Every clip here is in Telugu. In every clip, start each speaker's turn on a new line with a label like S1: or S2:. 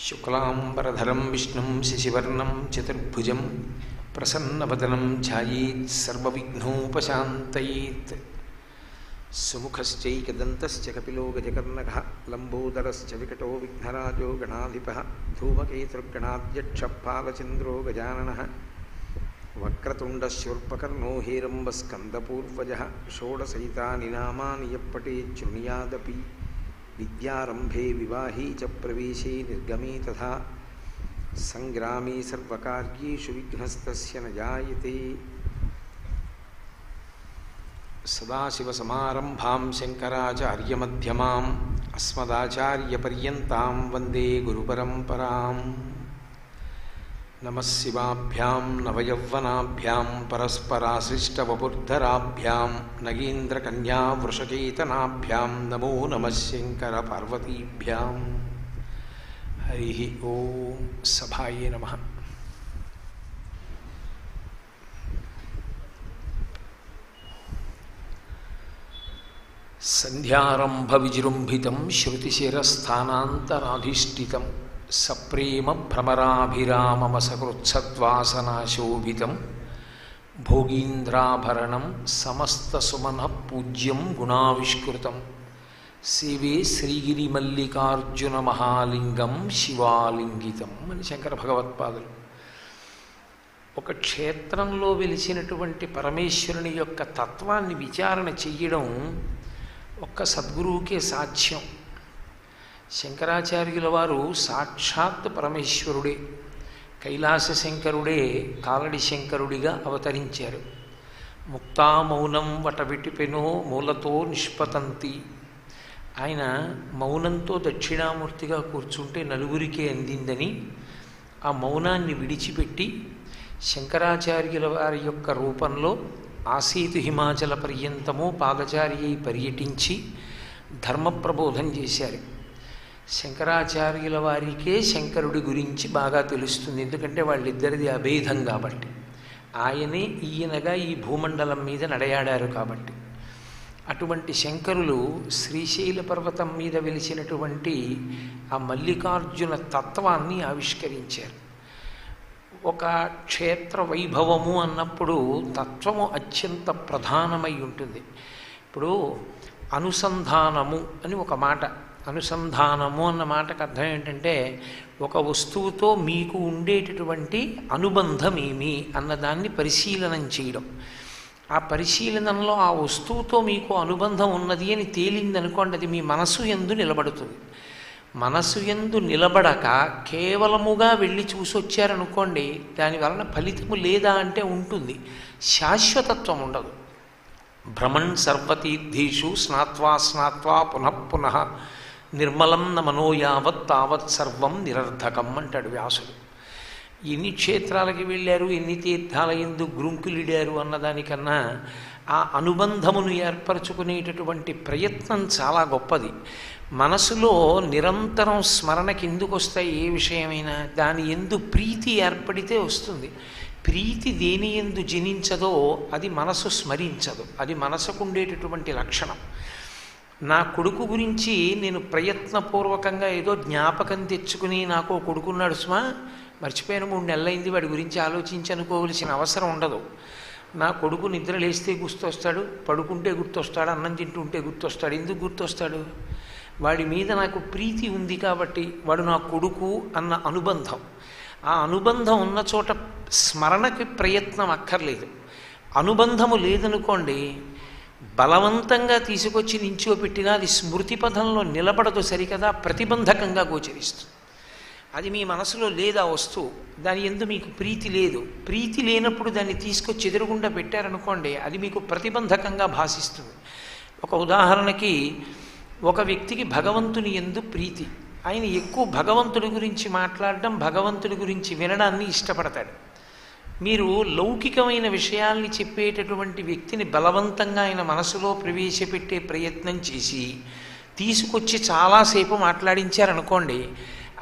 S1: शुक्लांबरधरं विष्णुं शशिवर्णं चतुर्भुजं प्रसन्नवदनं ध्यायेत् सर्वविघ्नोपशान्तयेत्। सुमुखश्चैकदन्तश्च कपिलो गजकर्णकः लम्बोदरश्च विकटो विघ्नराजो गणाधिपः धूमकेतुर्गणाध्यक्षपालचन्द्रो गजाननः वक्रतुण्डशूर्पकर्णो हेरम्बस्कन्दपूर्वजः षोडशैतानि नामानि यप्पठेत् शृणुयादपि विद्यारम्भे विवाहे च प्रवेशे निर्गमे तथा संग्रामे सर्वकार्येषु विघ्नस्तस्य न जायते। सदाशिवसमारम्भां शङ्कराचार्यमध्यमाम् अस्मदाचार्यपर्यन्तां वन्दे गुरुपरम्पराम्। नमः शिवाभ्यां नवयौवनाभ्यां परस्पराश्लिष्टवपुर्धराभ्यां नगेन्द्रकन्यावृषकेतनाभ्यां नमो नमः शङ्करपार्वतीभ्यां। हरिः ओं। सभाये नमः। सन्ध्यारम्भविजृम्भितं श्रुतिशिरस्थानान्तराधिष्ठितं सप्रेम भ्रमराभिराममसकृत्सद्वासनाशोभितं भोगीन्द्राभरणं समस्तसुमनः पूज्यं गुणाविष्कृतं सेवे శ్రీగిరిమల్లికార్జునమహాలింగం శివాలింగితం అని శంకర భగవత్పాదులు. ఒక క్షేత్రంలో వెలిసినటువంటి పరమేశ్వరుని యొక్క తత్వాన్ని విచారణ చెయ్యడం ఒక్క సద్గురువుకే సాధ్యం. శంకరాచార్యుల వారు సాక్షాత్ పరమేశ్వరుడే, కైలాస శంకరుడే కాలడి శంకరుడిగా అవతరించారు. ముక్తామౌనం వటవిటిపెనో మూలతో నిష్పతంతి. ఆయన మౌనంతో దక్షిణామూర్తిగా కూర్చుంటే నలుగురికే అందిందని ఆ మౌనాన్ని విడిచిపెట్టి శంకరాచార్యుల వారి యొక్క రూపంలో ఆసీతు హిమాచల పర్యంతము పాదచారి అయి పర్యటించి ధర్మప్రబోధం చేశారు. శంకరాచార్యుల వారికే శంకరుడి గురించి బాగా తెలుస్తుంది, ఎందుకంటే వాళ్ళిద్దరిది అభేదం కాబట్టి. ఆయనే ఈయనగా ఈ భూమండలం మీద నడయాడారు కాబట్టి. అటువంటి శంకరులు శ్రీశైల పర్వతం మీద వెలిసినటువంటి ఆ మల్లికార్జున తత్వాన్ని ఆవిష్కరించారు. ఒక క్షేత్ర వైభవము అన్నప్పుడు తత్వము అత్యంత ప్రధానమై ఉంటుంది. ఇప్పుడు అనుసంధానము అని ఒక మాట, అనుసంధానము అన్న మాటకు అర్థం ఏంటంటే ఒక వస్తువుతో మీకు ఉండేటటువంటి అనుబంధం ఏమి అన్నదాన్ని పరిశీలనం చేయడం. ఆ పరిశీలనలో ఆ వస్తువుతో మీకు అనుబంధం ఉన్నది అని తేలిందనుకోండి, అది మీ మనసు యందు నిలబడుతుంది. మనసు యందు నిలబడక కేవలముగా వెళ్ళి చూసొచ్చారనుకోండి, దానివలన ఫలితము లేదా అంటే ఉంటుంది, శాశ్వతత్వం ఉండదు. భ్రమణ్ సర్వతీర్థేషు స్నాత్వా స్నాత్వా పునః పునః నిర్మలం న మనోయావత్ తావత్ సర్వం నిరర్ధకం అంటాడు వ్యాసుడు. ఎన్ని క్షేత్రాలకి వెళ్ళారు, ఎన్ని తీర్థాల యందు గ్రుంకులిడారు అన్నదానికన్నా ఆ అనుబంధమును ఏర్పరచుకునేటటువంటి ప్రయత్నం చాలా గొప్పది. మనసులో నిరంతరం స్మరణకి ఎందుకు వస్తాయి ఏ విషయమైనా, దాని యందు ప్రీతి ఏర్పడితే వస్తుంది. ప్రీతి దేని యందు జనించదో అది మనసు స్మరించదు, అది మనసుకు ఉండేటటువంటి లక్షణం. నా కొడుకు గురించి నేను ప్రయత్నపూర్వకంగా ఏదో జ్ఞాపకం తెచ్చుకుని నాకు కొడుకున్నాడు సుమా, మర్చిపోయాను 3 నెలలైంది, వాడి గురించి ఆలోచించి అనుకోవలసిన అవసరం ఉండదు. నా కొడుకు నిద్ర లేస్తే గుర్తొస్తాడు, పడుకుంటే గుర్తొస్తాడు, అన్నం తింటుంటే గుర్తొస్తాడు. ఎందుకు గుర్తొస్తాడు? వాడి మీద నాకు ప్రీతి ఉంది కాబట్టి, వాడు నా కొడుకు అన్న అనుబంధం. ఆ అనుబంధం ఉన్న చోట స్మరణకి ప్రయత్నం అక్కర్లేదు. అనుబంధము లేదనుకోండి, బలవంతంగా తీసుకొచ్చి నించోపెట్టినా అది స్మృతి పథంలో నిలబడదు సరికదా, ప్రతిబంధకంగా గోచరిస్తుంది. అది మీ మనసులో లేదా వస్తువు, దాని యందు మీకు ప్రీతి లేదు. ప్రీతి లేనప్పుడు దాన్ని తీసుకొచ్చి ఎదురుగుండా పెట్టారనుకోండి, అది మీకు ప్రతిబంధకంగా భాషిస్తుంది. ఒక ఉదాహరణకి, ఒక వ్యక్తికి భగవంతుని యందు ప్రీతి, ఆయన ఎక్కువ భగవంతుడి గురించి మాట్లాడడం, భగవంతుడి గురించి వినడాన్ని ఇష్టపడతాడు. మీరు లౌకికమైన విషయాల్ని చెప్పేటటువంటి వ్యక్తిని బలవంతంగా ఆయన మనసులో ప్రవేశపెట్టే ప్రయత్నం చేసి తీసుకొచ్చి చాలాసేపు మాట్లాడించారనుకోండి,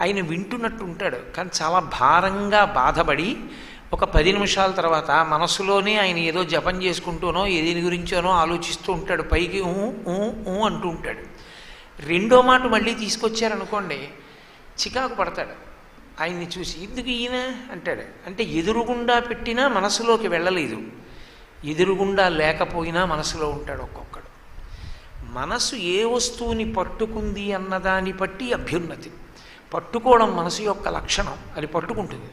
S1: ఆయన వింటున్నట్టు ఉంటాడు, కానీ చాలా భారంగా బాధపడి ఒక 10 నిమిషాల తర్వాత మనసులోనే ఆయన ఏదో జపం చేసుకుంటూనో ఏదేని గురించోనో ఆలోచిస్తూ ఉంటాడు, పైకి అంటూ ఉంటాడు. రెండో మాట మళ్ళీ తీసుకొచ్చారనుకోండి, చికాకు పడతాడు. ఆయన్ని చూసి ఎందుకు ఈయన అంటాడు. అంటే ఎదురుగుండా పెట్టినా మనసులోకి వెళ్ళలేదు, ఎదురుగుండా లేకపోయినా మనసులో ఉంటాడు ఒక్కొక్కడు. మనసు ఏ వస్తువుని పట్టుకుంది అన్నదాన్ని బట్టి అభ్యున్నతి. పట్టుకోవడం మనసు యొక్క లక్షణం, అది పట్టుకుంటుంది.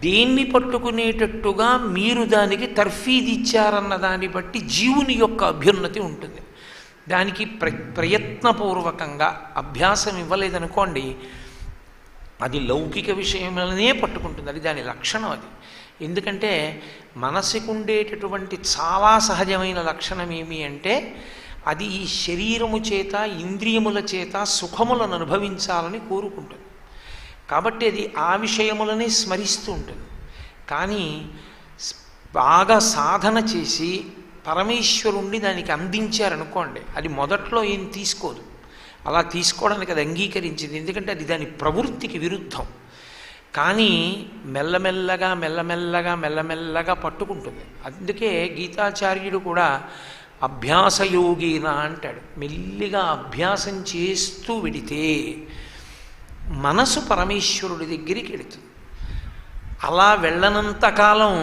S1: దేన్ని పట్టుకునేటట్టుగా మీరు దానికి తర్ఫీదు ఇచ్చారన్న దాన్ని బట్టి జీవుని యొక్క అభ్యున్నతి ఉంటుంది. దానికి ప్రయత్నపూర్వకంగా అభ్యాసం ఇవ్వలేదనుకోండి, అది లౌకిక విషయంలోనే పట్టుకుంటుంది. అది దాని లక్షణం. అది ఎందుకంటే మనసుకు ఉండేటటువంటి చాలా సహజమైన లక్షణం ఏమి అంటే, అది ఈ శరీరము చేత ఇంద్రియముల చేత సుఖములను అనుభవించాలని కోరుకుంటుంది. కాబట్టి అది ఆ విషయములనే స్మరిస్తూ ఉంటుంది. కానీ బాగా సాధన చేసి పరమేశ్వరుణ్ణి దానికి అందించారనుకోండి, అది మొదట్లో ఏం తీసుకోదు. అలా తీసుకోవడానికి అది అంగీకరించింది, ఎందుకంటే అది దాని ప్రవృత్తికి విరుద్ధం. కానీ మెల్లమెల్లగా మెల్లమెల్లగా మెల్లమెల్లగా పట్టుకుంటుంది. అందుకే గీతాచార్యుడు కూడా అభ్యాసయోగిన అంటాడు. మెల్లిగా అభ్యాసం చేస్తూ వెడితే మనసు పరమేశ్వరుడి దగ్గరికి వెళుతుంది. అలా వెళ్ళనంతకాలం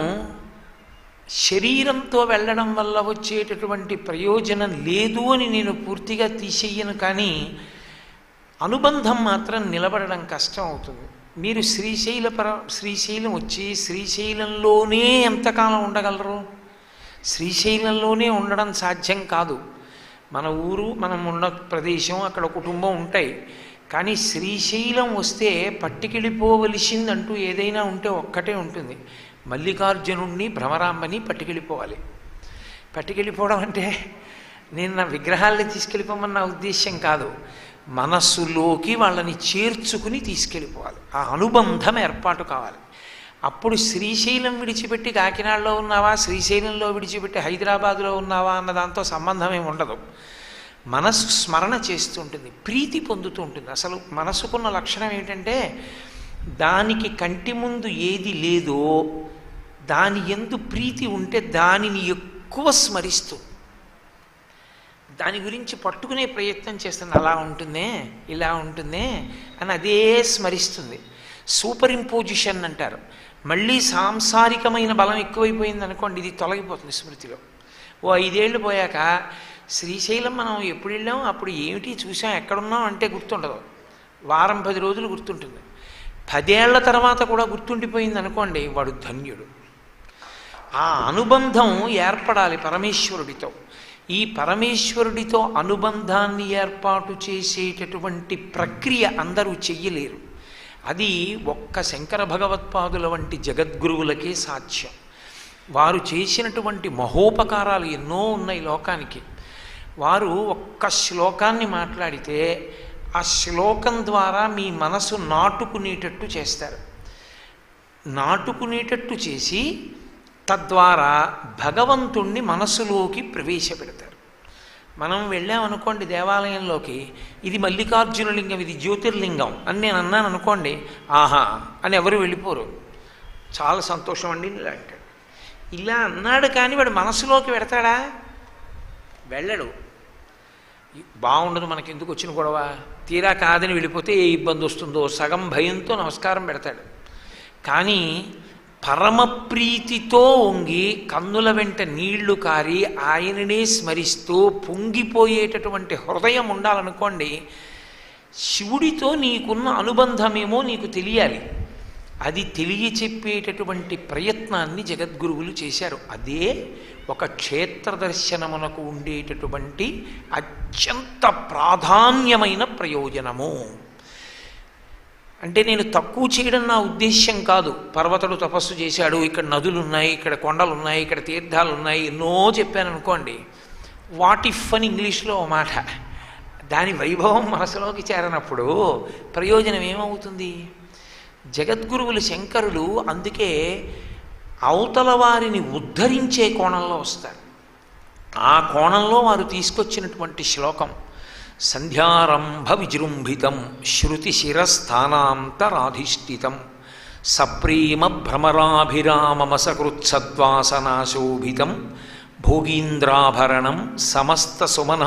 S1: శరీరంతో వెళ్ళడం వల్ల వచ్చేటటువంటి ప్రయోజనం లేదు అని నేను పూర్తిగా తీసేయను, కానీ అనుబంధం మాత్రం నిలబడడం కష్టం అవుతుంది. మీరు శ్రీశైలం వచ్చి శ్రీశైలంలోనే ఎంతకాలం ఉండగలరు? శ్రీశైలంలోనే ఉండడం సాధ్యం కాదు. మన ఊరు, మనం ఉన్న ప్రదేశం, అక్కడ కుటుంబం ఉంటాయి. కానీ శ్రీశైలం వస్తే పట్టుకెళ్ళిపోవలసిందంటూ ఏదైనా ఉంటే ఒక్కటే ఉంటుంది, మల్లికార్జునుణ్ణి భ్రమరాంబని పట్టుకెళ్ళిపోవాలి. పట్టుకెళ్ళిపోవడం అంటే నేను నా విగ్రహాల్ని తీసుకెళ్ళిపోమని నా ఉద్దేశ్యం కాదు, మనస్సులోకి వాళ్ళని చేర్చుకుని తీసుకెళ్ళిపోవాలి. ఆ అనుబంధం ఏర్పాటు కావాలి. అప్పుడు శ్రీశైలం విడిచిపెట్టి కాకినాడలో ఉన్నావా, శ్రీశైలంలో విడిచిపెట్టి హైదరాబాదులో ఉన్నావా అన్న దాంతో సంబంధం ఏమి ఉండదు. మనసు స్మరణ చేస్తూ ఉంటుంది, ప్రీతి పొందుతూ ఉంటుంది. అసలు మనసుకున్న లక్షణం ఏంటంటే, దానికి కంటి ముందు ఏది లేదో దాని యందు ప్రీతి ఉంటే దానిని ఎక్కువ స్మరిస్తూ దాని గురించి పట్టుకునే ప్రయత్నం చేస్తుంది. అలా ఉంటుందే, ఇలా ఉంటుందే అని అదే స్మరిస్తుంది. సూపర్ ఇంపోజిషన్ అంటారు. మళ్ళీ సాంసారికమైన బలం ఎక్కువైపోయింది అనుకోండి, ఇది తొలగిపోతుంది స్మృతిలో. ఓ 5 ఏళ్ళు పోయాక శ్రీశైలం మనం ఎప్పుడు వెళ్ళాం, అప్పుడు ఏమిటి చూసాం, ఎక్కడున్నాం అంటే గుర్తుండదు. వారం 10 రోజులు గుర్తుంటుంది. 10 ఏళ్ల తర్వాత కూడా గుర్తుండిపోయింది అనుకోండి, వాడు ధన్యుడు. ఆ అనుబంధం ఏర్పడాలి పరమేశ్వరుడితో. ఈ పరమేశ్వరుడితో అనుబంధాన్ని ఏర్పాటు చేసేటటువంటి ప్రక్రియ అందరూ చెయ్యలేరు. అది ఒక్క శంకర భగవత్పాదుల వంటి జగద్గురువులకే సాధ్యం. వారు చేసినటువంటి మహోపకారాలు ఎన్నో ఉన్నాయి లోకానికి. వారు ఒక్క శ్లోకాన్ని మాట్లాడితే ఆ శ్లోకం ద్వారా మీ మనసు నాటుకునేటట్టు చేస్తారు. నాటుకునేటట్టు చేసి తద్వారా భగవంతుణ్ణి మనసులోకి ప్రవేశపెడతారు. మనం వెళ్ళామనుకోండి దేవాలయంలోకి, ఇది మల్లికార్జున లింగం, ఇది జ్యోతిర్లింగం అని నేను అన్నాను అనుకోండి, ఆహా అని ఎవరు వెళ్ళిపోరు. చాలా సంతోషం అండి ఇలా అంటాడు. ఇలా అన్నాడు కానీ వాడు మనసులోకి పెడతాడా? వెళ్ళడు. బాగుండదు, మనకి ఎందుకు వచ్చిన గొడవ, తీరా కాదని వెళ్ళిపోతే ఏ ఇబ్బంది వస్తుందో సగం భయంతో నమస్కారం పెడతాడు. కానీ పరమప్రీతితో వంగి కన్నుల వెంట నీళ్లు కారి ఆయననే స్మరిస్తూ పొంగిపోయేటటువంటి హృదయం ఉండాలనుకోండి. శివుడితో నీకున్న అనుబంధమేమో నీకు తెలియాలి. అది తెలియచెప్పేటటువంటి ప్రయత్నాన్ని జగద్గురువులు చేశారు. అదే ఒక క్షేత్ర దర్శనమునకు ఉండేటటువంటి అత్యంత ప్రాధాన్యమైన ప్రయోజనము. అంటే నేను తక్కువ చేయడం నా ఉద్దేశ్యం కాదు. పర్వతుడు తపస్సు చేశాడు, ఇక్కడ నదులు ఉన్నాయి, ఇక్కడ కొండలు ఉన్నాయి, ఇక్కడ తీర్థాలు ఉన్నాయి, ఎన్నో చెప్పాను అనుకోండి. వాట్ ఇఫ్ అని ఇంగ్లీష్లో ఓ మాట, దాని వైభవం మనసులోకి చేరనప్పుడు ప్రయోజనం ఏమవుతుంది? జగద్గురువులు శంకరులు అందుకే అవతల వారిని ఉద్ధరించే కోణంలో వస్తారు. ఆ కోణంలో వారు తీసుకొచ్చినటువంటి శ్లోకం సంధ్యారంభ విజృంభితం శృతి శిరస్థానాంతరాధిష్ఠితం సప్రేమ భ్రమరాభిరామమసకృత్సద్వాసనాశోభితం భోగీంద్రాభరణం సమస్త సుమన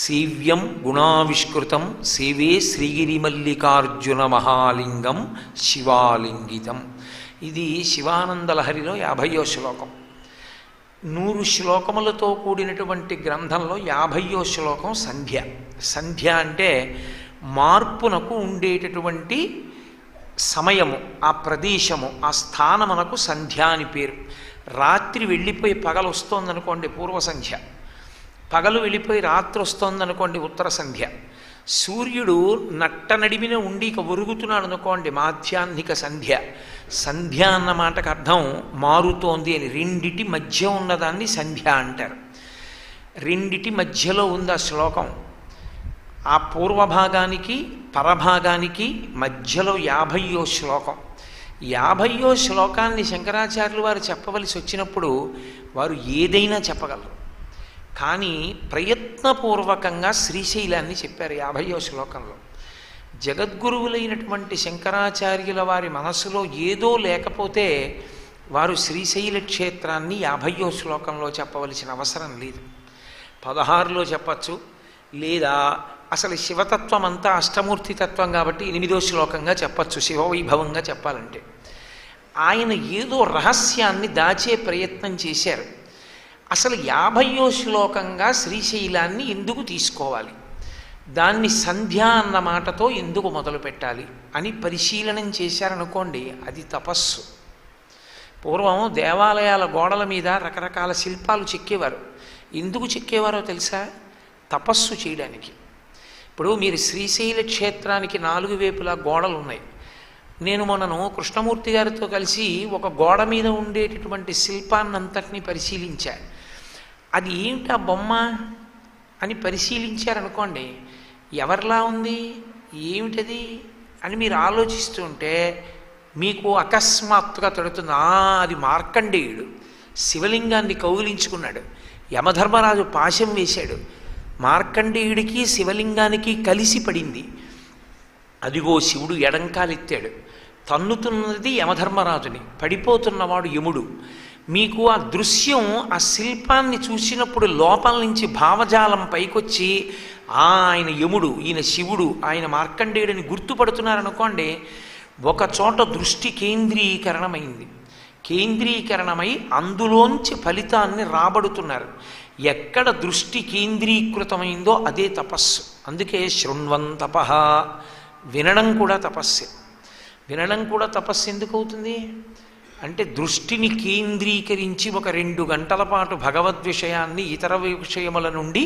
S1: సేవ్యం గుణావిష్కృతం సేవే శ్రీగిరిమల్లికార్జున మహాలింగం శివాలింగితం. ఇది శివానందలహరిలో 50వ శ్లోకం. 100 శ్లోకములతో కూడినటువంటి గ్రంథంలో 50వ శ్లోకం సంధ్య. సంధ్య అంటే మార్పునకు ఉండేటటువంటి సమయము, ఆ ప్రదేశము, ఆ స్థానమునకు సంధ్య అని పేరు. రాత్రి వెళ్ళిపోయి పగలు వస్తోందనుకోండి పూర్వ సంధ్య, పగలు వెళ్ళిపోయి రాత్రి వస్తోందనుకోండి ఉత్తర సంధ్య. సూర్యుడు నట్ట నడిమిన ఉండి ఇక ఒరుగుతున్నాడు అనుకోండి మాధ్యాహ్నిక సంధ్య. సంధ్య అన్న మాటకు అర్థం మారుతోంది అని. రెండిటి మధ్య ఉన్నదాన్ని సంధ్య అంటారు. రెండిటి మధ్యలో ఉంది ఆ శ్లోకం. ఆ పూర్వభాగానికి పరభాగానికి మధ్యలో 50వ శ్లోకం. 50వ శ్లోకాన్ని శంకరాచార్యులు వారు చెప్పవలసి వచ్చినప్పుడు వారు ఏదైనా చెప్పగలరు. కానీ ప్రయత్నపూర్వకంగా శ్రీశైలాన్ని చెప్పారు 50వ శ్లోకంలో. జగద్గురువులైనటువంటి శంకరాచార్యుల వారి మనసులో ఏదో లేకపోతే వారు శ్రీశైల క్షేత్రాన్ని 50వ శ్లోకంలో చెప్పవలసిన అవసరం లేదు. 16లో చెప్పచ్చు, లేదా అసలు శివతత్వం అంతా అష్టమూర్తి తత్వం కాబట్టి 8వ శ్లోకంగా చెప్పచ్చు శివవైభవంగా చెప్పాలంటే. ఆయన ఏదో రహస్యాన్ని దాచే ప్రయత్నం చేశారు. అసలు 50వ శ్లోకంగా శ్రీశైలాన్ని ఎందుకు తీసుకోవాలి, దాన్ని సంధ్య అన్న మాటతో ఎందుకు మొదలు పెట్టాలి అని పరిశీలనం చేశారనుకోండి, అది తపస్సు. పూర్వం దేవాలయాల గోడల మీద రకరకాల శిల్పాలు చెక్కేవారు. ఎందుకు చెక్కేవారో తెలుసా? తపస్సు చేయడానికి. ఇప్పుడు మీరు శ్రీశైల క్షేత్రానికి 4 వైపులా గోడలు ఉన్నాయి. నేను మొన్నను కృష్ణమూర్తి గారితో కలిసి ఒక గోడ మీద ఉండేటటువంటి శిల్పాన్నంతటినీ పరిశీలించాను. అది ఏమిటా బొమ్మ అని పరిశీలించారనుకోండి, ఎవరిలా ఉంది, ఏమిటది అని మీరు ఆలోచిస్తుంటే మీకు అకస్మాత్తుగా తడుతుంది, అది మార్కండేయుడు శివలింగాన్ని కౌగిలించుకున్నాడు, యమధర్మరాజు పాశం వేశాడు, మార్కండేయుడికి శివలింగానికి కలిసి పడింది. అదిగో శివుడు ఎడంకాలెత్తాడు, తన్నుతున్నది యమధర్మరాజుని, పడిపోతున్నవాడు యముడు. మీకు ఆ దృశ్యం, ఆ శిల్పాన్ని చూసినప్పుడు లోపల నుంచి భావజాలం పైకొచ్చి ఆయన యముడు, ఈయన శివుడు, ఆయన మార్కండేయుడిని గుర్తుపడుతున్నారనుకోండి, ఒక చోట దృష్టి కేంద్రీకరణమైంది. కేంద్రీకరణమై అందులోంచి ఫలితాన్ని రాబడుతున్నారు. ఎక్కడ దృష్టి కేంద్రీకృతమైందో అదే తపస్సు. అందుకే శృణ్వం తపః, వినడం కూడా తపస్సే. వినడం కూడా తపస్సు ఎందుకు అవుతుంది అంటే, దృష్టిని కేంద్రీకరించి ఒక 2 గంటల పాటు భగవద్విషయాన్ని ఇతర విషయముల నుండి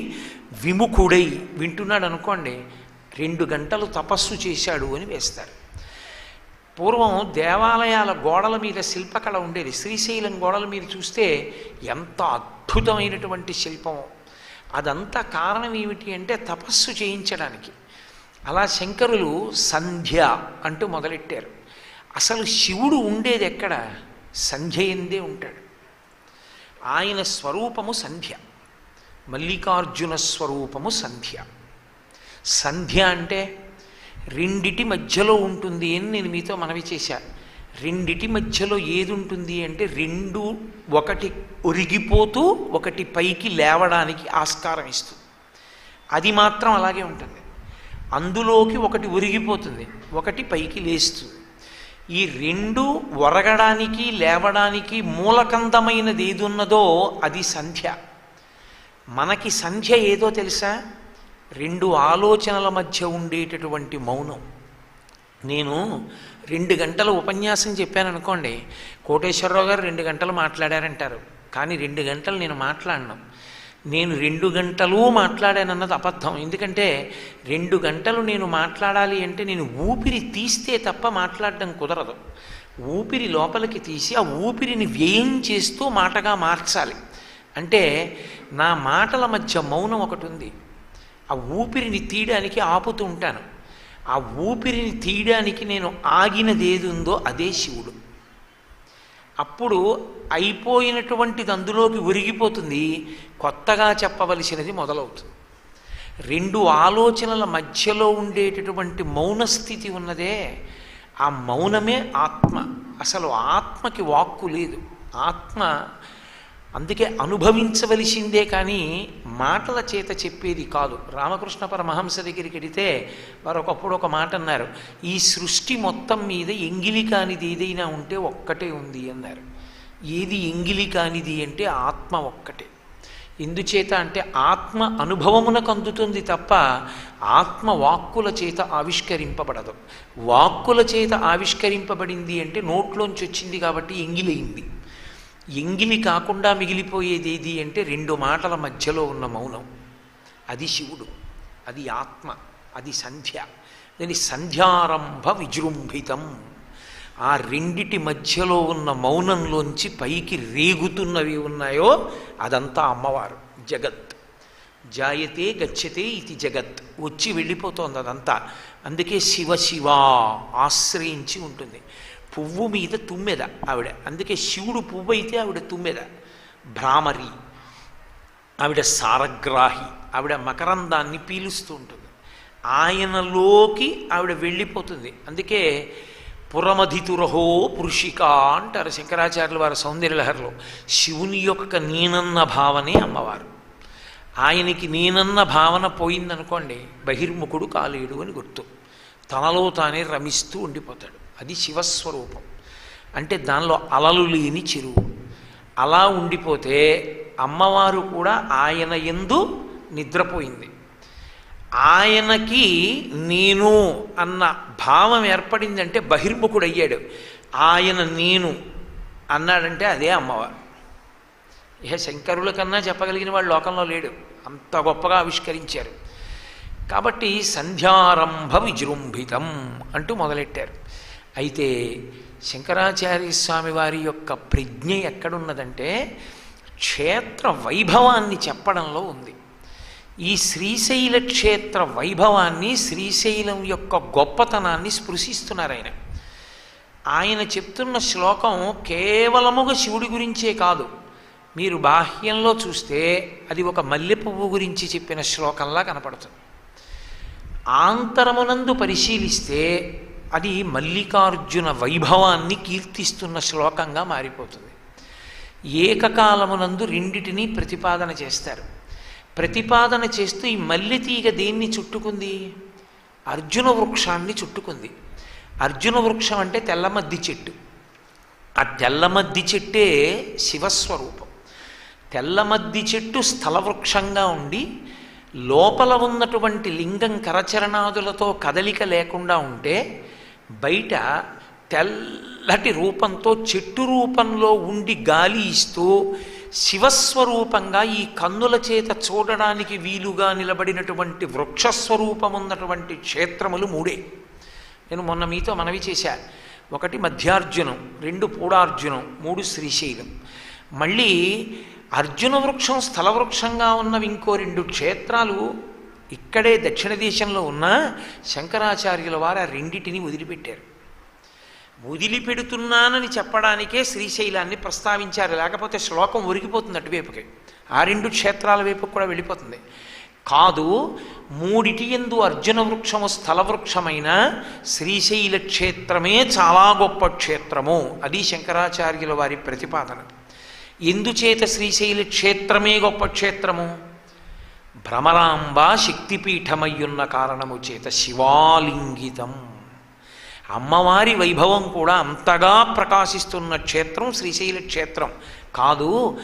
S1: విముఖుడై వింటున్నాడు అనుకోండి, 2 గంటలు తపస్సు చేశాడు అని వేస్తారు. పూర్వం దేవాలయాల గోడల మీద శిల్పకళ ఉండేది. శ్రీశైలం గోడల మీద చూస్తే ఎంత అద్భుతమైనటువంటి శిల్పమో. అదంతా కారణం ఏమిటి అంటే తపస్సు చేయించడానికి. అలా శంకరులు సంధ్య అంటూ మొదలెట్టారు. అసలు శివుడు ఉండేది ఎక్కడ? సంధ్య ఎందే ఉంటాడు. ఆయన స్వరూపము సంధ్య, మల్లికార్జున స్వరూపము సంధ్య. సంధ్య అంటే రెండిటి మధ్యలో ఉంటుంది అని నేను మీతో మనవి చేశాను. రెండిటి మధ్యలో ఏది ఉంటుంది అంటే, రెండు ఒకటి ఒరిగిపోతూ ఒకటి పైకి లేవడానికి ఆస్కారం ఇస్తుంది. అది మాత్రం అలాగే ఉంటుంది. అందులోకి ఒకటి ఒరిగిపోతుంది, ఒకటి పైకి లేస్తుంది. ఈ రెండు ఒరగడానికి లేవడానికి మూలకందమైనది ఏది ఉన్నదో అది సంధ్య. మనకి సంధ్య ఏదో తెలుసా? 2 ఆలోచనల మధ్య ఉండేటటువంటి మౌనం. నేను 2 గంటల ఉపన్యాసం చెప్పాను అనుకోండి, కోటేశ్వరరావు గారు 2 గంటలు మాట్లాడారంటారు, కానీ 2 గంటలు నేను మాట్లాడను. నేను 2 గంటలు మాట్లాడానన్నది అబద్ధం. ఎందుకంటే 2 గంటలు నేను మాట్లాడాలి అంటే నేను ఊపిరి తీస్తే తప్ప మాట్లాడడం కుదరదు. ఊపిరి లోపలికి తీసి ఆ ఊపిరిని వ్యయం చేస్తూ మాటగా మార్చాలి. అంటే నా మాటల మధ్య మౌనం ఒకటి ఉంది. ఆ ఊపిరిని తీయడానికి ఆపుతూ ఉంటాను. ఆ ఊపిరిని తీయడానికి నేను ఆగినది ఏది ఉందో అదే శివుడు. అప్పుడు అయిపోయినటువంటిది అందులోకి ఒరిగిపోతుంది, కొత్తగా చెప్పవలసినది మొదలవుతుంది. 2 ఆలోచనల మధ్యలో ఉండేటటువంటి మౌనస్థితి ఉన్నదే, ఆ మౌనమే ఆత్మ. అసలు ఆత్మకి వాక్కు లేదు. ఆత్మ అందుకే అనుభవించవలసిందే కానీ మాటల చేత చెప్పేది కాదు. రామకృష్ణ పరమహంస దగ్గరికి వెడితే వారు ఒకప్పుడు ఒక మాట అన్నారు, ఈ సృష్టి మొత్తం మీద ఎంగిలి కానిది ఏదైనా ఉంటే ఒక్కటే ఉంది అన్నారు. ఏది ఎంగిలి కానిది అంటే ఆత్మ ఒక్కటే. ఎందుచేత అంటే ఆత్మ అనుభవమునకు అందుతుంది తప్ప ఆత్మ వాక్కుల చేత ఆవిష్కరింపబడదు. వాక్కుల చేత ఆవిష్కరింపబడింది అంటే నోట్లోంచి వచ్చింది కాబట్టి ఎంగిలైంది. ఎంగిలి కాకుండా మిగిలిపోయేది ఏది అంటే రెండు మాటల మధ్యలో ఉన్న మౌనం. అది శివుడు, అది ఆత్మ, అది సంధ్య. దాని సంధ్యారంభ విజృంభితం. ఆ రెండిటి మధ్యలో ఉన్న మౌనంలోంచి పైకి రేగుతున్నవి ఉన్నాయో అదంతా అమ్మవారు. జగత్ జాయతే గచ్చతే ఇది జగత్, వచ్చి వెళ్ళిపోతోంది అదంతా. అందుకే శివ శివ ఆశ్రయించి ఉంటుంది. పువ్వు మీద తుమ్మెద ఆవిడ, అందుకే శివుడు పువ్వు అయితే ఆవిడ తుమ్మెద. భ్రామరి ఆవిడ సారగ్రాహి, ఆవిడ మకరందాన్ని పీలుస్తూ ఉంటుంది. ఆయనలోకి ఆవిడ వెళ్ళిపోతుంది. అందుకే పురమధితురహో పురుషిక అంటారు శంకరాచార్యుల వారి సౌందర్యలహరిలో. శివుని యొక్క నేనన్న భావనే అమ్మవారు. ఆయనకి నేనన్న భావన పోయిందనుకోండి, బహిర్ముఖుడు కాలేడు అని గుర్తు. తనలో తానే రమిస్తూ ఉండిపోతాడు. అది శివస్వరూపం. అంటే దానిలో అలలు లేని చెరువు. అలా ఉండిపోతే అమ్మవారు కూడా ఆయన యందు నిద్రపోయింది. ఆయనకి నేను అన్న భావం ఏర్పడిందంటే బహిర్ముఖుడయ్యాడు. ఆయన నేను అన్నాడంటే అదే అమ్మవారు. ఇహ శంకరుల కన్నా చెప్పగలిగిన వాడు లోకంలో లేడు, అంత గొప్పగా ఆవిష్కరించారు. కాబట్టి సంధ్యారంభ విజృంభితం అంటూ మొదలెట్టారు. అయితే శంకరాచార్య స్వామి వారి యొక్క ప్రజ్ఞ ఎక్కడున్నదంటే క్షేత్ర వైభవాన్ని చెప్పడంలో ఉంది. ఈ శ్రీశైల క్షేత్ర వైభవాన్ని, శ్రీశైలం యొక్క గొప్పతనాన్ని స్పృశిస్తున్నారు ఆయన. ఆయన చెప్తున్న శ్లోకం కేవలముగా శివుడి గురించే కాదు. మీరు బాహ్యంలో చూస్తే అది ఒక మల్లె పువ్వు గురించి చెప్పిన శ్లోకంలా కనపడుతుంది. ఆంతరమునందు పరిశీలిస్తే అది మల్లికార్జున వైభవాన్ని కీర్తిస్తున్న శ్లోకంగా మారిపోతుంది. ఏకకాలమునందు రెండిటినీ ప్రతిపాదన చేస్తారు. ప్రతిపాదన చేస్తూ ఈ మల్లె తీగ దేన్ని చుట్టుకుంది? అర్జున వృక్షాన్ని చుట్టుకుంది. అర్జున వృక్షం అంటే తెల్లమద్ది చెట్టు. ఆ తెల్లమద్ది చెట్టే శివస్వరూపం. తెల్లమద్ది చెట్టు స్థలవృక్షంగా ఉండి లోపల ఉన్నటువంటి లింగం కరచరణాదులతో కదలిక లేకుండా ఉంటే బయట తెల్లటి రూపంతో చెట్టు రూపంలో ఉండి గాలి ఇస్తూ శివస్వరూపంగా ఈ కన్నుల చేత చూడడానికి వీలుగా నిలబడినటువంటి వృక్షస్వరూపం ఉన్నటువంటి క్షేత్రములు మూడే. నేను మొన్న మీతో మనవి చేశా. ఒకటి మధ్యార్జునం, రెండు పూడార్జునం, మూడు శ్రీశైలం. మళ్ళీ అర్జున వృక్షం స్థలవృక్షంగా ఉన్నవి ఇంకో రెండు క్షేత్రాలు ఇక్కడే దక్షిణ దేశంలో ఉన్న శంకరాచార్యుల వారు ఆ రెండిటిని వదిలిపెట్టారు. వదిలిపెడుతున్నానని చెప్పడానికే శ్రీశైలాన్ని ప్రస్తావించారు. లేకపోతే శ్లోకం ఒరిగిపోతుంది అటువైపుకి, ఆ రెండు క్షేత్రాల వైపుకి కూడా వెళ్ళిపోతుంది. కాదు, మూడిటి యందు అర్జున వృక్షము స్థలవృక్షమైన శ్రీశైల క్షేత్రమే చాలా గొప్ప క్షేత్రము. అది శంకరాచార్యుల వారి ప్రతిపాదన. ఎందుచేత శ్రీశైల క్షేత్రమే గొప్ప క్షేత్రము? భ్రమరాంబ శక్తిపీఠమయ్యున్న కారణము చేత శివాలింగితం. అమ్మవారి వైభవం కూడా అంతగా ప్రకాశిస్తున్న క్షేత్రం శ్రీశైల క్షేత్రం. కాదు,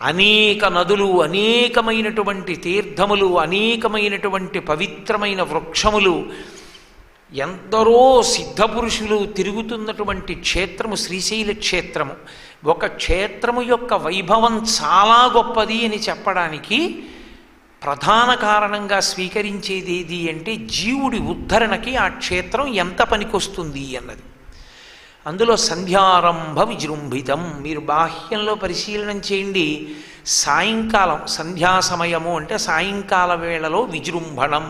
S1: అనేక నదులు, అనేకమైనటువంటి తీర్థములు, అనేకమైనటువంటి పవిత్రమైన వృక్షములు, ఎందరో సిద్ధపురుషులు తిరుగుతున్నటువంటి క్షేత్రము శ్రీశైల క్షేత్రము. ఒక క్షేత్రము యొక్క వైభవం చాలా గొప్పది అని చెప్పడానికి ప్రధాన కారణంగా స్వీకరించేది ఏది అంటే జీవుడి ఉద్ధరణకి ఆ క్షేత్రం ఎంత పనికొస్తుంది అన్నది. అందులో సంధ్యారంభ విజృంభితం. మీరు బాహ్యంలో పరిశీలనం చేయండి. సాయంకాలం సంధ్యా సమయము అంటే సాయంకాల వేళలో విజృంభణం,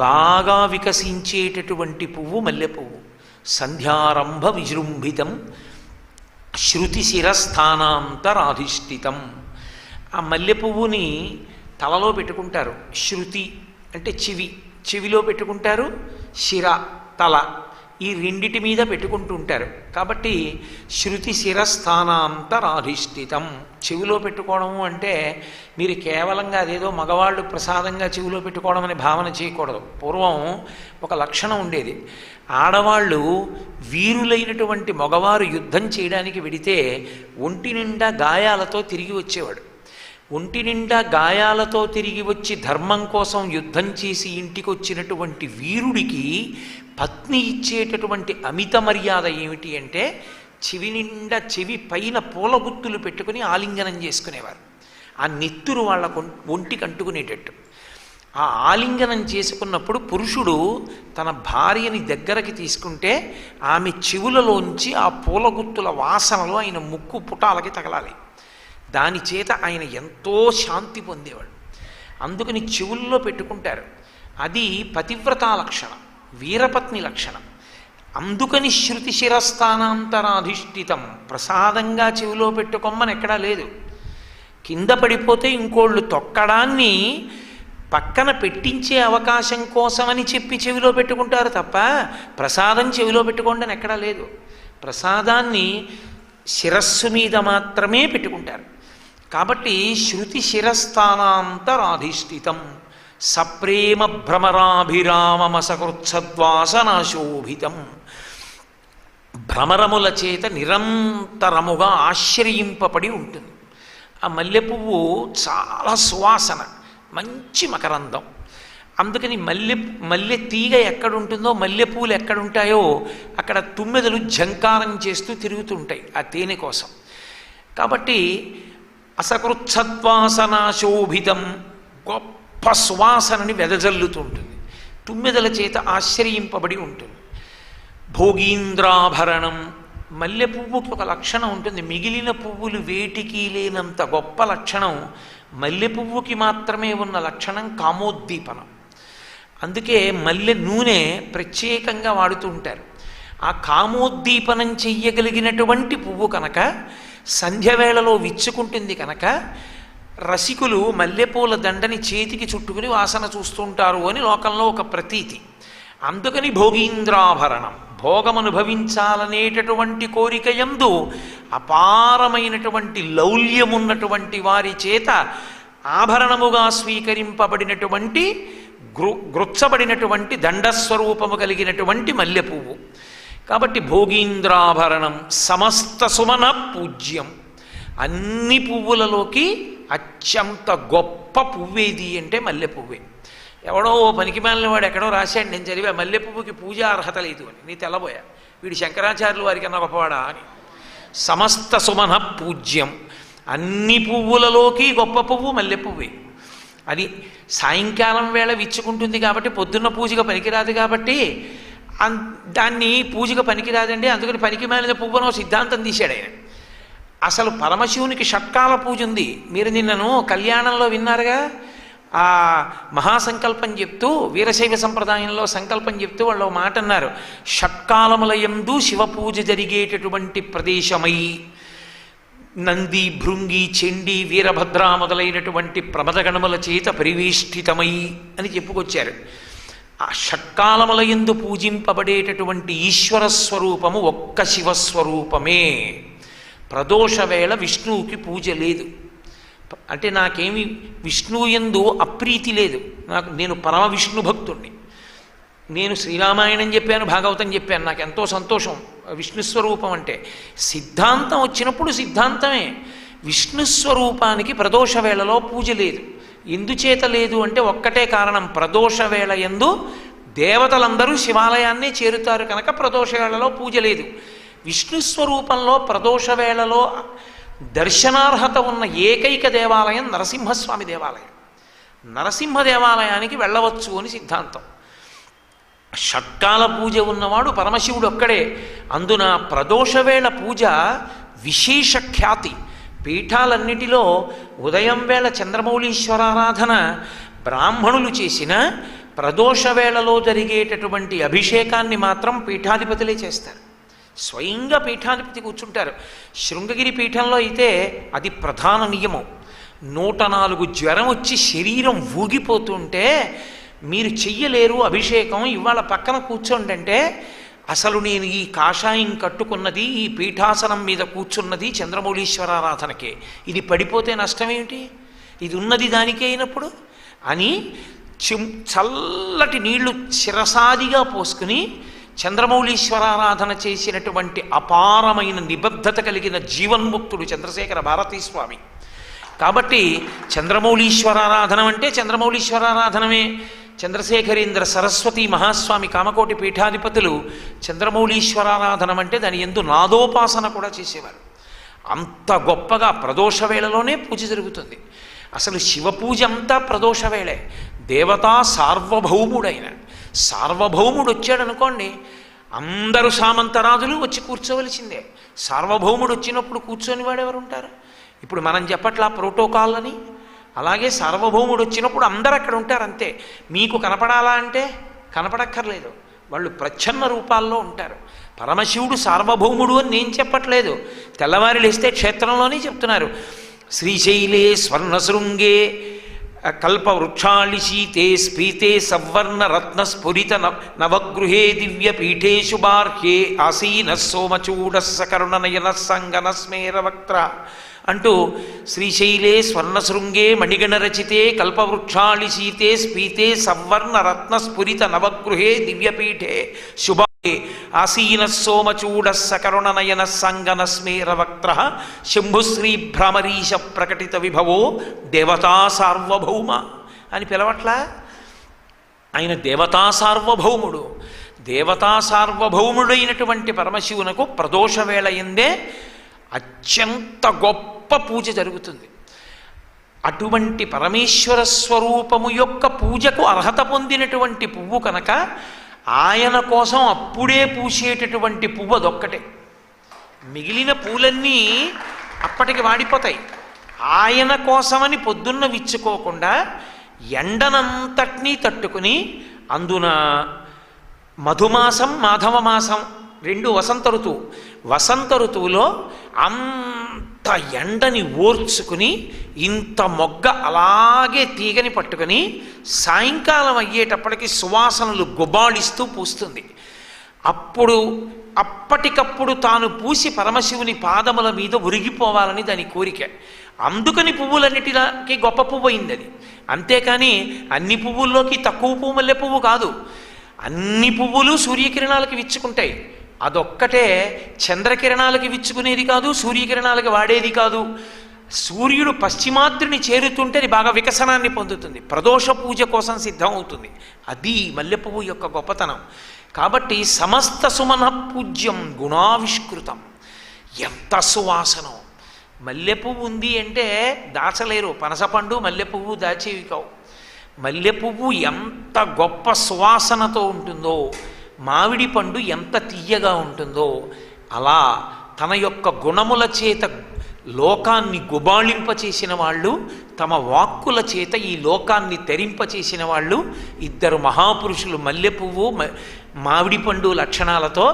S1: బాగా వికసించేటటువంటి పువ్వు మల్లె పువ్వు. సంధ్యారంభ విజృంభితం శృతి శిరస్థానాంతరాధిష్ఠితం. ఆ మల్లె పువ్వుని తలలో పెట్టుకుంటారు. శృతి అంటే చెవి, చెవిలో పెట్టుకుంటారు. శిర తల, ఈ రెండిటి మీద పెట్టుకుంటూ ఉంటారు. కాబట్టి శృతి శిరస్థానాంతరాధిష్ఠితం. చెవిలో పెట్టుకోవడము అంటే మీరు కేవలంగా అదేదో మగవాళ్ళు ప్రసాదంగా చెవిలో పెట్టుకోవడం అని భావన చేయకూడదు. పూర్వం ఒక లక్షణం ఉండేది. ఆడవాళ్ళు వీరులైనటువంటి మగవారు యుద్ధం చేయడానికి వెడితే ఒంటి నిండా గాయాలతో తిరిగి వచ్చేవాడు. ఒంటి నిండా గాయాలతో తిరిగి వచ్చి ధర్మం కోసం యుద్ధం చేసి ఇంటికి వచ్చినటువంటి వీరుడికి పత్ని ఇచ్చేటటువంటి అమిత మర్యాద ఏమిటి అంటే చెవి నిండా చెవి పైన పూల గుత్తులు పెట్టుకుని ఆలింగనం చేసుకునేవారు. ఆ నెత్తురు వాళ్ళ ఒంటికి అంటుకునేటట్టు. ఆ ఆలింగనం చేసుకున్నప్పుడు పురుషుడు తన భార్యని దగ్గరకి తీసుకుంటే ఆమె చెవులలోంచి ఆ పూల గుత్తుల వాసనలో ఆయన ముక్కు పుటాలకి తగలాలి. దాని చేత ఆయన ఎంతో శాంతి పొందేవాడు. అందుకని చెవుల్లో పెట్టుకుంటారు. అది పతివ్రతా లక్షణం, వీరపత్ని లక్షణం. అందుకని శృతి శిరస్థానాంతరాధిష్ఠితం. ప్రసాదంగా చెవిలో పెట్టుకోమని ఎక్కడా లేదు. కింద పడిపోతే ఇంకోళ్ళు తొక్కడాన్ని పక్కన పెట్టించే అవకాశం కోసమని చెప్పి చెవిలో పెట్టుకుంటారు తప్ప ప్రసాదం చెవిలో పెట్టుకోండి అని ఎక్కడా లేదు. ప్రసాదాన్ని శిరస్సు మీద మాత్రమే పెట్టుకుంటారు. కాబట్టి శృతి శిరస్థానాంతరాధిష్ఠితం. సప్రేమ భ్రమరాభిరామమసకృత్సద్వాసనాశోభితం. భ్రమరముల చేత నిరంతరముగా ఆశ్రయింపబడి ఉంటుంది. ఆ మల్లె పువ్వు చాలా సువాసన, మంచి మకరందం. అందుకని మల్లె తీగ ఎక్కడుంటుందో, మల్లెపూలు ఎక్కడుంటాయో అక్కడ తుమ్మెదలు ఝంకారం చేస్తూ తిరుగుతుంటాయి ఆ తేనె కోసం. కాబట్టి అసకృత్సద్వాసనాశోభితం, గొప్ప సువాసనని వెదజల్లుతుంటుంది. తుమ్మెదల చేత ఆశ్రయింపబడి ఉంటుంది. భోగీంద్రాభరణం. మల్లె పువ్వుకి ఒక లక్షణం ఉంటుంది. మిగిలిన పువ్వులు వేటికి లేనంత గొప్ప లక్షణం మల్లె పువ్వుకి మాత్రమే ఉన్న లక్షణం కామోద్దీపనం. అందుకే మల్లె నూనె ప్రత్యేకంగా వాడుతూ ఉంటారు. ఆ కామోద్దీపనం చెయ్యగలిగినటువంటి పువ్వు కనుక, సంధ్యవేళలో విచ్చుకుంటుంది కనుక రసికులు మల్లెపూల దండని చేతికి చుట్టుకుని వాసన చూస్తుంటారు అని లోకంలో ఒక ప్రతీతి. అందుకని భోగీంద్రాభరణం, భోగమనుభవించాలనేటటువంటి కోరిక యందు అపారమైనటువంటి లౌల్యమున్నటువంటి వారి చేత ఆభరణముగా స్వీకరింపబడినటువంటి గృచ్చబడినటువంటి దండస్వరూపము కలిగినటువంటి మల్లెపువ్వు. కాబట్టి భోగీంద్రాభరణం సమస్త సుమన పూజ్యం. అన్ని పువ్వులలోకి అత్యంత గొప్ప పువ్వేది అంటే మల్లె పువ్వే. ఎవడో పనికి మాలిన వాడు ఎక్కడో రాశాడు, నేను చదివా, మల్లె పువ్వుకి పూజా అర్హత లేదు అని. నీ తెల్లబోయా, వీడి శంకరాచార్యులు వారికి అన్న గొప్పవాడా అని. సమస్త సుమన పూజ్యం. అన్ని పువ్వులలోకి గొప్ప పువ్వు మల్లె పువ్వే. అది సాయంకాలం వేళ విచ్చుకుంటుంది కాబట్టి పొద్దున్న పూజగా పనికిరాదు కాబట్టి దాన్ని పూజగా పనికిరాదండి, అందుకని పనికి మాలిన పువ్వునో సిద్ధాంతం తీశాడు ఆయన. అసలు పరమశివునికి షట్కాల పూజ ఉంది. మీరు నిన్నను కళ్యాణంలో విన్నారుగా, ఆ మహాసంకల్పం చెప్తూ వీరశైవ సంప్రదాయంలో సంకల్పం చెప్తూ వాళ్ళు మాట అన్నారు, షట్కాలములయందు శివ పూజ జరిగేటటువంటి ప్రదేశమై నంది, భృంగి, చండి, వీరభద్ర మొదలైనటువంటి ప్రమదగణముల చేత పరివేష్టితమై అని చెప్పుకొచ్చారు. ఆ షట్కాలములయందు పూజింపబడేటటువంటి ఈశ్వర స్వరూపము ఒక్క శివస్వరూపమే. ప్రదోష వేళ విష్ణువుకి పూజ లేదు. అంటే నాకేమి విష్ణువుయందు అప్రీతి లేదు. నేను పరమ విష్ణు భక్తుణ్ణి. నేను శ్రీరామాయణం చెప్పాను, భాగవతం చెప్పాను, నాకు ఎంతో సంతోషం విష్ణుస్వరూపం అంటే. సిద్ధాంతం వచ్చినప్పుడు సిద్ధాంతమే. విష్ణుస్వరూపానికి ప్రదోష వేళలో పూజ లేదు. ఎందుచేత లేదు అంటే ఒక్కటే కారణం, ప్రదోష వేళ యందు దేవతలందరూ శివాలయాన్నే చేరుతారు కనుక ప్రదోష వేళలో పూజ లేదు. విష్ణుస్వరూపంలో ప్రదోష వేళలో దర్శనార్హత ఉన్న ఏకైక దేవాలయం నరసింహస్వామి దేవాలయం. నరసింహ దేవాలయానికి వెళ్ళవచ్చు అని సిద్ధాంతం. షట్కాల పూజ ఉన్నవాడు పరమశివుడు ఒక్కడే. అందున ప్రదోషవేళ పూజ విశేష ఖ్యాతి. పీఠాలన్నిటిలో ఉదయం వేళ చంద్రమౌళీశ్వరారాధన బ్రాహ్మణులు చేసిన ప్రదోషవేళలో జరిగేటటువంటి అభిషేకాన్ని మాత్రం పీఠాధిపతులే చేస్తారు. స్వయంగా పీఠాధిపతి కూర్చుంటారు. శృంగగిరి పీఠంలో అయితే అది ప్రధాన నియమం. 104 జ్వరం వచ్చి శరీరం ఊగిపోతుంటే మీరు చెయ్యలేరు అభిషేకం, ఇవాళ పక్కన కూర్చోండి అంటే అసలు నేను ఈ కాషాయం కట్టుకున్నది, ఈ పీఠాసనం మీద కూర్చున్నది చంద్రమౌళీశ్వరారాధనకే, ఇది పడిపోతే నష్టమేమిటి, ఇది ఉన్నది దానికే అయినప్పుడు అని చల్లటి నీళ్లు శిరసాదిగా పోసుకుని చంద్రమౌళీశ్వరారాధన చేసినటువంటి అపారమైన నిబద్ధత కలిగిన జీవన్ముక్తుడు చంద్రశేఖర భారతీ స్వామి. కాబట్టి చంద్రమౌళీశ్వరారాధనం అంటే చంద్రమౌళీశ్వరారాధనమే. చంద్రశేఖరేంద్ర సరస్వతి మహాస్వామి కామకోటి పీఠాధిపతులు చంద్రమౌళీశ్వరారాధనం అంటే దాని యందు నాదోపాసన కూడా చేసేవారు. అంత గొప్పగా ప్రదోష వేళలోనే పూజ జరుగుతుంది. అసలు శివపూజ అంతా ప్రదోష వేళే. దేవతా సార్వభౌముడైన సార్వభౌముడు వచ్చాడనుకోండి, అందరూ సామంతరాజులు వచ్చి కూర్చోవలసిందే. సార్వభౌముడు వచ్చినప్పుడు కూర్చొని వాడెవరు ఉంటారు? ఇప్పుడు మనం చెప్పట్లా ప్రోటోకాల్ అని, అలాగే సార్వభౌముడు వచ్చినప్పుడు అందరు అక్కడ ఉంటారు అంతే. మీకు కనపడాలా అంటే కనపడక్కర్లేదు, వాళ్ళు ప్రచ్ఛన్న రూపాల్లో ఉంటారు. పరమశివుడు సార్వభౌముడు అని నేను చెప్పట్లేదు, తెల్లవారి లేస్తే క్షేత్రంలోనే చెప్తున్నారు. శ్రీశైలే స్వర్ణశృంగే కల్పవృక్షాళిశీతే స్ఫీతే సవర్ణ రత్నస్ఫురిత నవగృహే దివ్యపీఠే శుభార్హే ఆసీన సోమచూడ సకరుణనయన సంగన స్మేరవక్త్ర అంటూ శ్రీశైలే స్వర్ణశృంగే మణిగణరచితే కల్పవృక్షాళిశీతే స్ఫీతే సవర్ణ రత్నస్ఫురిత నవగృహే దివ్యపీఠే శుభ ఆసీన సోమచూడ సకరుణనయన సంగన స్మేరవక్త్ర శంభుశ్రీ భ్రమరీశ ప్రకటిత విభవో దేవతా సార్వభౌమ అని పిలవట్లా. ఆయన దేవతా సార్వభౌముడు. దేవతా సార్వభౌముడైనటువంటి పరమశివునకు ప్రదోష వేళ ఎందే అత్యంత గొప్ప పూజ జరుగుతుంది. అటువంటి పరమేశ్వర స్వరూపము యొక్క పూజకు అర్హత పొందినటువంటి పువ్వు కనుక ఆయన కోసం అప్పుడే పూసేటటువంటి పువ్వు అదొక్కటే. మిగిలిన పూలన్నీ అప్పటికి వాడిపోతాయి. ఆయన కోసమని పొద్దున్న విచ్చుకోకుండా ఎండనంతటినీ తట్టుకుని, అందున మధుమాసం మాధవ మాసం రెండు వసంత ఋతువు. వసంత ఋతువులో అంత ఎండని ఓర్చుకుని ఇంత మొగ్గ అలాగే తీగని పట్టుకుని సాయంకాలం అయ్యేటప్పటికి సువాసనలు గుబాళిస్తూ పూస్తుంది. అప్పటికప్పుడు తాను పూసి పరమశివుని పాదముల మీద ఉరిగిపోవాలని దాని కోరిక. అందుకని పువ్వులన్నిటికి గొప్ప పువ్వు అయింది అది. అంతేకాని అన్ని పువ్వుల్లోకి తక్కువ పువ్వు మల్లె పువ్వు కాదు. అన్ని పువ్వులు సూర్యకిరణాలకి విచ్చుకుంటాయి. అదొక్కటే చంద్రకిరణాలకి విచ్చుకునేది కాదు, సూర్యకిరణాలకి వాడేది కాదు. సూర్యుడు పశ్చిమాద్రిని చేరుతుంటే అది బాగా వికసనాన్ని పొందుతుంది, ప్రదోష పూజ కోసం సిద్ధం అవుతుంది. అది మల్లెపువ్వు యొక్క గొప్పతనం. కాబట్టి సమస్త సుమన పూజ్యం గుణావిష్కృతం. ఎంత సువాసనం! మల్లెపువ్వు ఉంది అంటే దాచలేరు. పనసపండు మల్లెపువ్వు దాచేవి కావు. మల్లెపువ్వు ఎంత గొప్ప సువాసనతో ఉంటుందో, మామిడి పండు ఎంత తీయగా ఉంటుందో, అలా తన యొక్క గుణముల చేత లోకాన్ని గుబాళింపచేసిన వాళ్ళు, తమ వాక్కుల చేత ఈ లోకాన్ని తరింపచేసిన వాళ్ళు ఇద్దరు మహాపురుషులు. మల్లెపువ్వు మామిడి పండు లక్షణాలతో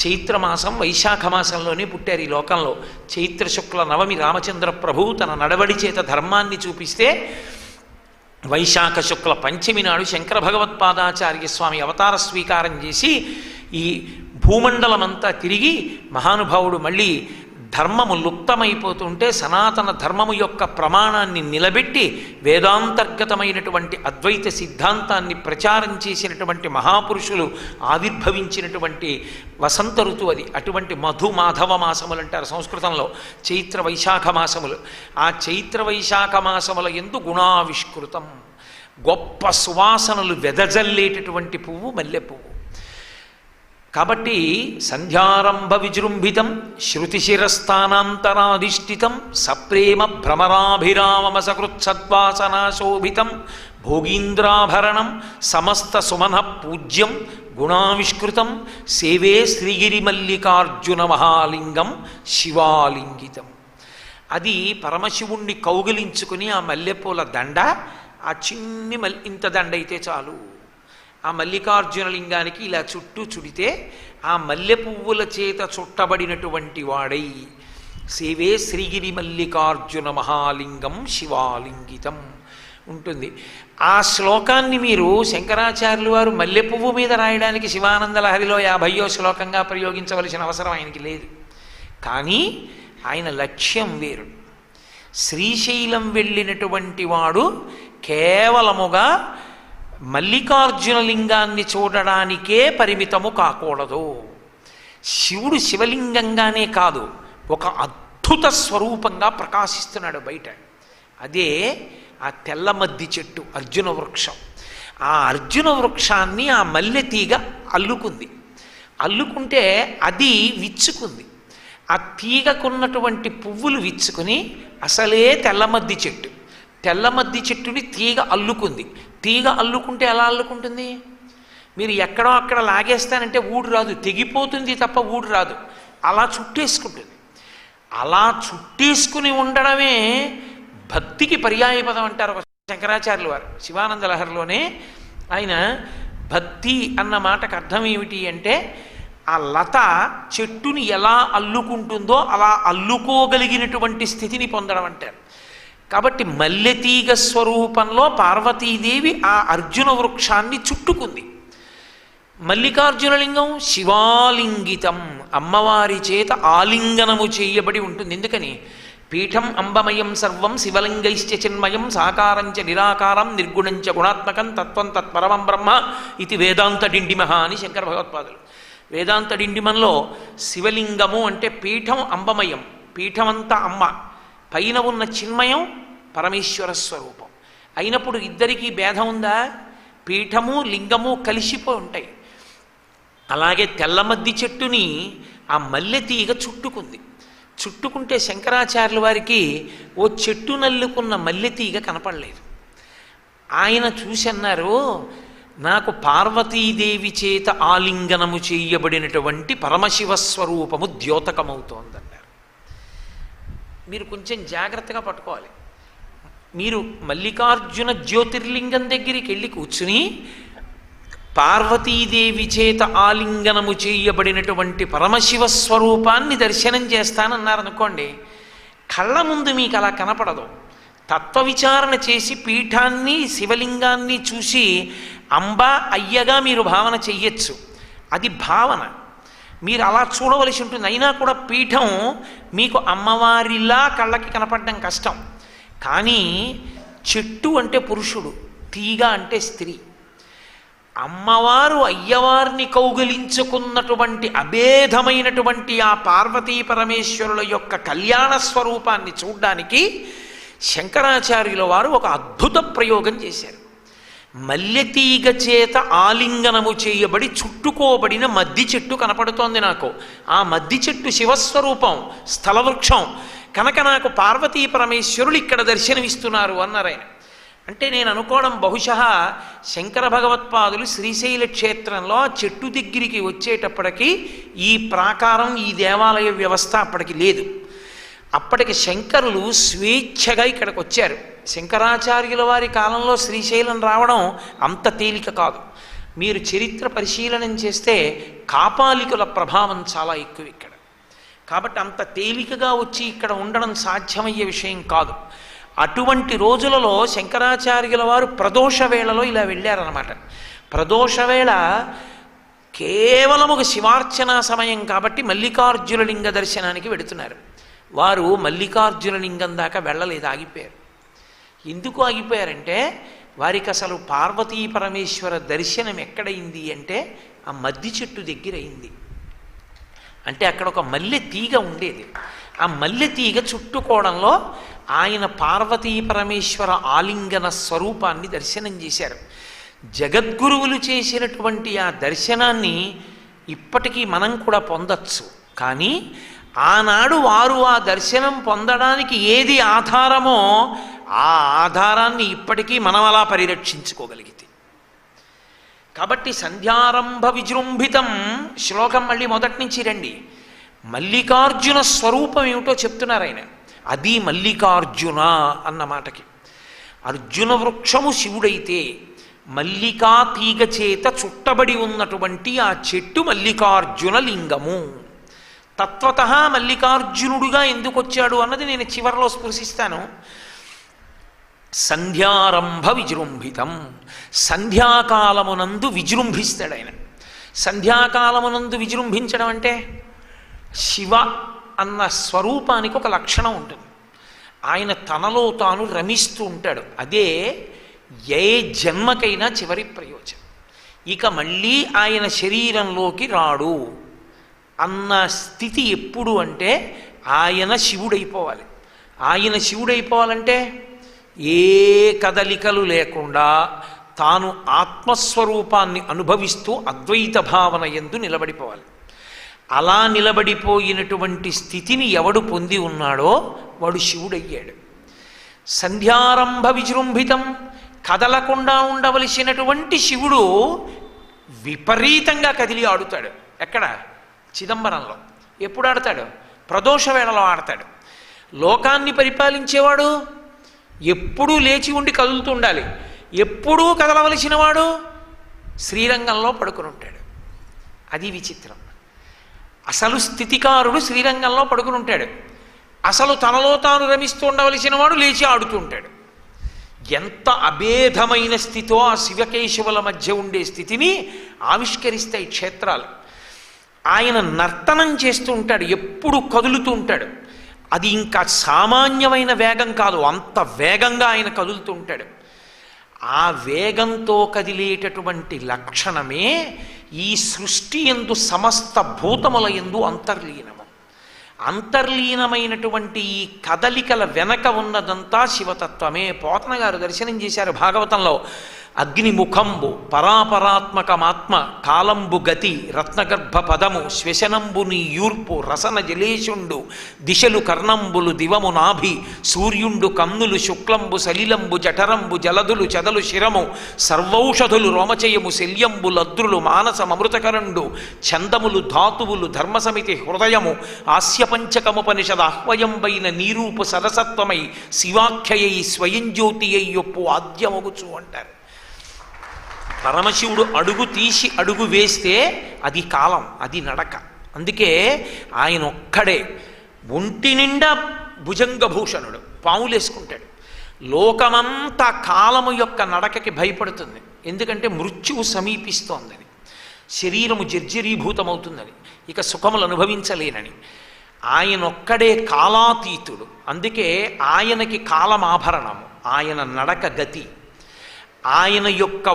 S1: చైత్రమాసం వైశాఖ మాసంలోనే పుట్టారు ఈ లోకంలో. చైత్ర శుక్ల నవమి రామచంద్ర ప్రభువు తన నడవడి చేత ధర్మాన్ని చూపిస్తే, వైశాఖ శుక్ల పంచమి నాడు శంకర భగవత్పాదాచార్య స్వామి అవతార స్వీకారం చేసి ఈ భూమండలమంతా తిరిగి మహానుభావుడు మళ్ళీ ధర్మము లుప్తమైపోతుంటే సనాతన ధర్మము యొక్క ప్రమాణాన్ని నిలబెట్టి వేదాంతర్గతమైనటువంటి అద్వైత సిద్ధాంతాన్ని ప్రచారం చేసినటువంటి మహాపురుషులు ఆవిర్భవించినటువంటి వసంత ఋతువు అది. అటువంటి మధు మాధవ మాసములు అంటారు సంస్కృతంలో చైత్ర వైశాఖ మాసములు. ఆ చైత్ర వైశాఖ మాసముల యందు గుణావిష్కృతం, గొప్ప సువాసనలు వెదజల్లేటటువంటి పువ్వు మల్లె పువ్వు. కాబట్టి సంధ్యారంభ విజృంభితం శృతిశిరస్థానాంతరాధిష్ఠితం సప్రేమ భ్రమరాభిరామసకృత్సద్వాసనాశోభితం భోగీంద్రాభరణం సమస్త సుమన పూజ్యం గుణావిష్కృతం సేవే శ్రీగిరిమల్లికార్జున మహాలింగం శివాలింగితం. అది పరమశివుణ్ణి కౌగిలించుకుని ఆ మల్లెపూల దండ, ఆ చిన్ని ఇంత దండ అయితే చాలు. ఆ మల్లికార్జున లింగానికి ఇలా చుట్టూ చుడితే ఆ మల్లె పువ్వుల చేత చుట్టబడినటువంటి వాడై సేవే శ్రీగిరి మల్లికార్జున మహాలింగం శివాలింగితం. ఉంటుంది. ఆ శ్లోకాన్ని మీరు శంకరాచార్యులు వారు మల్లె పువ్వు మీద రాయడానికి శివానంద లహరిలో 50వ శ్లోకంగా ప్రయోగించవలసిన అవసరం ఆయనకి లేదు. కానీ ఆయన లక్ష్యం వేరు. శ్రీశైలం వెళ్ళినటువంటి వాడు కేవలముగా మల్లికార్జున లింగాన్ని చూడడానికే పరిమితము కాకూడదు. శివుడు శివలింగంగానే కాదు, ఒక అద్భుత స్వరూపంగా ప్రకాశిస్తున్నాడు బయట. అదే ఆ తెల్లమద్ది చెట్టు, అర్జున వృక్షం. ఆ అర్జున వృక్షాన్ని ఆ మల్లె తీగ అల్లుకుంటే అది విచ్చుకుంది. ఆ తీగకున్నటువంటి పువ్వులు విచ్చుకుని అసలే తెల్లమద్ది చెట్టు. తెల్లమద్ది చెట్టుని తీగ అల్లుకుంది. తీగ అల్లుకుంటే ఎలా అల్లుకుంటుంది? మీరు ఎక్కడో అక్కడ లాగేస్తానంటే ఊడు రాదు, తెగిపోతుంది తప్ప ఊడు రాదు. అలా చుట్టేసుకుంటుంది. అలా చుట్టేసుకుని ఉండడమే భక్తికి పర్యాయపదం అంటారు శంకరాచార్యులు వారు. శివానంద లహరిలోనే ఆయన భక్తి అన్న మాటకు అర్థం ఏమిటి అంటే, ఆ లత చెట్టుని ఎలా అల్లుకుంటుందో అలా అల్లుకోగలిగినటువంటి స్థితిని పొందడం అంటారు. కాబట్టి మల్లెతీగ స్వరూపంలో పార్వతీదేవి ఆ అర్జున వృక్షాన్ని చుట్టుకుంది. మల్లికార్జునలింగం శివాలింగితం, అమ్మవారి చేత ఆలింగనము చేయబడి ఉంటుంది. ఎందుకని? పీఠం అంబమయం సర్వం శివలింగైశ్చ చిన్మయం సాకారంచ నిరాకారం నిర్గుణంచ గుణాత్మకం తత్వం తత్పరమం బ్రహ్మ ఇది వేదాంత డిండిమహ అని శంకర భగవత్పాదులు. వేదాంత డిండిమంలో శివలింగము అంటే పీఠం అంబమయం, పీఠమంతా అమ్మ, పైన ఉన్న చిన్మయం పరమేశ్వర స్వరూపం అయినప్పుడు ఇద్దరికీ భేదం ఉందా? పీఠము లింగము కలిసిపోయి ఉంటాయి. అలాగే తెల్లమద్ది చెట్టుని ఆ మల్లె తీగ చుట్టుకుంది. చుట్టుకుంటే శంకరాచార్యుల వారికి ఓ చెట్టు నల్లుకున్న మల్లె తీగ కనపడలేదు. ఆయన చూసి అన్నారు, నాకు పార్వతీదేవి చేత ఆలింగనము చేయబడినటువంటి పరమశివస్వరూపము ద్యోతకమవుతోందన్నారు. మీరు కొంచెం జాగ్రత్తగా పట్టుకోవాలి. మీరు మల్లికార్జున జ్యోతిర్లింగం దగ్గరికి వెళ్ళి కూర్చుని పార్వతీదేవి చేత ఆలింగనము చేయబడినటువంటి పరమశివస్వరూపాన్ని దర్శనం చేస్తానన్నారనుకోండి, కళ్ళ ముందు మీకు అలా కనపడదు. తత్వవిచారణ చేసి పీఠాన్ని శివలింగాన్ని చూసి అంబా అయ్యగా మీరు భావన చెయ్యొచ్చు. అది భావన, మీరు అలా చూడవలసి ఉంటుంది. అయినా కూడా పీఠం మీకు అమ్మవారిలా కళ్ళకి కనపడడం కష్టం. కానీ చెట్టు అంటే పురుషుడు, తీగ అంటే స్త్రీ. అమ్మవారు అయ్యవారిని కౌగిలించుకున్నటువంటి అభేదమైనటువంటి ఆ పార్వతీ పరమేశ్వరుల యొక్క కళ్యాణ స్వరూపాన్ని చూడ్డానికి శంకరాచార్యుల వారు ఒక అద్భుత ప్రయోగం చేశారు. మల్లెతీగ చేత ఆలింగనము చేయబడి చుట్టుకోబడిన మద్ది చెట్టు కనపడుతోంది నాకు. ఆ మద్ది చెట్టు శివస్వరూపం, స్థలవృక్షం కనుక నాకు పార్వతీ పరమేశ్వరులు ఇక్కడ దర్శనమిస్తున్నారు అన్నారు ఆయన. అంటే నేను అనుకోవడం, బహుశా శంకర భగవత్పాదులు శ్రీశైల క్షేత్రంలో ఆ చెట్టు దగ్గరికి వచ్చేటప్పటికి ఈ ప్రాకారం, ఈ దేవాలయ వ్యవస్థ అప్పటికి లేదు. అప్పటికి శంకరులు స్వేచ్ఛగా ఇక్కడికి వచ్చారు. శంకరాచార్యుల వారి కాలంలో శ్రీశైలం రావడం అంత తేలిక కాదు. మీరు చరిత్ర పరిశీలనం చేస్తే కాపాలికుల ప్రభావం చాలా ఎక్కువ ఇక్కడ. కాబట్టి అంత తేలికగా వచ్చి ఇక్కడ ఉండడం సాధ్యమయ్యే విషయం కాదు. అటువంటి రోజులలో శంకరాచార్యుల వారు ప్రదోష వేళలో ఇలా వెళ్ళారనమాట. ప్రదోషవేళ కేవలం ఒక శివార్చనా సమయం కాబట్టి మల్లికార్జున లింగ దర్శనానికి వెడుతున్నారు. వారు మల్లికార్జున లింగం దాకా వెళ్ళలేదు, ఆగిపోయారు. ఎందుకు ఆగిపోయారంటే, వారికి అసలు పార్వతీ పరమేశ్వర దర్శనం ఎక్కడైంది అంటే ఆ మద్ది చెట్టు దగ్గర అయింది. అంటే అక్కడ ఒక మల్లె తీగ ఉండేది. ఆ మల్లె తీగ చుట్టుకోవడంలో ఆయన పార్వతీ పరమేశ్వర ఆలింగన స్వరూపాన్ని దర్శనం చేశారు. జగద్గురువులు చేసినటువంటి ఆ దర్శనాన్ని ఇప్పటికీ మనం కూడా పొందచ్చు. కానీ ఆనాడు వారు ఆ దర్శనం పొందడానికి ఏది ఆధారమో ఆ ఆధారాన్ని ఇప్పటికీ మనం అలా పరిరక్షించుకోగలిగితే. కాబట్టి సంధ్యారంభ విజృంభితం శ్లోకం మళ్ళీ మొదటి నుంచి రండి. మల్లికార్జున స్వరూపం ఏమిటో చెప్తున్నారు ఆయన. అది మల్లికార్జున అన్న మాటకి. అర్జున వృక్షము శివుడైతే మల్లికా తీగ చేత చుట్టబడి ఉన్నటువంటి ఆ చెట్టు మల్లికార్జున లింగము. తత్వత మల్లికార్జునుడుగా ఎందుకు వచ్చాడు అన్నది నేను చివరిలో స్పృశిస్తాను. సంధ్యారంభ విజృంభితం. సంధ్యాకాలమునందు విజృంభిస్తాడు ఆయన. సంధ్యాకాలమునందు విజృంభించడం అంటే శివ అన్న స్వరూపానికి ఒక లక్షణం ఉంటుంది. ఆయన తనలో తాను రమిస్తూ ఉంటాడు. అదే ఏ జన్మకైనా చివరి ప్రయోజనం. ఇక మళ్ళీ ఆయన శరీరంలోకి రాడు అన్న స్థితి ఎప్పుడు అంటే ఆయన శివుడైపోవాలి. ఆయన శివుడైపోవాలంటే ఏ కదలికలు లేకుండా తాను ఆత్మస్వరూపాన్ని అనుభవిస్తూ అద్వైత భావన యందు నిలబడిపోవాలి. అలా నిలబడిపోయినటువంటి స్థితిని ఎవడు పొంది ఉన్నాడో వాడు శివుడయ్యాడు. సంధ్యారంభ విజృంభితం, కదలకుండా ఉండవలసినటువంటి శివుడు విపరీతంగా కదిలి ఆడుతాడు. ఎక్కడ? చిదంబరంలో. ఎప్పుడు ఆడతాడు? ప్రదోష వేళలో ఆడతాడు. లోకాన్ని పరిపాలించేవాడు ఎప్పుడూ లేచి ఉండి కదులుతూ ఉండాలి. ఎప్పుడూ కదలవలసిన వాడు శ్రీరంగంలో పడుకుని ఉంటాడు. అది విచిత్రం. అసలు స్థితికారుడు శ్రీరంగంలో పడుకుని ఉంటాడు. అసలు తనలో తాను రమిస్తూ ఉండవలసిన వాడు లేచి ఆడుతూ ఉంటాడు. ఎంత అభేదమైన స్థితో ఆ శివకేశవుల మధ్య ఉండే స్థితిని ఆవిష్కరిస్తాయి క్షేత్రాలు. ఆయన నర్తనం చేస్తూ ఉంటాడు, ఎప్పుడు కదులుతూ ఉంటాడు. అది ఇంకా సామాన్యమైన వేగం కాదు, అంత వేగంగా ఆయన కదులుతూ ఉంటాడు. ఆ వేగంతో కదిలేటటువంటి లక్షణమే ఈ సృష్టి యందు సమస్త భూతముల యందు అంతర్లీనము. అంతర్లీనమైనటువంటి ఈ కదలికల వెనక ఉన్నదంతా శివతత్వమే. పోతన గారు దర్శనం చేశారు భాగవతంలో. అగ్నిముఖంబు పరాపరాత్మకమాత్మ కాలంబు గతి రత్నగర్భ పదము శ్వశనంబు నీ యూర్పు రసన జలేశుండు దిశలు కర్ణంబులు దివము నాభి సూర్యుండు కన్నులు శుక్లంబు సలిలంబు జఠరంబు జలదులు చెదలు శిరము సర్వౌషధులు రోమచయము శల్యంబు లద్రులు మానసమృతకరండు చందములు ధాతువులు ధర్మసమితి హృదయము ఆస్యపంచకముపనిషద ఆహ్వయంబైన నీరూపు సరసత్వమై శివాఖ్యయై స్వయం జ్యోతి అయ్యొప్పు ఆద్యమగుచు అంటారు. పరమశివుడు అడుగు తీసి అడుగు వేస్తే అది కాలం, అది నడక. అందుకే ఆయన ఒక్కడే ఒంటి నిండా భుజంగభూషణుడు, పావులేసుకుంటాడు. లోకమంతా కాలము యొక్క నడకకి భయపడుతుంది. ఎందుకంటే మృత్యువు సమీపిస్తోందని, శరీరము జర్జరీభూతమవుతుందని, ఇక సుఖములు అనుభవించలేనని. ఆయన ఒక్కడే కాలాతీతుడు. అందుకే ఆయనకి కాలమాభరణము, ఆయన నడక గతి, ఆయన యొక్క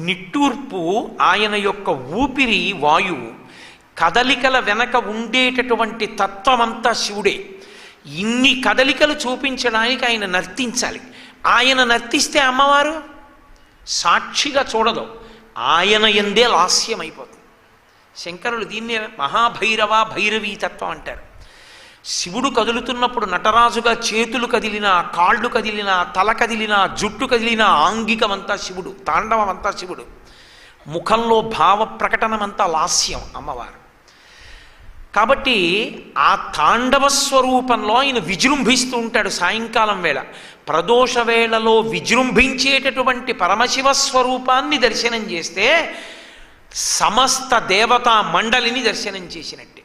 S1: నిట్టూర్పు, ఆయన యొక్క ఊపిరి వాయువు. కదలికల వెనక ఉండేటటువంటి తత్వమంతా శివుడే. ఇన్ని కదలికలు చూపించడానికి ఆయన నర్తించాలి. ఆయన నర్తిస్తే అమ్మవారు సాక్షిగా చూడదు, ఆయన ఎందే లాస్యమైపోతుంది. శంకరులు దీన్ని మహాభైరవ భైరవీ తత్వం అంటారు. శివుడు కదులుతున్నప్పుడు నటరాజుగా చేతులు కదిలినా, కాళ్ళు కదిలినా, తల కదిలినా, జుట్టు కదిలినా ఆంగికమంతా శివుడు, తాండవమంతా శివుడు. ముఖంలో భావ ప్రకటనమంతా లాస్యం అమ్మవారు. కాబట్టి ఆ తాండవ స్వరూపంలో ఆయన విజృంభిస్తూ ఉంటాడు. సాయంకాలం వేళ ప్రదోష వేళలో విజృంభించేటటువంటి పరమశివ స్వరూపాన్ని దర్శనం చేస్తే సమస్త దేవతా మండలిని దర్శనం చేసినట్టే.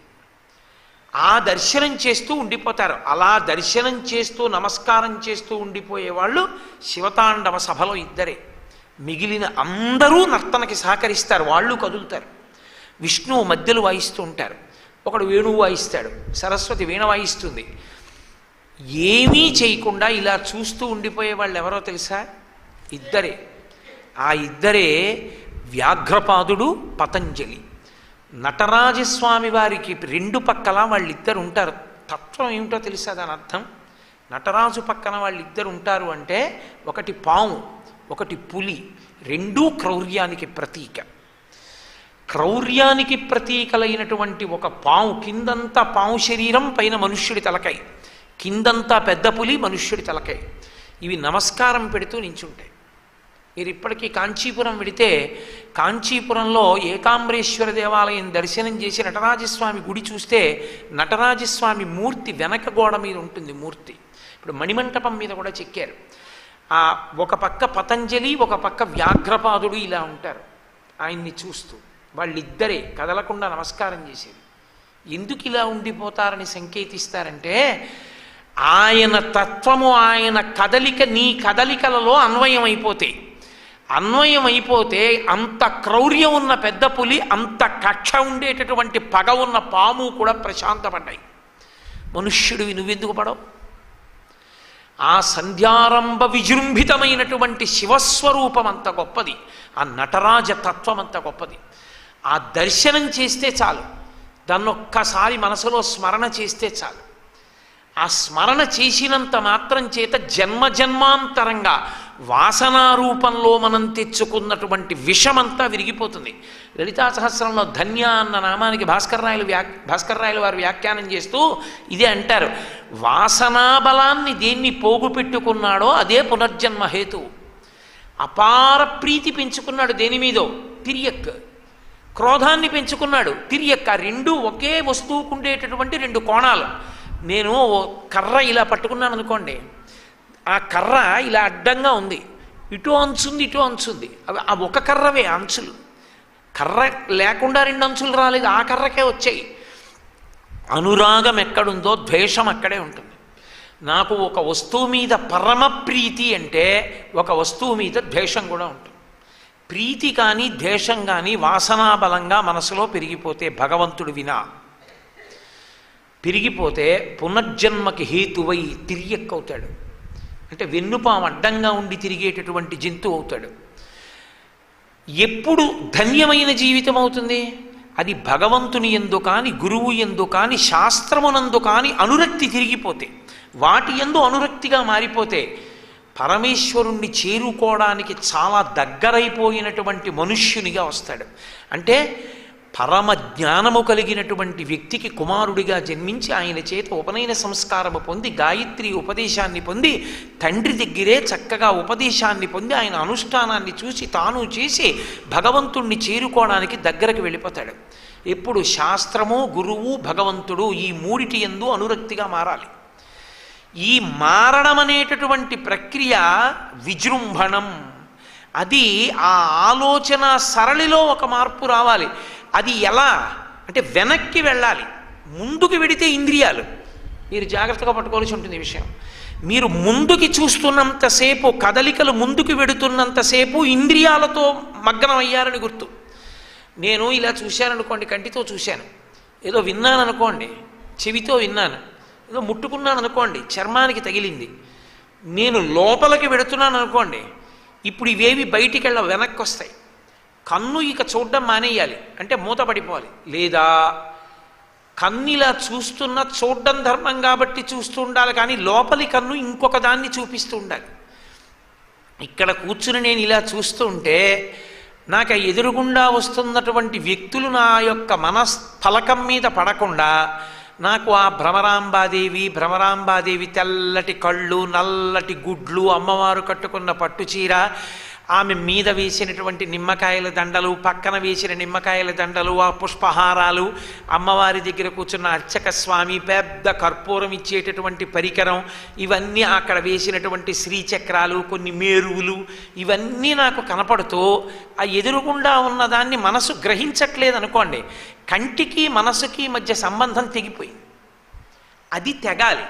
S1: ఆ దర్శనం చేస్తూ ఉండిపోతారు. అలా దర్శనం చేస్తూ నమస్కారం చేస్తూ ఉండిపోయే వాళ్ళు శివతాండవ సభలో ఇద్దరే. మిగిలిన అందరూ నర్తనకి సహకరిస్తారు, వాళ్ళు కదులుతారు. విష్ణువు మధ్యలో వాయిస్తూ ఉంటారు. ఒకడు వేణువు వాయిస్తాడు, సరస్వతి వీణ వాయిస్తుంది. ఏమీ చేయకుండా ఇలా చూస్తూ ఉండిపోయే వాళ్ళు ఎవరో తెలుసా? ఇద్దరే. ఆ ఇద్దరే వ్యాఘ్రపాదుడు, పతంజలి. నటరాజస్వామి వారికి రెండు పక్కల వాళ్ళిద్దరు ఉంటారు. తత్వం ఏమిటో తెలుసా దాని అర్థం? నటరాజు పక్కన వాళ్ళిద్దరు ఉంటారు అంటే ఒకటి పాము, ఒకటి పులి, రెండూ క్రౌర్యానికి ప్రతీక. క్రౌర్యానికి ప్రతీకలైనటువంటి ఒక పాము, కిందంతా పాము శరీరం, పైన మనుష్యుడి తలకాయ, కిందంతా పెద్ద పులి, మనుష్యుడి తలకాయ. ఇవి నమస్కారం పెడుతూ నించుంటాయి. మీరు ఇప్పటికీ కాంచీపురం వెడితే కాంచీపురంలో ఏకాంబరేశ్వర దేవాలయం దర్శనం చేసి నటరాజస్వామి గుడి చూస్తే నటరాజస్వామి మూర్తి వెనక గోడ మీద ఉంటుంది మూర్తి. ఇప్పుడు మణిమంటపం మీద కూడా చెక్కారు. ఆ ఒక పక్క పతంజలి, ఒక పక్క వ్యాఘ్రపాదుడు ఇలా ఉంటారు ఆయన్ని చూస్తూ. వాళ్ళిద్దరే కదలకుండా నమస్కారం చేసేది. ఎందుకు ఇలా ఉండిపోతారని సంకేతిస్తారంటే ఆయన తత్వము, ఆయన కదలిక నీ కదలికలలో అన్వయం అయిపోతే అంత క్రౌర్యం ఉన్న పెద్ద పులి, అంత కక్ష ఉండేటటువంటి పగ ఉన్న పాము కూడా ప్రశాంతపడ్డాయి. మనుష్యుడివి నువ్వెందుకు పడవు? ఆ సంధ్యారంభ విజృంభితమైనటువంటి శివస్వరూపం అంత గొప్పది, ఆ నటరాజ తత్వం అంత గొప్పది. ఆ దర్శనం చేస్తే చాలు, దాన్నొక్కసారి మనసులో స్మరణ చేస్తే చాలు. ఆ స్మరణ చేసినంత మాత్రం చేత జన్మజన్మాంతరంగా వాసనారూపంలో మనం తెచ్చుకున్నటువంటి విషమంతా విరిగిపోతుంది. లలితా సహస్రంలో ధన్య అన్న నామానికి భాస్కర్ రాయలు వారు వ్యాఖ్యానం చేస్తూ ఇదే అంటారు, వాసనాబలాన్ని దేన్ని పోగు పెట్టుకున్నాడో అదే పునర్జన్మ హేతువు. అపార ప్రీతి పెంచుకున్నాడు దేని మీదో, తిరియక్. క్రోధాన్ని పెంచుకున్నాడు, తిరియక్. ఆ రెండు ఒకే వస్తువుకు ఉండేటటువంటి రెండు కోణాలు. నేను కర్ర ఇలా పట్టుకున్నాను అనుకోండి, ఆ కర్ర ఇలా అడ్డంగా ఉంది, ఇటు అంచుంది ఇటు అంచుంది, అవి ఆ ఒక కర్రవే అంచులు. కర్ర లేకుండా రెండు అంచులు రాలేదు, ఆ కర్రకే వచ్చాయి. అనురాగం ఎక్కడుందో ద్వేషం అక్కడే ఉంటుంది. నాకు ఒక వస్తువు మీద పరమ ప్రీతి అంటే ఒక వస్తువు మీద ద్వేషం కూడా ఉంటుంది. ప్రీతి కానీ ద్వేషం కానీ వాసనాబలంగా మనసులో పెరిగిపోతే, భగవంతుడు వినా పెరిగిపోతే పునర్జన్మకి హేతువై తిరియక్కవుతాడు. అంటే వెన్నుపాము అడ్డంగా ఉండి తిరిగేటటువంటి జంతువు అవుతాడు. ఎప్పుడు ధన్యమైన జీవితం అవుతుంది? అది భగవంతుని యందు కాని, గురువు యందు కాని, శాస్త్రమునందు కాని అనురక్తి తిరిగిపోతే, వాటి యందు అనురక్తిగా మారిపోతే పరమేశ్వరుణ్ణి చేరుకోవడానికి చాలా దగ్గరైపోయినటువంటి మనుష్యునిగా వస్తాడు. అంటే పరమ జ్ఞానము కలిగినటువంటి వ్యక్తికి కుమారుడిగా జన్మించి ఆయన చేత ఉపనయన సంస్కారము పొంది, గాయత్రి ఉపదేశాన్ని పొంది, తండ్రి దగ్గరే చక్కగా ఉపదేశాన్ని పొంది, ఆయన అనుష్ఠానాన్ని చూసి తాను చేసి భగవంతుణ్ణి చేరుకోవడానికి దగ్గరకు వెళ్ళిపోతాడు. ఎప్పుడు శాస్త్రము, గురువు, భగవంతుడు ఈ మూడిటి యందు అనురక్తిగా మారాలి. ఈ మారడం అనేటటువంటి ప్రక్రియ విజృంభణం. అది ఆ ఆలోచన సరళిలో ఒక మార్పు రావాలి. అది ఎలా అంటే వెనక్కి వెళ్ళాలి. ముందుకు వెడితే ఇంద్రియాలు, మీరు జాగ్రత్తగా పట్టుకోవాల్సి ఉంటుంది ఈ విషయం. మీరు ముందుకి చూస్తున్నంతసేపు, కదలికలు ముందుకు వెడుతున్నంతసేపు ఇంద్రియాలతో మగ్నం అయ్యారని గుర్తు. నేను ఇలా చూశాననుకోండి, కంటితో చూశాను, ఏదో విన్నాను అనుకోండి, చెవితో విన్నాను, ఏదో ముట్టుకున్నాను అనుకోండి, చర్మానికి తగిలింది, నేను లోపలికి వెడుతున్నాను అనుకోండి, ఇప్పుడు ఇవేవి బయటికి వెళ్ళ వెనక్కి వస్తాయి. కన్ను ఇక చూడడం మానేయాలి, అంటే మూతపడిపోవాలి. లేదా కన్నిలా చూస్తున్నా, చూడడం ధర్మం కాబట్టి చూస్తూ ఉండాలి, కానీ లోపలి కన్ను ఇంకొక దాన్ని చూపిస్తూ ఉండాలి. ఇక్కడ కూర్చుని నేను ఇలా చూస్తూ ఉంటే నాకు ఎదురుగుండా వస్తున్నటువంటి వ్యక్తులు నా యొక్క మనస్ఫలకం మీద పడకుండా నాకు ఆ భ్రమరాంబాదేవి తెల్లటి కళ్ళు, నల్లటి గుడ్లు, అమ్మవారు కట్టుకున్న పట్టుచీర, ఆమె మీద వేసినటువంటి నిమ్మకాయల దండలు, పక్కన వేసిన నిమ్మకాయల దండలు, ఆ పుష్పహారాలు, అమ్మవారి దగ్గర కూర్చున్న అర్చక స్వామి పెద్ద కర్పూరం ఇచ్చేటటువంటి పరికరం, ఇవన్నీ అక్కడ వేసినటువంటి శ్రీచక్రాలు, కొన్ని మేరువులు, ఇవన్నీ నాకు కనపడుతూ ఆ ఎదురుగుండా ఉన్నదాన్ని మనసు గ్రహించట్లేదు అనుకోండి, కంటికి మనసుకి మధ్య సంబంధం తెగిపోయింది. అది తెగాలి.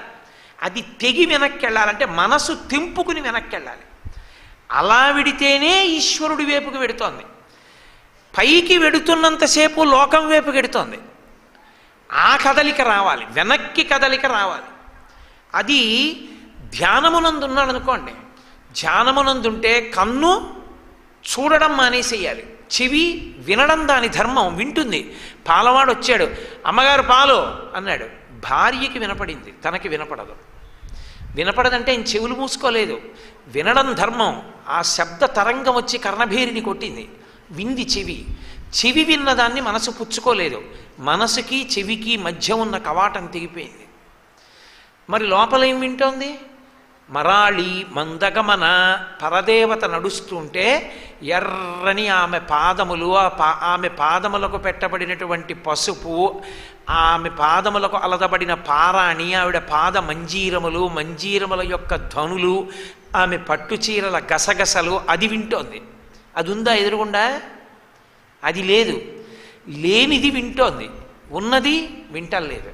S1: అది తెగి వెనక్కి వెళ్ళాలంటే మనసు తెంపుకుని వెనక్కి వెళ్ళాలి. అలా విడితేనే ఈశ్వరుడి వైపుకి వెడుతోంది. పైకి వెడుతున్నంతసేపు లోకం వైపు వెడుతోంది. ఆ కదలిక రావాలి, వెనక్కి కదలిక రావాలి. అది ధ్యానమునందున్నాడు అనుకోండి, ధ్యానమునందుంటే కన్ను చూడడం మానేసేయాలి, చెవి వినడం దాని ధర్మం, వింటుంది. పాలవాడు వచ్చాడు, అమ్మగారు పాలు అన్నాడు, భార్యకి వినపడింది, తనకి వినపడదు. వినపడదంటే ఆయన చెవులు మూసుకోలేదు, వినడం ధర్మం. ఆ శబ్ద తరంగం వచ్చి కర్ణభేరిని కొట్టింది, వింది చెవి. చెవి విన్నదాన్ని మనసు పుచ్చుకోలేదు, మనసుకి చెవికి మధ్య ఉన్న కవాటం తెగిపోయింది. మరి లోపల ఏం వింటోంది? మరాళి మందగమన పరదేవత నడుస్తుంటే ఎర్రని ఆమె పాదములు, ఆమె పాదములకు పెట్టబడినటువంటి పసుపు, ఆమె పాదములకు అలదబడిన పారాణి, ఆవిడ పాద మంజీరములు, మంజీరముల యొక్క ధ్వనులు, ఆమె పట్టుచీరల గసగసలు, అది వింటోంది. అది ఉందా ఎదురుగుండా? అది లేదు. లేనిది వింటోంది, ఉన్నది వింటలేదు.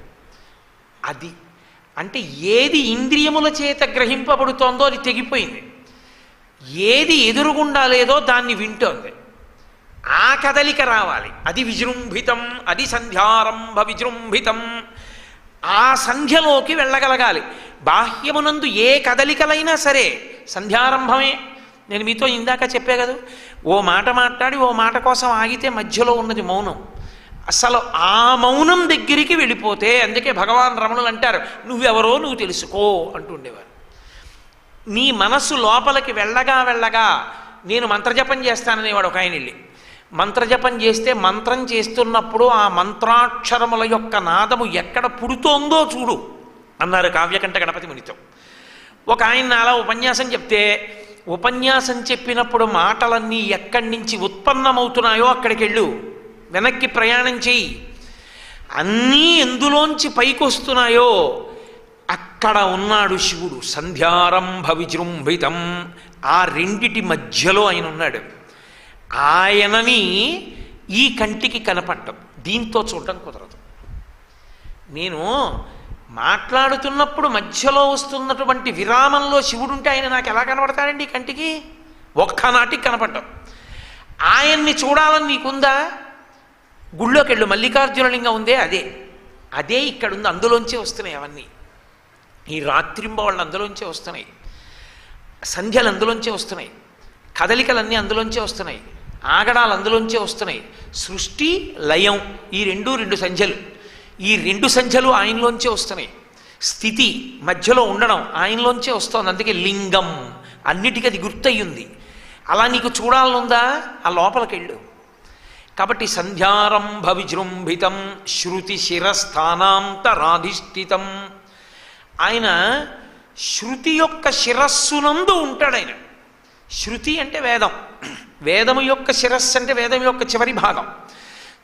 S1: అది అంటే ఏది ఇంద్రియముల చేత గ్రహింపబడుతోందో అది తెగిపోయింది, ఏది ఎదురుగుండా లేదో దాన్ని వింటోంది. ఆ కదలిక రావాలి, అది విజృంభితం, అది సంధ్యారంభ విజృంభితం. ఆ సంధ్యలోకి వెళ్ళగలగాలి. బాహ్యమునందు ఏ కదలికలైనా సరే సంధ్యారంభమే. నేను మీతో ఇందాక చెప్పే కదా, ఓ మాట మాట్లాడి ఓ మాట కోసం ఆగితే మధ్యలో ఉన్నది మౌనం. అసలు ఆ మౌనం దగ్గరికి వెళ్ళిపోతే, అందుకే భగవాన్ రమణులు అంటారు, నువ్వెవరో నువ్వు తెలుసుకో అంటుండేవారు. నీ మనస్సు లోపలికి వెళ్ళగా వెళ్ళగా, నేను మంత్రజపం చేస్తాననేవాడు ఒక ఆయన వెళ్ళి. మంత్రజపం చేస్తే మంత్రం చేస్తున్నప్పుడు ఆ మంత్రాక్షరముల యొక్క నాదము ఎక్కడ పుడుతోందో చూడు అన్నారు కావ్యకంఠ గణపతి మునితో. ఒక ఆయన అలా ఉపన్యాసం చెప్తే, ఉపన్యాసం చెప్పినప్పుడు మాటలన్నీ ఎక్కడి నుంచి ఉత్పన్నమవుతున్నాయో అక్కడికి వెళ్ళు, వెనక్కి ప్రయాణం చెయ్యి. అన్నీ ఎందులోంచి పైకి వస్తున్నాయో అక్కడ ఉన్నాడు శివుడు. సంధ్యారంభ విజృంభితం, ఆ రెండిటి మధ్యలో ఆయన ఉన్నాడు. ఆయనని ఈ కంటికి కనపడటం, దీంతో చూడటం కుదరదు. నేను మాట్లాడుతున్నప్పుడు మధ్యలో వస్తున్నటువంటి విరామంలో శివుడు ఉంటే ఆయన నాకు ఎలా కనపడతాడండి ఈ కంటికి? ఒక్కనాటికి కనపడటం. ఆయన్ని చూడాలని నీకుందా? గుళ్ళోకి వెళ్ళు, మల్లికార్జునలింగం ఉందే అదే, అదే ఇక్కడ ఉంది. అందులోంచే వస్తున్నాయి అవన్నీ. ఈ రాత్రింబవళ్ళు అందులోంచే వస్తున్నాయి, సంధ్యలు అందులోంచే వస్తున్నాయి, కదలికలన్నీ అందులోంచే వస్తున్నాయి, ఆగడాలు అందులోంచే వస్తున్నాయి. సృష్టి లయం ఈ రెండు సంధ్యలు, ఈ రెండు సంధ్యలు ఆయనలోంచే వస్తున్నాయి. స్థితి మధ్యలో ఉండడం ఆయనలోంచే వస్తుంది. అందుకే లింగం, అన్నిటికీ అది గుర్తయ్యింది. అలా నీకు చూడాలనుందా? ఆ లోపలికి వెళ్ళు. కాబట్టి సంధ్యారంభ విజృంభితం శృతి శిరస్థానాంతరాధిష్ఠితం. ఆయన శృతి యొక్క శిరస్సునందు ఉంటాడు ఆయన. శృతి అంటే వేదం, వేదము యొక్క శిరస్సు అంటే వేదం యొక్క చివరి భాగం.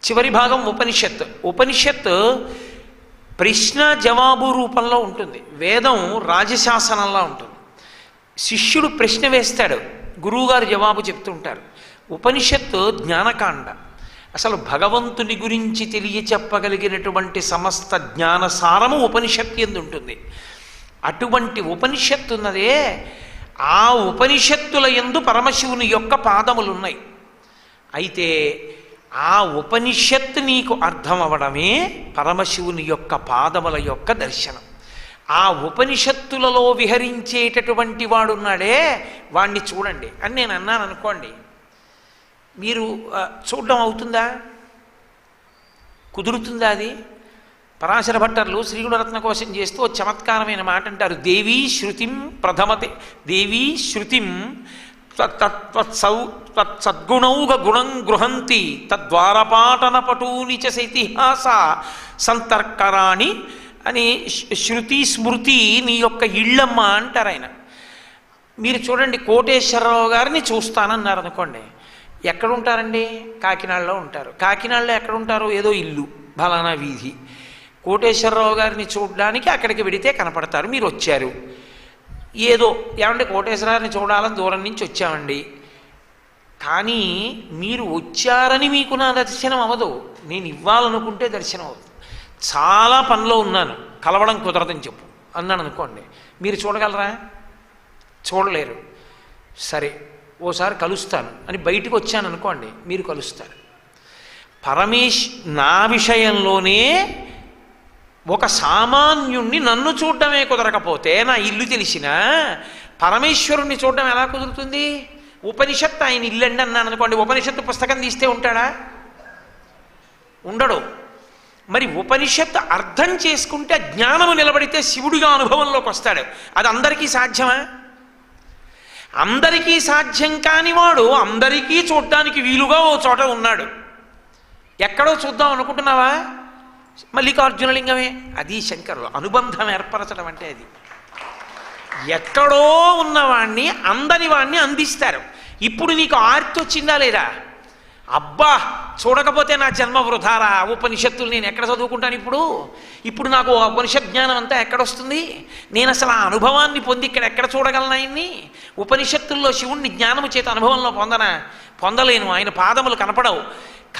S1: చివరి భాగం ఉపనిషత్. ఉపనిషత్ ప్రశ్న జవాబు రూపంలో ఉంటుంది, వేదం రాజశాసనంలా ఉంటుంది. శిష్యుడు ప్రశ్న వేస్తాడు, గురువుగారు జవాబు చెప్తుంటారు. ఉపనిషత్తు జ్ఞానకాండ, అసలు భగవంతుని గురించి తెలియచెప్పగలిగినటువంటి సమస్త జ్ఞానసారము ఉపనిషత్తు యందు ఉంటుంది. అటువంటి ఉపనిషత్తు ఉన్నదే, ఆ ఉపనిషత్తుల యందు పరమశివుని యొక్క పాదములున్నాయి. అయితే ఆ ఉపనిషత్తు నీకు అర్థం అవడమే పరమశివుని యొక్క పాదముల యొక్క దర్శనం. ఆ ఉపనిషత్తులలో విహరించేటటువంటి వాడున్నాడే, వాణ్ణి చూడండి అని నేను అన్నాను అనుకోండి, మీరు చూడడం అవుతుందా? కుదురుతుందా? అది పరాశర భట్టర్లు శ్రీగుణరత్న కోసం చేస్తూ చమత్కారమైన మాట అంటారు. దేవీ శృతిం ప్రథమతే, దేవీ శృతిం తత్సద్గుణౌగ గుణం గృహంతి తద్వారపాటన పటూని చ ఇతిహాస సంతర్కరాణి అని శృతి స్మృతి నీ యొక్క ఇళ్ళమ్మ అంటారు ఆయన. మీరు చూడండి, కోటేశ్వరరావు గారిని చూస్తానన్నారు అనుకోండి, ఎక్కడుంటారండి? కాకినాడలో ఉంటారు. కాకినాడలో ఎక్కడుంటారు? ఏదో ఇల్లు, ఫలానా వీధి. కోటేశ్వరరావు గారిని చూడడానికి అక్కడికి వెడితే కనపడతారు. మీరు వచ్చారు, ఏదో ఏమంటే కోటేశ్వరరావుని చూడాలని దూరం నుంచి వచ్చామండి, కానీ మీరు వచ్చారని మీకు నా దర్శనం అవ్వదు, నేను ఇవ్వాలనుకుంటే దర్శనం అవుతుంది. చాలా పనిలో ఉన్నాను, కలవడం కుదరదని చెప్పు అన్నాను అనుకోండి, మీరు చూడగలరా? చూడలేరు. సరే ఓసారి కలుస్తాను అని బయటకు వచ్చాను అనుకోండి, మీరు కలుస్తారు. నా విషయంలోనే ఒక సామాన్యుణ్ణి నన్ను చూడడమే కుదరకపోతే, నా ఇల్లు తెలిసినా పరమేశ్వరుణ్ణి చూడడం ఎలా కుదురుతుంది? ఉపనిషత్తు ఆయన ఇల్లండి అన్నాను అనుకోండి, ఉపనిషత్తు పుస్తకం తీస్తే ఉంటాడా? ఉండడు. మరి ఉపనిషత్తు అర్థం చేసుకుంటే జ్ఞానము నిలబడితే శివుడిగా అనుభవంలోకి వస్తాడు. అది అందరికీ సాధ్యమా? అందరికీ సాధ్యం కానివాడు అందరికీ చూడడానికి వీలుగా ఓ చోట ఉన్నాడు. ఎక్కడో చూద్దాం అనుకుంటున్నావా? మల్లికార్జునలింగమే. అది శంకరులు అనుబంధం ఏర్పరచడం అంటే అది. ఎక్కడో ఉన్నవాణ్ణి అందని వాణ్ణి అందిస్తారు. ఇప్పుడు నీకు ఆర్తి వచ్చిందా లేదా? అబ్బా చూడకపోతే నా జన్మ వృధారా, ఉపనిషత్తులు నేను ఎక్కడ చదువుకుంటాను? ఇప్పుడు నాకు ఉపనిషత్ జ్ఞానం అంతా ఎక్కడొస్తుంది? నేను అసలు ఆ అనుభవాన్ని పొంది ఇక్కడ ఎక్కడ చూడగలను ఆయన్ని? ఉపనిషత్తుల్లో శివుణ్ణి జ్ఞానము చేత అనుభవంలో పొందలేను, ఆయన పాదములు కనపడవు.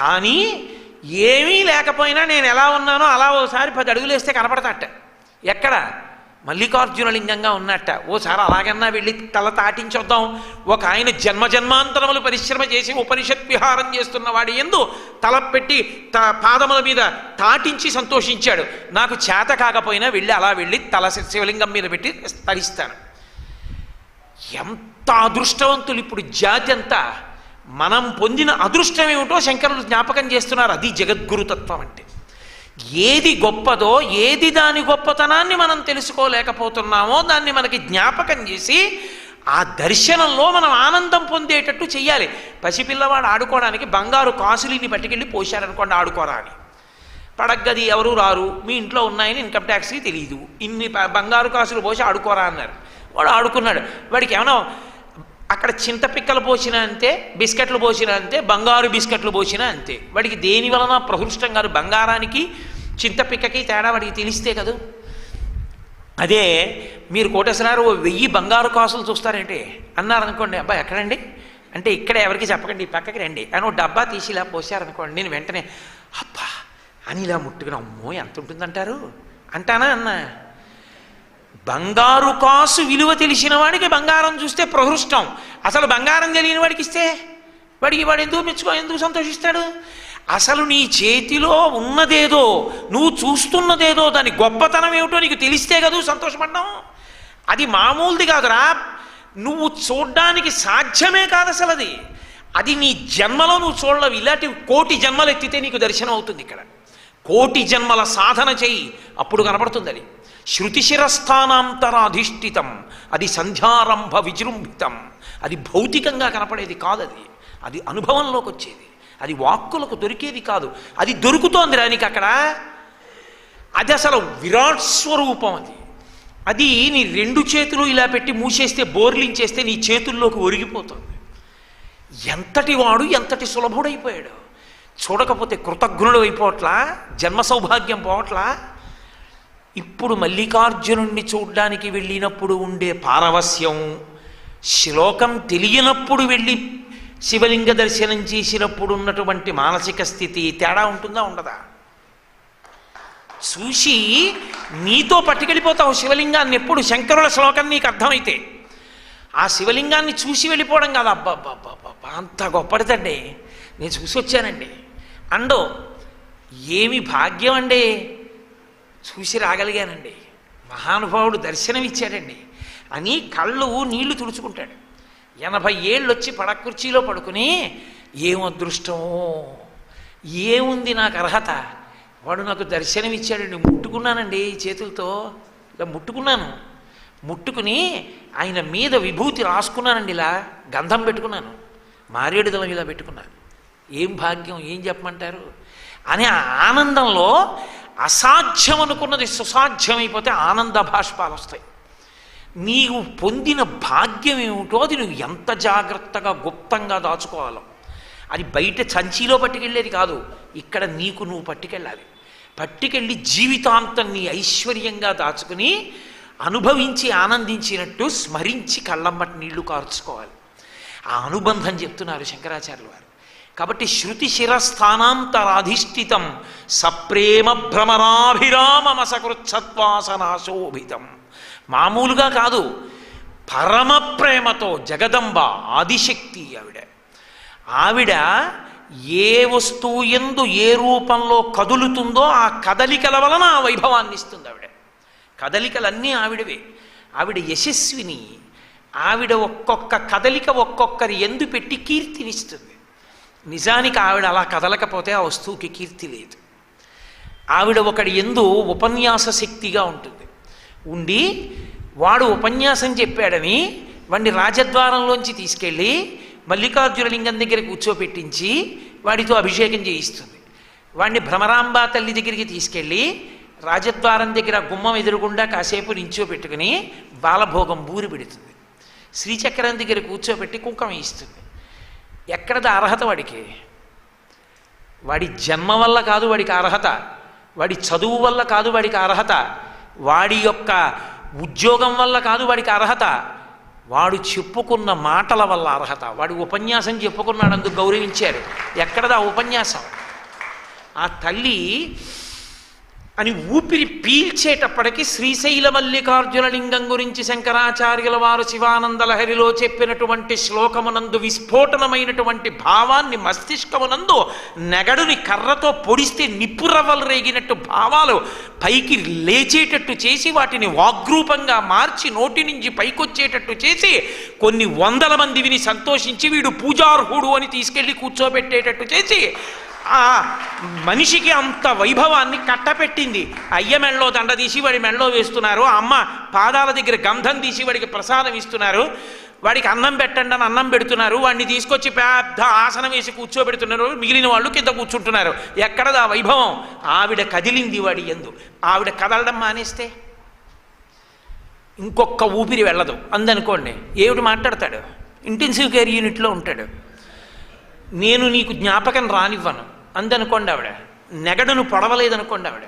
S1: కానీ ఏమీ లేకపోయినా నేను ఎలా ఉన్నానో అలా ఓసారి 10 అడుగులు వేస్తే కనపడతాట. ఎక్కడ? మల్లికార్జునలింగంగా ఉన్నట్ట. ఓసారి అలాగన్నా వెళ్ళి తల తాటించొద్దాం. ఒక ఆయన జన్మజన్మాంతరములు పరిశ్రమ చేసి ఉపనిషత్ విహారం చేస్తున్న వాడి యందు తల పెట్టి పాదముల మీద తాటించి సంతోషించాడు. నాకు చేత కాకపోయినా వెళ్ళి అలా వెళ్ళి తల శివలింగం మీద పెట్టి తరిస్తాను. ఎంత అదృష్టవంతులు ఇప్పుడు జాతి అంతా. మనం పొందిన అదృష్టం ఏమిటో శంకరులు జ్ఞాపకం చేస్తున్నారు. అది జగద్గురుతత్వం అంటే. ఏది గొప్పదో, ఏది దాని గొప్పతనాన్ని మనం తెలుసుకోలేకపోతున్నామో దాన్ని మనకి జ్ఞాపకం చేసి ఆ దర్శనంలో మనం ఆనందం పొందేటట్టు చెయ్యాలి. పసిపిల్లవాడు ఆడుకోవడానికి బంగారు కాసులిని పట్టుకెళ్ళి పోశారనుకోండి ఆడుకోరా అని. పడగ్గది ఎవరు రారు, మీ ఇంట్లో ఉన్నాయని ఇన్కమ్ ట్యాక్స్కి తెలియదు, ఇన్ని బంగారు కాసులు పోసి ఆడుకోరా అన్నారు. వాడు ఆడుకున్నాడు. వాడికి ఏమైనా అక్కడ చింతపిక్కలు పోసినా అంతే, బిస్కెట్లు పోసినా అంతే, బంగారు బిస్కెట్లు పోసినా అంతే. వాడికి దేని వలన ప్రహృష్టం కాదు. బంగారానికి చింతపిక్కకి తేడా వాడికి తెలిస్తే కదా. అదే మీరు కోటేశ్వరారు 1000 బంగారు కాసులు చూస్తారంటే అన్నారనుకోండి, అబ్బాయి ఎక్కడండి అంటే ఇక్కడ ఎవరికి చెప్పకండి, ఈ పక్కకి రండి అని ఒక డబ్బా తీసి ఇలా పోసారనుకోండి, నేను వెంటనే అబ్బా అని ఇలా ముట్టుకుని అమ్మో ఎంత ఉంటుందంటారు అంటానా అన్నా. బంగారు కాసు విలువ తెలిసిన వాడికి బంగారం చూస్తే ప్రహృష్టం. అసలు బంగారం తెలియని వాడికి ఇస్తే వాడు ఎందుకు సంతోషిస్తాడు? అసలు నీ చేతిలో ఉన్నదేదో, నువ్వు చూస్తున్నదేదో, దాని గొప్పతనం ఏమిటో నీకు తెలిస్తే కదా సంతోషపడ్డాం. అది మామూలుది కాదురా, నువ్వు చూడ్డానికి సాధ్యమే కాదు అసలు. అది నీ జన్మలో నువ్వు చూడలేవు. ఇలాంటి 1,000,000 జన్మలు ఎత్తితే నీకు దర్శనం అవుతుంది. ఇక్కడ 1,000,000 జన్మల సాధన చెయ్యి, అప్పుడు కనపడుతుంది. అది శృతిశిరస్థానాంతరాధిష్ఠితం, అది సంధ్యారంభ విజృంభితం. అది భౌతికంగా కనపడేది కాదు. అది అనుభవంలోకి వచ్చేది. అది వాక్కులకు దొరికేది కాదు. అది దొరుకుతోంది రానికి అక్కడ. అది అసలు విరాట్ స్వరూపం. అది నీ 2 చేతులు ఇలా పెట్టి మూసేస్తే, బోర్లించేస్తే నీ చేతుల్లోకి ఒరిగిపోతుంది. ఎంతటి వాడు, ఎంతటి సులభుడైపోయాడు. చూడకపోతే కృతజ్ఞుడు అయిపోవట్లా, జన్మ సౌభాగ్యం పోవట్లా. ఇప్పుడు మల్లికార్జునుణ్ణి చూడ్డానికి వెళ్ళినప్పుడు ఉండే పారవస్యం, శ్లోకం తెలియనప్పుడు వెళ్ళి శివలింగ దర్శనం చేసినప్పుడు ఉన్నటువంటి మానసిక స్థితి తేడా ఉంటుందా ఉండదా? చూసి నీతో పట్టుకెళ్ళిపోతావు శివలింగాన్ని. ఎప్పుడు శంకరుల శ్లోకం నీకు అర్థమైతే ఆ శివలింగాన్ని చూసి వెళ్ళిపోవడం కాదు. అబ్బా అంత గొప్పడిదండి, నేను చూసి వచ్చానండి అండో. ఏమి భాగ్యం అండి, చూసి రాగలిగానండి, మహానుభావుడు దర్శనం ఇచ్చాడండి అని కళ్ళు నీళ్లు తుడుచుకుంటాడు. 80 ఏళ్ళు వచ్చి పడకుర్చీలో పడుకుని ఏం అదృష్టమో, ఏముంది నాకు అర్హత, వాడు నాకు దర్శనం ఇచ్చాడండి. ముట్టుకున్నానండి చేతులతో, ఇలా ముట్టుకుని ఆయన మీద విభూతి రాసుకున్నానండి, ఇలా గంధం పెట్టుకున్నాను, మారేడు దళం ఇలా పెట్టుకున్నాను. ఏం భాగ్యం, ఏం చెప్పమంటారు అని ఆనందంలో అసాధ్యం అనుకున్నది సుసాధ్యమైపోతే ఆనంద భాష్పాలు వస్తాయి. నీవు పొందిన భాగ్యం ఏమిటో అది నువ్వు ఎంత జాగ్రత్తగా గుప్తంగా దాచుకోవాలో. అది బయట సంచిలో పట్టుకెళ్ళేది కాదు, ఇక్కడ నీకు నువ్వు పట్టుకెళ్ళి జీవితాంతం నీ ఐశ్వర్యంగా దాచుకుని అనుభవించి ఆనందించినట్టు స్మరించి కళ్ళమ్మటి నీళ్లు కార్చుకోవాలి. ఆ అనుబంధం చెప్తున్నారు శంకరాచార్యులు వారు. కాబట్టి శృతి శిరస్థానాంతరాధిష్ఠితం సప్రేమ భ్రమరాభిరామమసకృత్సత్వాసనాశోభితం. మామూలుగా కాదు, పరమ ప్రేమతో. జగదంబ ఆదిశక్తి ఆవిడ ఏ వస్తువు యందు ఏ రూపంలో కదులుతుందో ఆ కదలికల వలన ఆ వైభవాన్ని ఇస్తుంది. కదలికలన్నీ ఆవిడవే. ఆవిడ యశస్విని. ఆవిడ ఒక్కొక్క కదలిక ఒక్కొక్కరి ఎందు పెట్టి కీర్తినిస్తుంది. నిజానికి ఆవిడ అలా కదలకపోతే ఆ వస్తువుకి కీర్తి లేదు. ఆవిడ ఒకడి ఎందు ఉపన్యాస శక్తిగా ఉంటుంది. ఉండి వాడు ఉపన్యాసం చెప్పాడని వాడిని రాజద్వారంలోంచి తీసుకెళ్ళి మల్లికార్జునలింగం దగ్గర కూర్చోపెట్టించి వాడితో అభిషేకం చేయిస్తుంది. వాడిని భ్రమరాంబా తల్లి దగ్గరికి తీసుకెళ్ళి రాజద్వారం దగ్గర గుమ్మం ఎదురుగుండా కాసేపు నించోపెట్టుకుని బాలభోగం బూరి పెడుతుంది. శ్రీచక్రం దగ్గర కూర్చోబెట్టి కుంకుమ ఇస్తుంది. ఎక్కడది అర్హత వాడికి? వాడి జన్మ వల్ల కాదు వాడికి అర్హత, వాడి చదువు వల్ల కాదు వాడికి అర్హత, వాడి యొక్క ఉద్యోగం వల్ల కాదు వాడికి అర్హత, వాడు చెప్పుకున్న మాటల వల్ల అర్హత. వాడు ఉపన్యాసం చెప్పుకున్నాడు, అందుకు గౌరవించారు. ఎక్కడదా ఉపన్యాసం? ఆ తల్లి అని ఊపిరి పీల్చేటప్పటికి శ్రీశైల మల్లికార్జున లింగం గురించి శంకరాచార్యుల వారు శివానంద లహరిలో చెప్పినటువంటి శ్లోకమునందు విస్ఫోటనమైనటువంటి భావాన్ని మస్తిష్కమునందు నెగడుని కర్రతో పొడిస్తే నిప్పురవ్వలు రేగినట్టు భావాలు పైకి లేచేటట్టు చేసి వాటిని వాగ్రూపంగా మార్చి నోటి నుంచి పైకొచ్చేటట్టు చేసి కొన్ని వందల మంది విని సంతోషించి వీడు పూజార్హుడు అని తీసుకెళ్లి కూర్చోబెట్టేటట్టు చేసి ఆ మనిషికి అంత వైభవాన్ని కట్టపెట్టింది. అయ్య మెళ్ళో దండ తీసి వాడి మెళ్ళో వేస్తున్నారు, అమ్మ పాదాల దగ్గర గంధం తీసి వాడికి ప్రసాదం ఇస్తున్నారు, వాడికి అన్నం పెట్టండి అని అన్నం పెడుతున్నారు, వాడిని తీసుకొచ్చి పెద్ద ఆసనం వేసి కూర్చోబెడుతున్నారు, మిగిలిన వాళ్ళు కింద కూర్చుంటున్నారు. ఎక్కడదా వైభవం? ఆవిడ కదిలింది వాడి యందు. ఆవిడ కదలడం మానేస్తే ఇంకొక ఊపిరి వెళ్ళదు అందనుకోండి, ఏమిటి మాట్లాడతాడు? ఇంటెన్సివ్ కేర్ యూనిట్లో ఉంటాడు. నేను నీకు జ్ఞాపకం రానివ్వను అందనుకోండి ఆవిడ. నెగడును పొడవలేదనుకోండి ఆవిడ,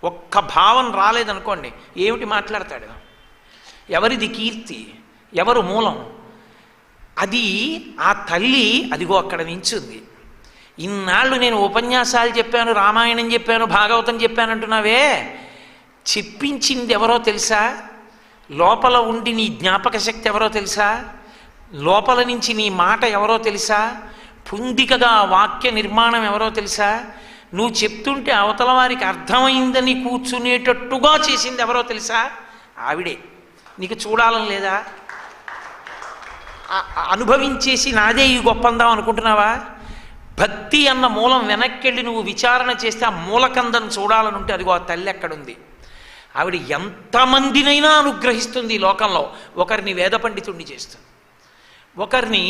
S1: ఒక్క భావం రాలేదనుకోండి, ఏమిటి మాట్లాడతాడు? ఎవరిది కీర్తి? ఎవరు మూలం? అది ఆ తల్లి అదిగో అక్కడ నించుంది. ఇన్నాళ్ళు నేను ఉపన్యాసాలు చెప్పాను, రామాయణం చెప్పాను, భాగవతం చెప్పానంటున్నావే, చెప్పించింది ఎవరో తెలుసా? లోపల ఉండి నీ జ్ఞాపక శక్తి ఎవరో తెలుసా? లోపల నుంచి నీ మాట ఎవరో తెలుసా? పుందికగా వాక్య నిర్మాణం ఎవరో తెలుసా? నువ్వు చెప్తుంటే అవతల వారికి అర్థమైందని కూర్చునేటట్టుగా చేసింది ఎవరో తెలుసా? ఆవిడే. నీకు చూడాలని లేదా? అనుభవించేసి నాదే ఈ గొప్పందాం అనుకుంటున్నావా? భక్తి అన్న మూలం వెనక్కెళ్ళి నువ్వు విచారణ చేస్తే ఆ మూలకందం చూడాలనుంటే అదిగో ఆ తల్లి ఎక్కడుంది. ఆవిడ ఎంతమందినైనా అనుగ్రహిస్తుంది ఈ లోకంలో. ఒకరిని వేద పండితుడిని చేస్తుంది, ఒకరిని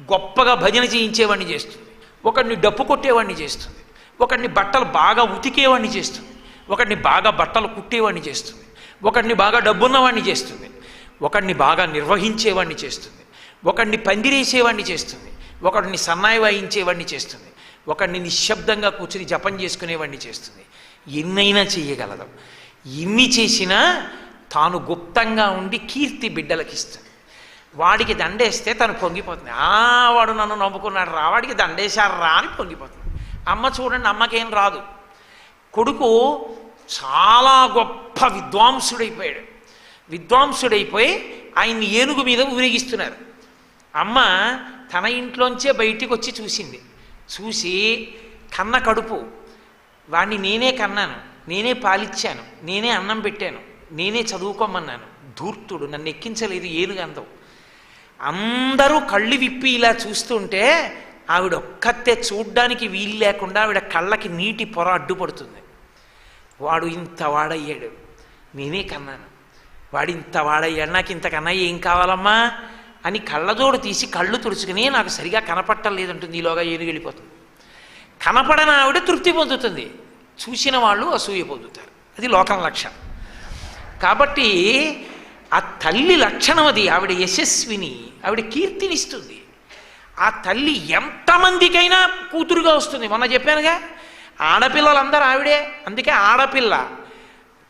S1: గొప్పగా భజన చేయించేవాడిని చేస్తుంది, ఒకరిని డప్పు కొట్టేవాడిని చేస్తుంది, ఒకరిని బట్టలు బాగా ఉతికేవాడిని చేస్తుంది, ఒకరిని బాగా బట్టలు కుట్టేవాడిని చేస్తుంది, ఒకరిని బాగా డబ్బున్నవాడిని చేస్తుంది, ఒకరిని బాగా నిర్వహించేవాడిని చేస్తుంది, ఒకరిని పందిరేసేవాడిని చేస్తుంది, ఒకరిని సన్నాయి వాయించేవాడిని చేస్తుంది, ఒకరిని నిశ్శబ్దంగా కూర్చుని జపం చేసుకునేవాడిని చేస్తుంది. ఎన్నైనా చెయ్యగలదు. ఎన్ని చేసినా తాను గుప్తంగా ఉండి కీర్తి బిడ్డలకిస్తుంది. వాడికి దండేస్తే తను పొంగిపోతుంది. వాడు నన్ను నవ్వుకున్నాడు రా, వాడికి దండేశారు రా అని పొంగిపోతుంది. అమ్మ చూడండి, అమ్మకేం రాదు. కొడుకు చాలా గొప్ప విద్వాంసుడైపోయాడు. విద్వాంసుడైపోయి ఆయన్ని ఏనుగు మీద ఊరేగిస్తున్నారు. అమ్మ తన ఇంట్లోంచే బయటికి వచ్చి చూసింది. చూసి కన్న కడుపు, వాడిని నేనే కన్నాను, నేనే పాలిచ్చాను, నేనే అన్నం పెట్టాను, నేనే చదువుకోమన్నాను, ధూర్తుడు నన్ను ఎక్కించలేదు ఏనుగందం. అందరూ కళ్ళు విప్పి ఇలా చూస్తుంటే ఆవిడ ఒక్కతే చూడ్డానికి వీలు లేకుండా ఆవిడ కళ్ళకి నీటి పొర అడ్డుపడుతుంది. వాడు ఇంత వాడయ్యాడు, నేనే కన్నాను, వాడు ఇంత వాడయ్యాడు, నాకు ఇంతకన్నా ఏం కావాలమ్మా అని కళ్ళజోడు తీసి కళ్ళు తుడుచుకుని నాకు సరిగా కనపట్టం లేదంటుంది. ఈలోగా ఏనుగు వెళ్ళిపోతుంది. కనపడని ఆవిడ తృప్తి పొందుతుంది, చూసిన వాళ్ళు అసూయ పొందుతారు. అది లోకం లక్షణం. కాబట్టి ఆ తల్లి లక్షణం అది. ఆవిడ యశస్విని, ఆవిడ కీర్తినిస్తుంది. ఆ తల్లి ఎంతమందికైనా కూతురుగా వస్తుంది. మొన్న చెప్పానుగా, ఆడపిల్లలందరూ ఆవిడే, అందుకే ఆడపిల్ల.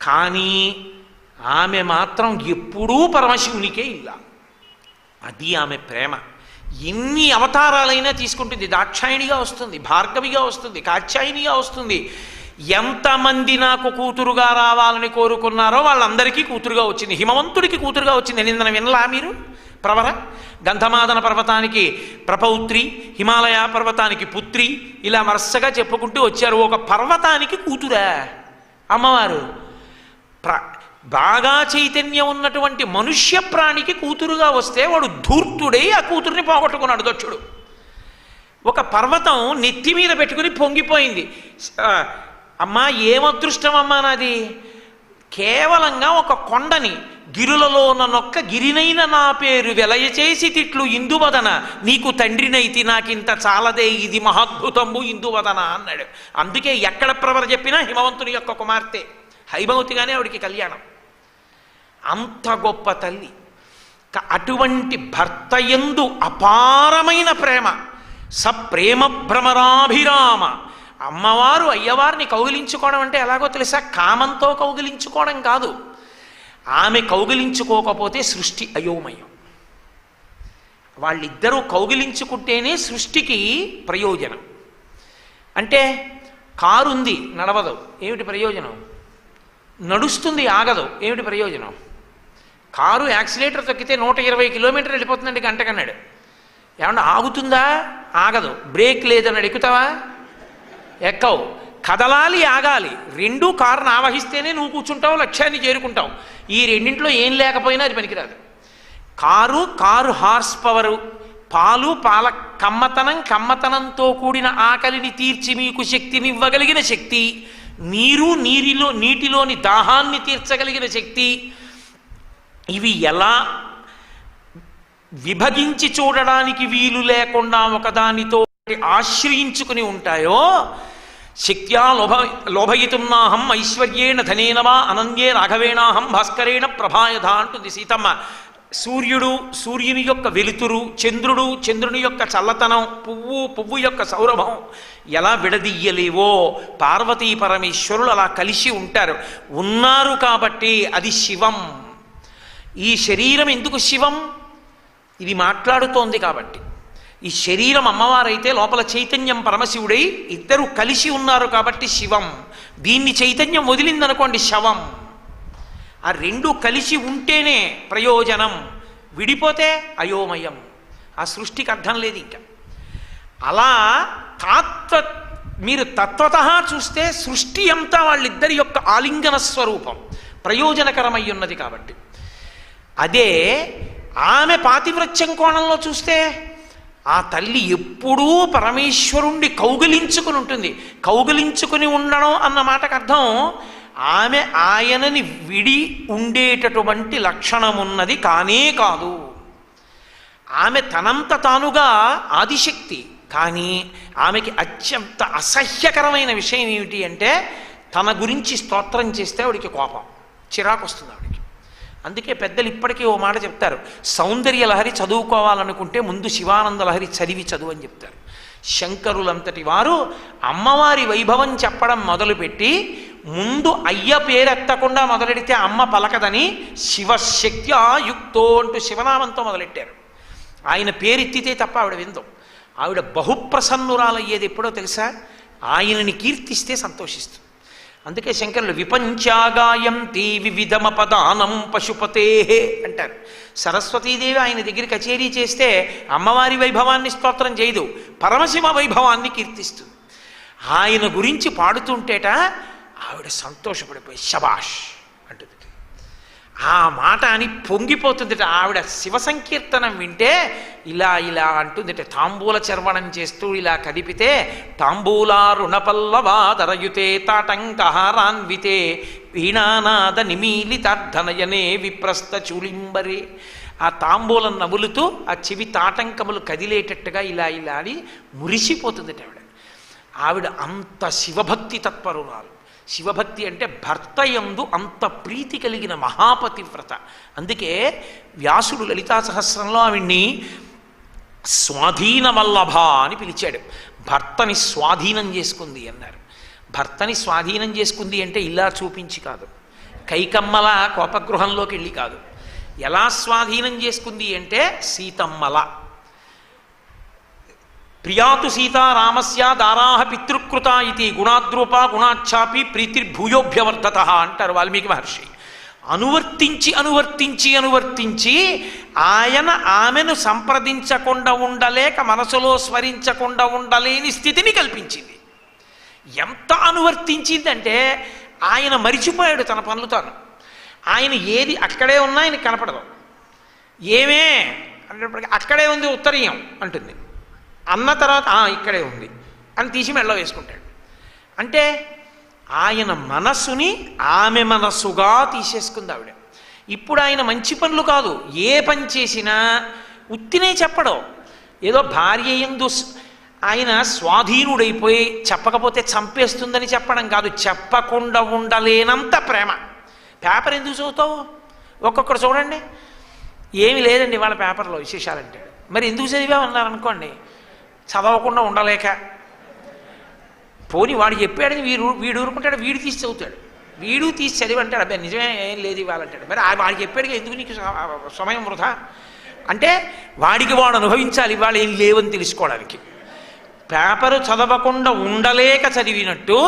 S1: కానీ ఆమె మాత్రం ఎప్పుడూ పరమశివునికే ఇలా. అది ఆమె ప్రేమ. ఎన్ని అవతారాలైనా తీసుకుంటుంది. దాక్షాయిణిగా వస్తుంది, భార్గవిగా వస్తుంది, కాత్యాయినిగా వస్తుంది. ఎంతమంది నాకు కూతురుగా రావాలని కోరుకున్నారో వాళ్ళందరికీ కూతురుగా వచ్చింది. హిమవంతుడికి కూతురుగా వచ్చింది. నిన్న వినలా మీరు? ప్రవర గంధమాదన పర్వతానికి ప్రపౌత్రి, హిమాలయ పర్వతానికి పుత్రి, ఇలా వరుసగా చెప్పుకుంటూ వచ్చారు. ఒక పర్వతానికి కూతురా అమ్మవారు? బాగా చైతన్యం ఉన్నటువంటి మనుష్య ప్రాణికి కూతురుగా వస్తే వాడు ధూర్తుడై ఆ కూతుర్ని పోగొట్టుకున్నాడు దక్షుడు. ఒక పర్వతం నెత్తి మీద పెట్టుకుని పొంగిపోయింది. అమ్మా ఏం అదృష్టం అమ్మా నాది, కేవలంగా ఒక కొండని గిరులలో నొక్క గిరినైన నా పేరు వెలయచేసి తిట్లు ఇందువదన, నీకు తండ్రినైతి నాకింత చాలదే, ఇది మహాద్భుతంబు ఇందువదన అన్నాడు. అందుకే ఎక్కడ ప్రవర చెప్పినా హిమవంతుని యొక్క కుమార్తె హైమవతిగానే ఆవిడికి కళ్యాణం. అంత గొప్ప తల్లి. అటువంటి భర్త యందు అపారమైన ప్రేమ, సప్రేమ భ్రమరాభిరామ. అమ్మవారు అయ్యవారిని కౌగిలించుకోవడం అంటే ఎలాగో తెలుసా? కామంతో కౌగిలించుకోవడం కాదు. ఆమె కౌగిలించుకోకపోతే సృష్టి అయోమయం. వాళ్ళిద్దరూ కౌగిలించుకుంటేనే సృష్టికి ప్రయోజనం. అంటే కారు ఉంది, నడవదు, ఏమిటి ప్రయోజనం? నడుస్తుంది, ఆగదు. ఏమిటి ప్రయోజనం? కారు యాక్సిలేటర్ తొక్కితే 120 కిలోమీటర్లు వెళ్ళిపోతుందండి గంటకన్నాడు. ఏమన్నా ఆగుతుందా? ఆగదు. బ్రేక్ లేదన్నాడు, ఎక్కుతావా? ఎక్కవు. కదలాలి, ఆగాలి. రెండూ కారును ఆవహిస్తేనే నువ్వు కూర్చుంటావు, లక్ష్యాన్ని చేరుకుంటావు. ఈ రెండింటిలో ఏం లేకపోయినా అది పనికిరాదు. కారు హార్స్ పవరు, పాల కమ్మతనంతో కూడిన ఆకలిని తీర్చి మీకు శక్తినివ్వగలిగిన శక్తి, నీటిలోని దాహాన్ని తీర్చగలిగిన శక్తి, ఇవి ఎలా విభజించి చూడడానికి వీలు లేకుండా ఒకదానితో ఆశ్రయించుకుని ఉంటాయో, శక్త్యా లోభయితున్నాహం ఐశ్వర్యేణ ధనేన వా అనన్యే రాఘవేణాహం భాస్కరేణ ప్రభాయధ అంటుంది సీతమ్మ. సూర్యుని యొక్క వెలుతురు, చంద్రుని యొక్క చల్లతనం, పువ్వు యొక్క సౌరభం ఎలా విడదీయలేవో పార్వతీ పరమేశ్వరులు అలా కలిసి ఉన్నారు కాబట్టి అది శివం. ఈ శరీరం ఎందుకు శివం? ఇది మాట్లాడుతోంది కాబట్టి. ఈ శరీరం అమ్మవారైతే లోపల చైతన్యం పరమశివుడై ఇద్దరు కలిసి ఉన్నారు కాబట్టి శివం. దీన్ని చైతన్యం వదిలిందనుకోండి శవం. ఆ రెండు కలిసి ఉంటేనే ప్రయోజనం, విడిపోతే అయోమయం. ఆ సృష్టికి అర్థం లేదు ఇంకా. అలా మీరు తత్వత చూస్తే సృష్టి అంతా వాళ్ళిద్దరి యొక్క ఆలింగన స్వరూపం, ప్రయోజనకరమై ఉన్నది కాబట్టి. అదే ఆమె పాతివ్రత్యం కోణంలో చూస్తే ఆ తల్లి ఎప్పుడూ పరమేశ్వరుణ్ణి కౌగిలించుకుని ఉంటుంది. కౌగిలించుకుని ఉండడం అన్న మాటకు అర్థం ఆమె ఆయనని విడి ఉండేటటువంటి లక్షణమున్నది కానే కాదు. ఆమె తనంత తానుగా ఆదిశక్తి. కానీ ఆమెకి అత్యంత అసహ్యకరమైన విషయం ఏమిటి అంటే, తన గురించి స్తోత్రం చేస్తే ఆవిడికి కోపం, చిరాకు వస్తుంది ఆవిడికి. అందుకే పెద్దలు ఇప్పటికీ ఓ మాట చెప్తారు, సౌందర్య లహరి చదువుకోవాలనుకుంటే ముందు శివానంద లహరి చదివి చదువు అని చెప్తారు. శంకరులంతటి వారు అమ్మవారి వైభవం చెప్పడం మొదలుపెట్టి ముందు అయ్య పేరెత్తకుండా మొదలెడితే అమ్మ పలకదని శివశక్త్యాయుక్తో అంటూ శివనామంతో మొదలెట్టారు. ఆయన పేరెత్తితే తప్ప ఆవిడ విందు. ఆవిడ బహుప్రసన్నురాలయ్యేది ఎప్పుడో తెలుసా? ఆయనని కీర్తిస్తే సంతోషిస్తుంది. అందుకే శంకరులు విపంచాగాయంతి వివిధమపదానం పశుపతే అంటారు. సరస్వతీదేవి ఆయన దగ్గర కచేరీ చేస్తే అమ్మవారి వైభవాన్ని స్తోత్రం చేయదు, పరమశివ వైభవాన్ని కీర్తిస్తుంది. ఆయన గురించి పాడుతుంటేట ఆవిడ సంతోషపడిపోయి శబాష్ అంటుంది. ఆ మాట అని పొంగిపోతుందిట. ఆవిడ శివ సంకీర్తనం వింటే ఇలా అంటుందిట. తాంబూల చర్వణం చేస్తూ ఇలా కదిపితే తాంబూలారుణపల్లవాదరయుతే తాటంకహారాన్వితే వీణానాద నిమీలితార్థనయనే విప్రస్థ చూలింబరే. ఆ తాంబూలం నములుతూ ఆ చెవి తాటంకములు కదిలేటట్టుగా ఇలా అని మురిసిపోతుందిట ఆవిడ. ఆవిడ అంత శివభక్తి తత్పరురాలు. శివభక్తి అంటే భర్త యందు అంత ప్రీతి కలిగిన మహాపతివ్రత. అందుకే వ్యాసుడు లలితా సహస్రంలో ఆవిడ్ని స్వాధీన వల్లభ అని పిలిచాడు. భర్తని స్వాధీనం చేసుకుంది అన్నారు. భర్తని స్వాధీనం చేసుకుంది అంటే ఇలా చూపించి కాదు, కైకమ్మల కోపగృహంలోకి వెళ్ళి కాదు. ఎలా స్వాధీనం చేసుకుంది అంటే సీతమ్మల. ప్రియాతు సీతారామస్య దారాహ పితృకృత ఇది గుణాద్రూప గుణాఛాపి ప్రీతిర్భూయోభ్యవర్ధత అంటారు వాల్మీకి మహర్షి. అనువర్తించి ఆయన ఆమెను సంప్రదించకుండా ఉండలేక మనసులో స్మరించకుండా ఉండలేని స్థితిని కల్పించింది. ఎంత అనువర్తించిందంటే ఆయన మరిచిపోయాడు తన పనులు తాను. ఆయన ఏది అక్కడే ఉన్నా ఆయన కనపడదు. ఏమే అనేటప్పటికీ అక్కడే ఉంది ఉత్తరీయం అంటుంది. అన్న తర్వాత ఇక్కడే ఉంది అని తీసి మెళ్ళ వేసుకుంటాడు. అంటే ఆయన మనస్సుని ఆమె మనస్సుగా తీసేసుకుంది ఆవిడ. ఇప్పుడు ఆయన మంచి పనులు కాదు, ఏ పని చేసినా ఉత్తినే చెప్పడం. ఏదో భార్య యందు ఆయన స్వాధీనుడైపోయి చెప్పకపోతే చంపేస్తుందని చెప్పడం కాదు, చెప్పకుండా ఉండలేనంత ప్రేమ. పేపర్ ఎందుకు చదువుతావు? ఒక్కొక్కరు చూడండి, ఏమి లేదండి వాళ్ళ పేపర్లో విశేషాలంటే. మరి ఎందుకు చదివామన్నారనుకోండి, చదవకుండా ఉండలేక. పోనీ వాడు చెప్పాడని వీడు ఊరుకుంటాడు, వీడు తీసి చదువుతాడు, వీడు తీసి చదివి అంటాడు అబ్బాయి నిజమే ఏం లేదు ఇవ్వాలంటాడు. మరి వాడు చెప్పాడుగా ఎందుకు నీకు సమయం వృధా అంటే వాడికి వాడు అనుభవించాలి ఇవాళ ఏం లేవని తెలుసుకోవడానికి. పేపరు చదవకుండా ఉండలేక చదివినట్టు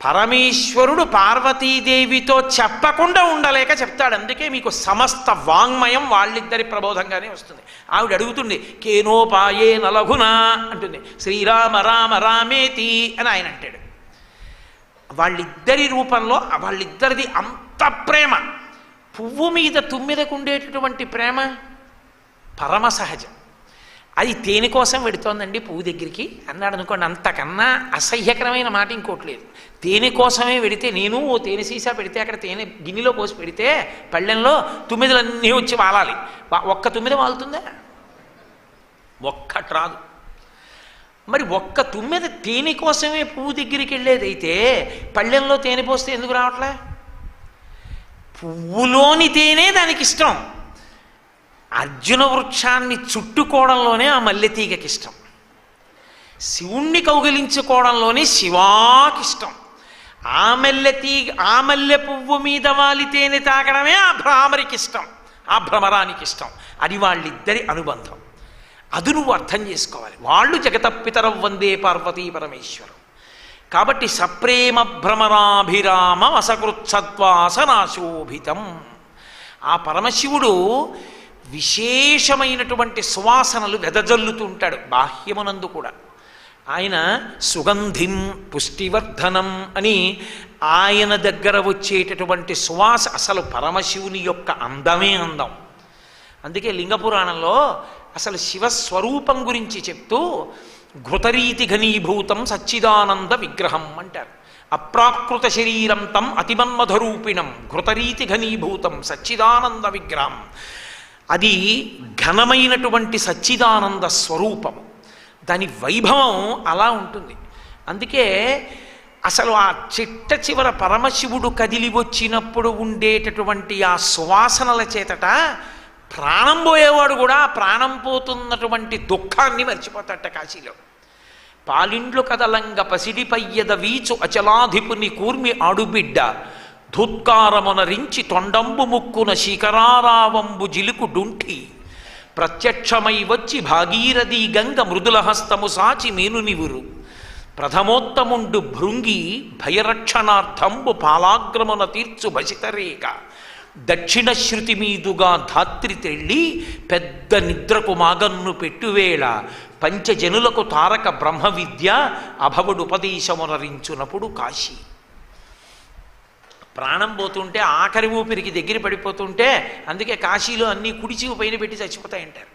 S1: పరమేశ్వరుడు పార్వతీదేవితో చెప్పకుండా ఉండలేక చెప్తాడు. అందుకే మీకు సమస్త వాంగ్మయం వాళ్ళిద్దరి ప్రబోధంగానే వస్తుంది. ఆవిడ అడుగుతుంది, కేనోపాయే నలఘునా అంటుంది, శ్రీరామ రామ రామేతి అని ఆయన అంటాడు. వాళ్ళిద్దరి రూపంలో వాళ్ళిద్దరిది అంత ప్రేమ. పువ్వు మీద తుమ్మిదకు ఉండేటటువంటి ప్రేమ పరమ సహజం. అది తేనె కోసం పెడుతోందండి పువ్వు దగ్గరికి అన్నాడు అనుకోండి, అంతకన్నా అసహ్యకరమైన మాట ఇంకోటి లేదు. తేనె కోసమే పెడితే, నేను ఓ తేనె సీసా పెడితే అక్కడ తేనె గిన్నెలో పోసి పెడితే పళ్ళెంలో తుమ్మిదలన్నీ వచ్చి వాలాలి. ఒక్క తుమ్మిద వాలుతుందా? ఒక్కటి రాదు. మరి ఒక్క తుమ్మిద తేనె కోసమే పువ్వు దగ్గరికి వెళ్ళేదైతే పళ్ళెంలో తేనె పోస్తే ఎందుకు రావట్లే? పువ్వులోని తేనె దానికి ఇష్టం. అర్జున వృక్షాన్ని చుట్టుకోవడంలోనే ఆ మల్లెతీగకి ఇష్టం. శివుణ్ణి కౌగిలించుకోవడంలోనే శివాకిష్టం. ఆ మల్లె పువ్వు మీద వాలి తేనె తాగడమే ఆ భ్రామరికి ఇష్టం, ఆ భ్రమరానికి ఇష్టం. అది వాళ్ళిద్దరి అనుబంధం. అది నువ్వు అర్థం చేసుకోవాలి. వాళ్ళు జగతపితరం వందే పార్వతీ పరమేశ్వరం. కాబట్టి సప్రేమ భ్రమరాభిరామ వసకృత్సత్వాసనాశోభితం. ఆ పరమశివుడు విశేషమైనటువంటి సువాసనలు వెదజల్లుతూ ఉంటాడు బాహ్యమునందు కూడా. ఆయన సుగంధిం పుష్టివర్ధనం అని ఆయన దగ్గర వచ్చేటటువంటి సువాస అసలు పరమశివుని యొక్క అందమే అందం. అందుకే లింగపురాణంలో అసలు శివస్వరూపం గురించి చెప్తూ ఘృతరీతి ఘనీభూతం సచ్చిదానంద విగ్రహం అంటారు. అప్రాకృత శరీరం తం అతిమన్మధరూపిణం ఘృతరీతి ఘనీభూతం సచ్చిదానంద విగ్రహం. అది ఘనమైనటువంటి సచ్చిదానంద స్వరూపము. దాని వైభవం అలా ఉంటుంది. అందుకే అసలు ఆ చిట్ట చివర పరమశివుడు కదిలి వచ్చినప్పుడు ఉండేటటువంటి ఆ సువాసనల చేతట ప్రాణం పోయేవాడు కూడా ప్రాణం పోతున్నటువంటి దుఃఖాన్ని మర్చిపోతాడట కాశీలో. పాలిండ్లు కదలంగ పసిడిపయ్యద వీచు అచలాధిపుని కూర్మి ఆడుబిడ్డ ధూత్కారమునరించి తొండంబు ముక్కున శిఖరారావంబు జిలుకు డుంఠి ప్రత్యక్షమై వచ్చి భాగీరథీ గంగ మృదుల హస్తము సాచి మేనునివురు ప్రథమోత్తముండు భృంగి భయరక్షణార్థంబు పాలాగ్రమున తీర్చు భసితరేక దక్షిణ శృతి మీదుగా ధాత్రి తెళ్ళి పెద్ద నిద్రకు మాగన్ను పెట్టువేళ పంచజనులకు తారక బ్రహ్మ విద్య అభవుడు ఉపదేశమునరించునప్పుడు కాశీ. ప్రాణం పోతుంటే ఆఖరి ఊపిరికి దగ్గర పడిపోతుంటే అందుకే కాశీలో అన్నీ కుడిచివు పైన పెట్టి చచ్చిపోతాయంటారు.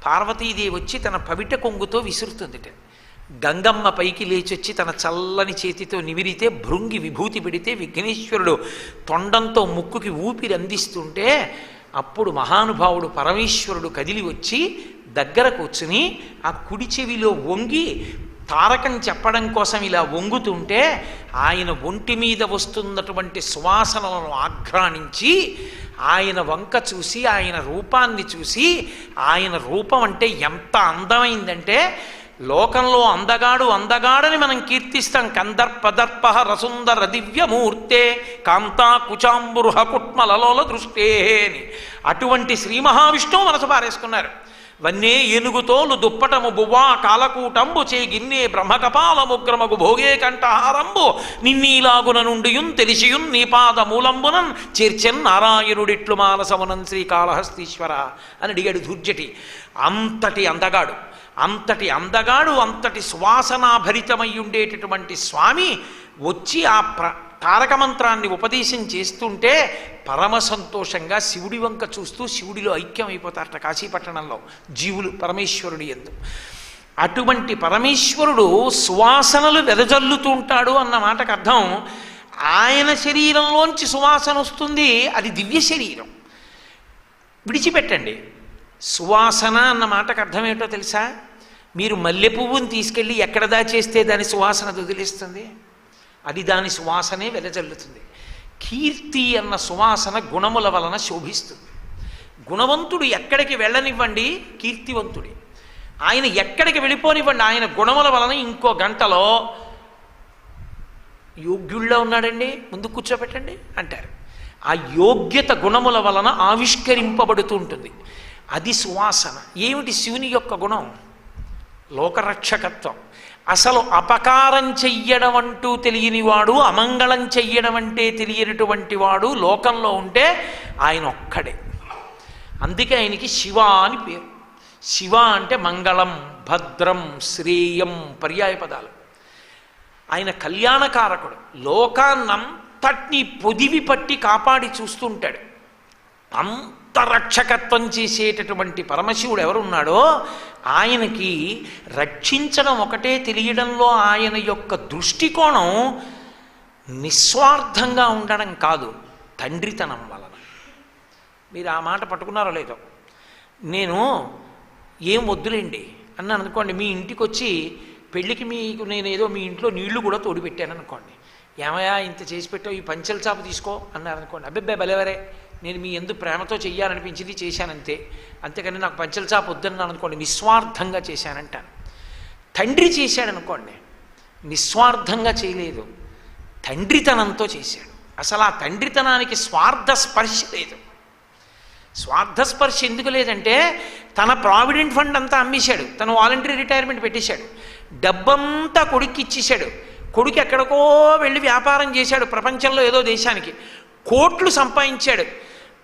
S1: పార్వతీదేవి వచ్చి తన పవిట కొంగుతో విసురుతుందిట. గంగమ్మ పైకి లేచొచ్చి తన చల్లని చేతితో నిమిరితే భృంగి విభూతి పెడితే విఘ్నేశ్వరుడు తొండంతో ముక్కుకి ఊపిరి అందిస్తుంటే అప్పుడు మహానుభావుడు పరమేశ్వరుడు కదిలి వచ్చి దగ్గర కూర్చుని ఆ కుడి చెవిలో వంగి తారకం చెప్పడం కోసం ఇలా వంగుతుంటే ఆయన ఒంటి మీద వస్తున్నటువంటి సువాసనలను ఆఘ్రాణించి ఆయన వంక చూసి ఆయన రూపాన్ని చూసి, ఆయన రూపం అంటే ఎంత అందమైందంటే లోకంలో అందగాడని మనం కీర్తిస్తాం. కందర్పదర్ప రసుందర దివ్యమూర్తే కాంతా కుచాంబురుహ కుట్మలలోల దృష్టే అని అటువంటి శ్రీ మహావిష్ణువు మనసు పారేసుకున్నారు. వన్నే ఏనుగుతోలు దుప్పటము బువ్వా కాలకూటంబు చే గిన్నే బ్రహ్మకపాలముగ్రమగు భోగే కంఠహారంబు నిన్నీలాగున నుండియున్ తెలిసియున్ నీపాద మూలంబునన్ చేర్చెన్ నారాయణుడిట్లు మానసమునన్ శ్రీకాళహస్తీశ్వర అని అడిగాడు ధూర్జటి. అంతటి అందగాడు, అంతటి సువాసనాభరితమై ఉండేటటువంటి స్వామి వచ్చి ఆ తారక మంత్రాన్ని ఉపదేశం చేస్తుంటే పరమ సంతోషంగా శివుడి వంక చూస్తూ శివుడిలో ఐక్యమైపోతారట కాశీపట్టణంలో జీవులు పరమేశ్వరుడి యందు. అటువంటి పరమేశ్వరుడు సువాసనలు వెదజల్లుతూ ఉంటాడు అన్న మాటకు అర్థం ఆయన శరీరంలోంచి సువాసన వస్తుంది, అది దివ్య శరీరం. విడిచిపెట్టండి. సువాసన అన్న మాటకు అర్థం ఏమిటో తెలుసా? మీరు మల్లె పువ్వుని తీసుకెళ్ళి ఎక్కడ దాచేస్తే దాని సువాసన వదిలిస్తుంది, అది దాని సువాసనే వెదజల్లుతుంది. కీర్తి అన్న సువాసన గుణముల వలన శోభిస్తుంది. గుణవంతుడు ఎక్కడికి వెళ్ళనివ్వండి కీర్తివంతుడి, ఆయన ఎక్కడికి వెళ్ళిపోనివ్వండి ఆయన గుణముల వలన ఇంకో గంటలో యోగ్యుల్లో ఉన్నాడండి ముందు కూర్చోబెట్టండి అంటారు. ఆ యోగ్యత గుణముల వలన ఆవిష్కరింపబడుతూ ఉంటుంది, అది సువాసన. ఏమిటి శివుని యొక్క గుణం? లోకరక్షకత్వం. అసలు అపకారం చెయ్యడం అంటూ తెలియనివాడు, అమంగళం చెయ్యడం అంటే తెలియనటువంటి వాడు లోకంలో ఉంటే ఆయన ఒక్కడే. అందుకే ఆయనకి శివ అని పేరు. శివ అంటే మంగళం, భద్రం, శ్రేయం పర్యాయ పదాలు. ఆయన కళ్యాణకారకుడు. లోకాన్నంతటినీ పొదివి పట్టి కాపాడి చూస్తుంటాడు. అంతరక్షకత్వం చేసేటటువంటి పరమశివుడు ఎవరున్నాడో ఆయనకి రక్షించడం ఒకటే తెలియడంలో ఆయన యొక్క దృష్టికోణం నిస్వార్థంగా ఉండడం కాదు, తండ్రితనం వలన. మీరు ఆ మాట పట్టుకున్నారో లేదో. నేను ఏం వద్దులేండి అన్నాను అనుకోండి, మీ ఇంటికి వచ్చి పెళ్ళికి మీకు నేను ఏదో మీ ఇంట్లో నీళ్లు కూడా తోడిపెట్టాను అనుకోండి, ఏమయ్యా ఇంత చేసి పెట్టావు, ఈ పంచెల చాపు తీసుకో అన్నారనుకోండి, అబ్బెబ్బే బలెవరే, నేను మీ ఎందుకు ప్రేమతో చెయ్యాలనిపించింది చేశానంతే, అంతేకాని నాకు పంచెల చాపు వద్దన్నాను అనుకోండి, నిస్వార్థంగా చేశానంటాను. తండ్రి చేశాడనుకోండి, నిస్వార్థంగా చేయలేదు, తండ్రితనంతో చేశాడు. అసలు ఆ తండ్రితనానికి స్వార్థ స్పర్శ లేదు. స్వార్థస్పర్శ ఎందుకు లేదంటే తన ప్రావిడెంట్ ఫండ్ అంతా అమ్మేశాడు, తను వాలంటరీ రిటైర్మెంట్ పెట్టేశాడు, డబ్బంతా కొడుక్కి ఇచ్చేశాడు. కొడుకు ఎక్కడికో వెళ్ళి వ్యాపారం చేశాడు, ప్రపంచంలో ఏదో దేశానికి కోట్లు సంపాదించాడు.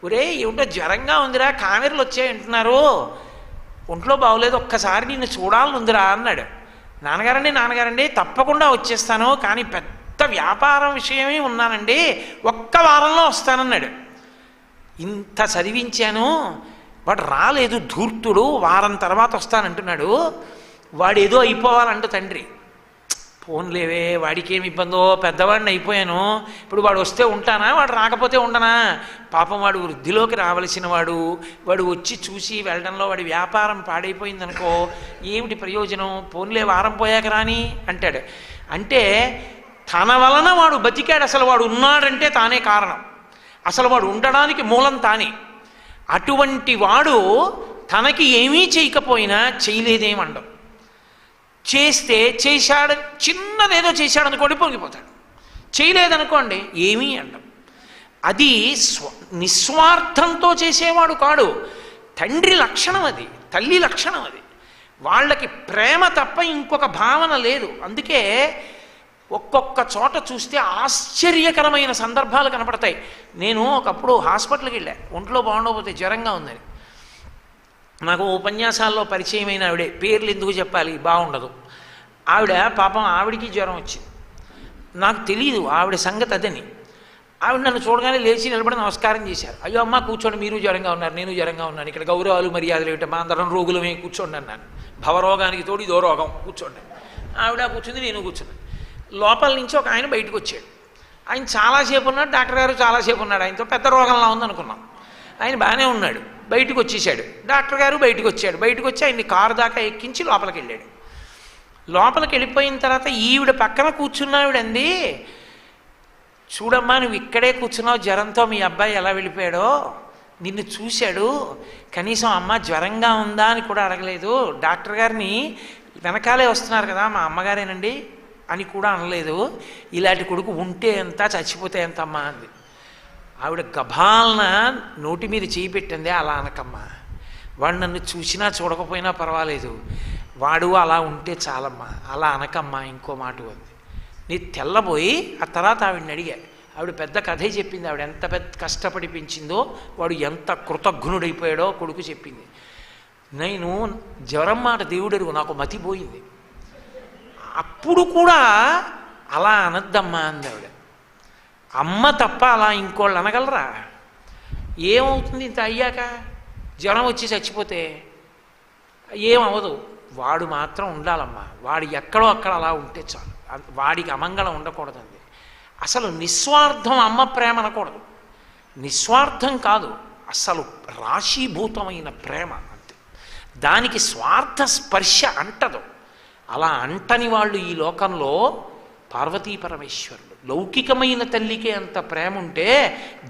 S1: ఒరే ఏమిటో జ్వరంగా ఉందిరా, కామెర్లు వచ్చాయంటున్నారు, ఒంట్లో బాగోలేదు, ఒక్కసారి నిన్ను చూడాలని ఉందిరా అన్నాడు. నాన్నగారండి తప్పకుండా వచ్చేస్తాను, కానీ పెద్ద వ్యాపారం విషయమే ఉన్నానండి, ఒక్క వారంలో వస్తానన్నాడు. ఇంత చదివించాను, వాడు రాలేదు, ధూర్తుడు, వారం తర్వాత వస్తానంటున్నాడు, వాడు ఏదో అయిపోవాలంట తండ్రి. ఫోన్లేవే, వాడికి ఏమి ఇబ్బందో, పెద్దవాడిని అయిపోయాను, ఇప్పుడు వాడు వస్తే ఉంటానా, వాడు రాకపోతే ఉండనా, పాపం వాడు వృద్ధిలోకి రావలసిన వాడు, వాడు వచ్చి చూసి వెళ్ళడంలో వాడి వ్యాపారం పాడైపోయిందనుకో, ఏమిటి ప్రయోజనం, ఫోన్లే వారం పోయాక రాని అంటాడు. అంటే తన వలన వాడు బతికాడు, అసలు వాడు ఉన్నాడంటే తానే కారణం, అసలు వాడు ఉండడానికి మూలం తానే. అటువంటి వాడు తనకి ఏమీ చేయకపోయినా చేయలేదేమండం, చేస్తే చేశాడు, చిన్నదేదో చేశాడు అనుకోండి పొంగిపోతాడు, చేయలేదనుకోండి ఏమీ అండం. అది నిస్వార్థంతో చేసేవాడు కాడు, తండ్రి లక్షణం అది, తల్లి లక్షణం అది. వాళ్ళకి ప్రేమ తప్ప ఇంకొక భావన లేదు. అందుకే ఒక్కొక్క చోట చూస్తే ఆశ్చర్యకరమైన సందర్భాలు కనపడతాయి. నేను ఒకప్పుడు హాస్పిటల్కి వెళ్ళా, ఒంట్లో బాగుండకపోతే, జ్వరంగా ఉందని. నాకు ఉపన్యాసాల్లో పరిచయమైన ఆవిడే, పేర్లు ఎందుకు చెప్పాలి బాగుండదు, ఆవిడ పాపం ఆవిడికి జ్వరం వచ్చింది. నాకు తెలియదు ఆవిడ సంగతి అదని. ఆవిడ నన్ను చూడగానే లేచి నిలబడి నమస్కారం చేశారు. అయ్యో అమ్మ కూర్చోండి, మీరు జ్వరంగా ఉన్నారు, నేను జ్వరంగా ఉన్నాను, ఇక్కడ గౌరవాలు మర్యాదలు ఏమిటో, మా అందరం రోగులమే, కూర్చోండి అన్నాను. భవరోగానికి తోడు ఇదో రోగం, కూర్చోండి. ఆవిడ కూర్చుంది, నేను కూర్చున్నాను. లోపల నుంచి ఒక ఆయన బయటకు వచ్చాడు. ఆయన చాలాసేపు ఉన్నాడు, డాక్టర్ గారు చాలాసేపు ఉన్నాడు, ఆయనతో పెద్ద రోగంలా ఉందనుకున్నాం. ఆయన బాగానే ఉన్నాడు, బయటకు వచ్చేసాడు. డాక్టర్ గారు బయటకు వచ్చాడు, బయటకు వచ్చి ఆయన్ని కారు దాకా ఎక్కించి లోపలికి వెళ్ళాడు. లోపలికి వెళ్ళిపోయిన తర్వాత ఈవిడ పక్కన కూర్చున్నావిడంది, చూడమ్మా నువ్వు ఇక్కడే కూర్చున్నావు, జ్వరంతో మీ అబ్బాయి ఎలా వెళ్ళిపోయాడో, నిన్ను చూశాడు, కనీసం అమ్మ జ్వరంగా ఉందా అని కూడా అడగలేదు, డాక్టర్ గారిని వెనకాలే వస్తున్నారు కదా మా అమ్మగారేనండి అని కూడా అనలేదు, ఇలాంటి కొడుకు ఉంటే ఎంత చచ్చిపోతే ఎంత అమ్మా అంది. ఆవిడ గభాలన నోటి మీద చేయి పెట్టిందే, అలా అనకమ్మా, వాడు నన్ను చూసినా చూడకపోయినా పర్వాలేదు, వాడు అలా ఉంటే చాలమ్మా, అలా అనకమ్మా ఇంకో మాట అంది. నీ తెల్లబోయి ఆ తర్వాత ఆవిడని అడిగా. ఆవిడ పెద్ద కథే చెప్పింది, ఆవిడ ఎంత పెద్ద కష్టపడి పెంచిందో, వాడు ఎంత కృతజ్ఞుడైపోయాడో కొడుకు చెప్పింది. నేను జ్వరం మాట దేవుడెరుగు, నాకు మతిపోయింది. అప్పుడు కూడా అలా అనద్దమ్మా అంది ఆవిడ. అమ్మ తప్ప అలా ఇంకోళ్ళు అనగలరా? ఏమవుతుంది ఇంత అయ్యాక? జ్వరం వచ్చి చచ్చిపోతే ఏమవదు, వాడు మాత్రం ఉండాలమ్మా, వాడు ఎక్కడో అక్కడ అలా ఉంటే చాలు, వాడికి అమంగళం ఉండకూడదండి. అసలు నిస్వార్థం అమ్మ ప్రేమ అనకూడదు, నిస్వార్థం కాదు, అసలు రాశీభూతమైన ప్రేమ అంతే. దానికి స్వార్థ స్పర్శ అంటదు. అలా అంటని వాళ్ళు ఈ లోకంలో పార్వతీ పరమేశ్వరుడు. లౌకికమైన తల్లికే అంత ప్రేమ ఉంటే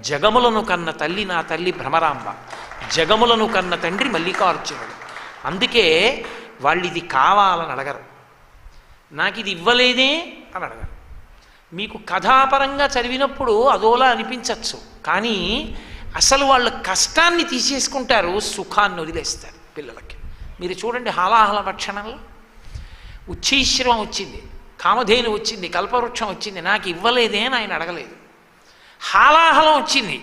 S1: జగములను కన్న తల్లి నా తల్లి భ్రమరాంబ, జగములను కన్న తండ్రి మల్లికార్జునుడు. అందుకే వాళ్ళు ఇది కావాలని అడగరు, నాకు ఇది ఇవ్వలేదే అని అడగరు. మీకు కథాపరంగా చదివినప్పుడు అదోలా అనిపించవచ్చు, కానీ అసలు వాళ్ళు కష్టాన్ని తీసేసుకుంటారు, సుఖాన్ని వదిలేస్తారు పిల్లలకి. మీరు చూడండి హాలాహల భక్షణంలో ఉచ్ఛీశ్రవం వచ్చింది, కామధేను వచ్చింది, కల్పవృక్షం వచ్చింది, నాకు ఇవ్వలేదే అని ఆయన అడగలేదు. హాలాహలం వచ్చింది,